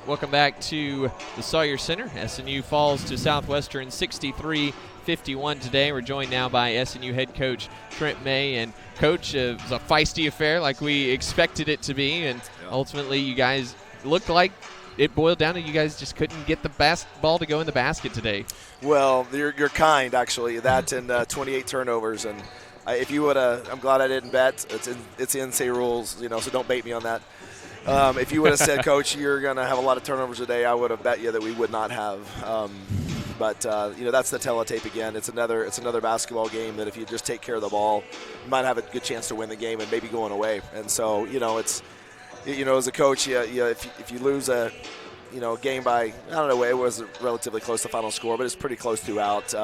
S1: Welcome back to the Sawyer Center. SNU falls to Southwestern 63-51 today. We're joined now by SNU head coach Trent May. And, Coach, it was a feisty affair like we expected it to be. And ultimately you guys looked like it boiled down to you guys just couldn't get the ball to go in the basket today.
S7: Well, you're kind, actually. That and 28 turnovers. And if you would have – I'm glad I didn't bet. It's the NCAA rules, so don't bait me on that. If you would have said, Coach, you're going to have a lot of turnovers today, I would have bet you that we would not have. But that's the teletape again. It's another basketball game that if you just take care of the ball, you might have a good chance to win the game and maybe going away. And so, it's as a coach, if you lose a game by, I don't know, it was relatively close to final score, but it's pretty close throughout.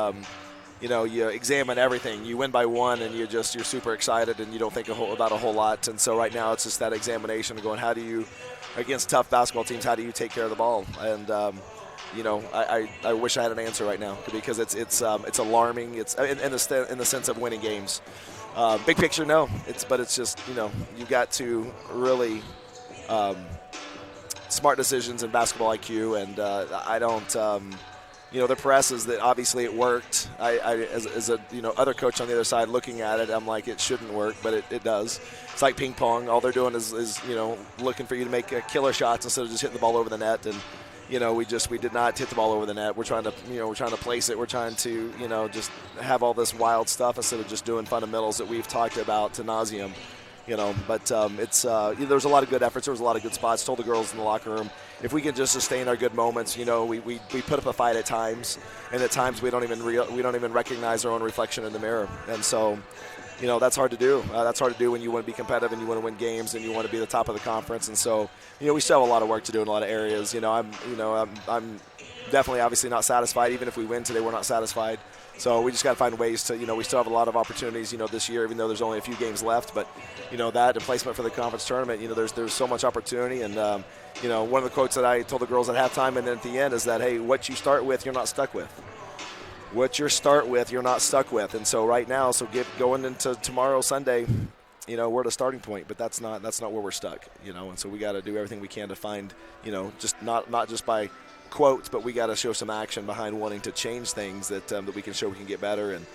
S7: you examine everything. You win by one, and you're super excited, and you don't think about a whole lot. And so right now it's just that examination of going, how do you, against tough basketball teams, how do you take care of the ball? And I wish I had an answer right now, because it's alarming. It's in the sense of winning games. Big picture, no. But it's just you've got to really smart decisions in basketball IQ, and I don't. The press is that obviously it worked. As a other coach on the other side looking at it, I'm like, it shouldn't work, but it does. It's like ping pong. All they're doing is looking for you to make killer shots instead of just hitting the ball over the net. And we did not hit the ball over the net. We're trying to place it. We're trying to just have all this wild stuff instead of just doing fundamentals that we've talked about to nauseum. But there's a lot of good efforts. There was a lot of good spots. Told the girls in the locker room, if we can just sustain our good moments, we put up a fight at times, and at times we don't even recognize our own reflection in the mirror. And so, that's hard to do. That's hard to do when you want to be competitive and you want to win games and you want to be the top of the conference. And so, we still have a lot of work to do in a lot of areas. I'm definitely obviously not satisfied. Even if we win today, we're not satisfied. So we just got to find ways to, we still have a lot of opportunities, this year, even though there's only a few games left. But, that and placement for the conference tournament, there's so much opportunity. And, one of the quotes that I told the girls at halftime and then at the end is that, hey, what you start with, you're not stuck with. What you start with, you're not stuck with. And so right now, going into tomorrow, Sunday, we're at a starting point, but that's not where we're stuck, And so we got to do everything we can to find, just not just by quotes, but we got to show some action behind wanting to change things that we can show we can get better. And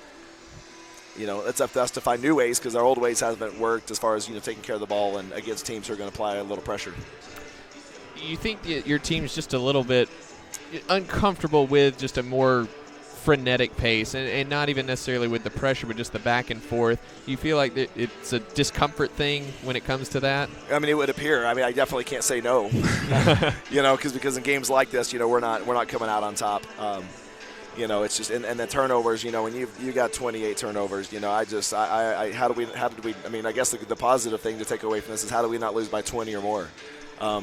S7: it's up to us to find new ways, because our old ways haven't worked as far as taking care of the ball and against teams who are going to apply a little pressure.
S1: You think that your team's just a little bit uncomfortable with just a more frenetic pace, and not even necessarily with the pressure, but just the back and forth? You feel like it's a discomfort thing when it comes to that? I
S7: mean, it would appear. I mean, I definitely can't say no. Because in games like this, we're not coming out on top. It's just and the turnovers. When you got 28 turnovers, I guess the positive thing to take away from this is, how do we not lose by 20 or more?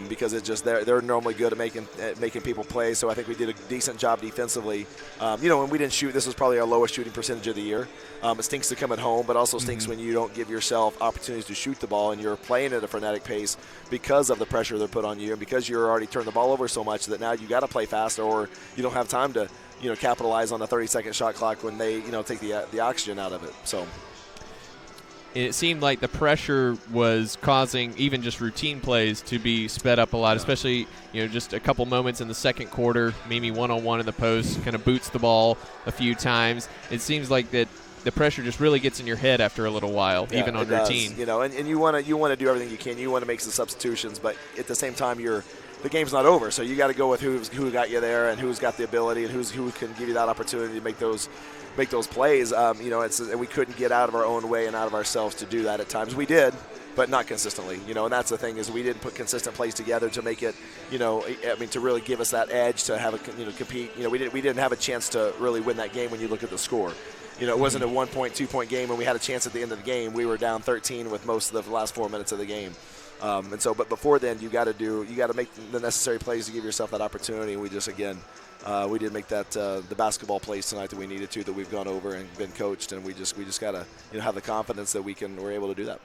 S7: Because it's just they're normally good at making people play. So I think we did a decent job defensively. When we didn't shoot, this was probably our lowest shooting percentage of the year. It stinks to come at home, but also stinks when you don't give yourself opportunities to shoot the ball and you're playing at a frenetic pace because of the pressure they're put on you, and because you're already turned the ball over so much that now you got to play faster, or you don't have time to capitalize on the 30-second shot clock when they take the oxygen out of it. So.
S1: It seemed like the pressure was causing even just routine plays to be sped up a lot, especially just a couple moments in the second quarter. Mimi one-on-one in the post, kind of boots the ball a few times. It seems like that the pressure just really gets in your head after a little while, even on routine.
S7: And you want to do everything you can. You want to make some substitutions, but at the same time, the game's not over. So you got to go with who got you there and who's got the ability and who can give you that opportunity to make those plays. We couldn't get out of our own way and out of ourselves to do that at times. We did, but not consistently. And that's the thing, is we didn't put consistent plays together to make it, to really give us that edge to have compete. We didn't have a chance to really win that game when you look at the score. It wasn't a 1-point, 2-point game, and we had a chance at the end of the game. We were down 13 with most of the last 4 minutes of the game. But before then, you got to make the necessary plays to give yourself that opportunity. We just, again, we didn't make that the basketball plays tonight that we needed to, that we've gone over and been coached, and we just got to have the confidence that we're able to do that.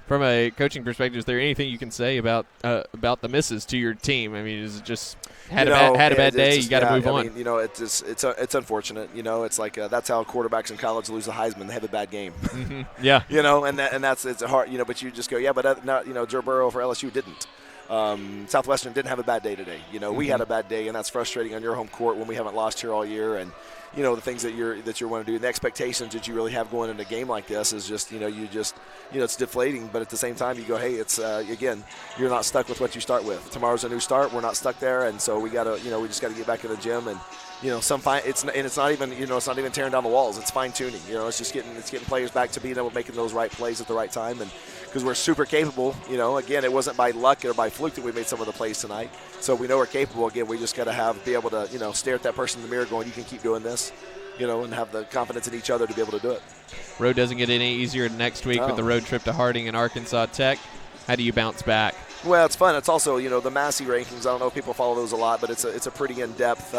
S1: From a coaching perspective, is there anything you can say about the misses to your team? I mean, is it just had a bad day? You got to move on.
S7: It's unfortunate. It's like that's how quarterbacks in college lose the Heisman. They have a bad game.
S1: Mm-hmm. Yeah.
S7: It's hard. But you just go, but Joe Burrow for LSU didn't. Southwestern didn't have a bad day today. We had a bad day, and that's frustrating on your home court when we haven't lost here all year. And the things that you want to do, and the expectations that you really have going into a game like this is just it's deflating. But at the same time, you go, hey, it's again, you're not stuck with what you start with. Tomorrow's a new start. We're not stuck there, and so we just got to get back in the gym and. It's not even tearing down the walls. It's fine tuning. It's just getting players back to being able to make those right plays at the right time, and because we're super capable. Again, it wasn't by luck or by fluke that we made some of the plays tonight. So we know we're capable. Again, we just got to be able to stare at that person in the mirror, going, you can keep doing this, and have the confidence in each other to be able to do it.
S1: Road doesn't get any easier next week with the road trip to Harding and Arkansas Tech. How do you bounce back?
S7: Well, it's fun. It's also the Massey rankings. I don't know if people follow those a lot, but it's a pretty in-depth.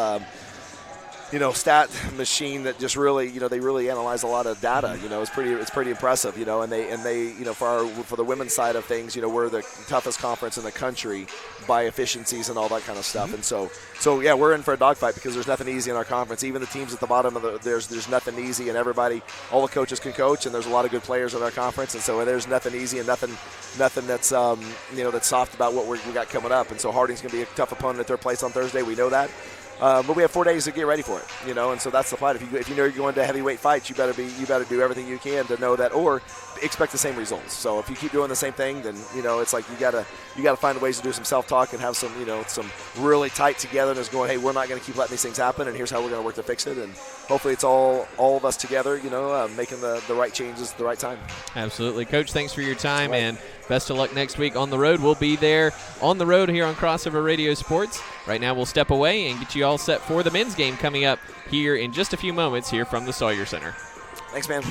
S7: stat machine that just really, they really analyze a lot of data. It's pretty impressive. And they, for the women's side of things, we're the toughest conference in the country by efficiencies and all that kind of stuff. And so yeah, we're in for a dogfight because there's nothing easy in our conference. Even the teams at the bottom of there's nothing easy, and all the coaches can coach, and there's a lot of good players in our conference, and so there's nothing easy and nothing that's that's soft about what we got coming up. And so Harding's going to be a tough opponent at their place on Thursday. We know that. But we have 4 days to get ready for it, and so that's the fight. If you know you're going to heavyweight fights, you better do everything you can to know that, or expect the same results. So if you keep doing the same thing, then it's like you gotta find ways to do some self-talk and have some some really tight togetherness going. Hey, we're not going to keep letting these things happen, and here's how we're going to work to fix it. And hopefully it's all of us together, making the right changes at the right time.
S1: Absolutely, Coach. Thanks for your time, and best of luck next week on the road. We'll be there on the road here on Crossover Radio Sports. Right now, we'll step away and get you all set for the men's game coming up here in just a few moments here from the Sawyer Center.
S7: Thanks, man.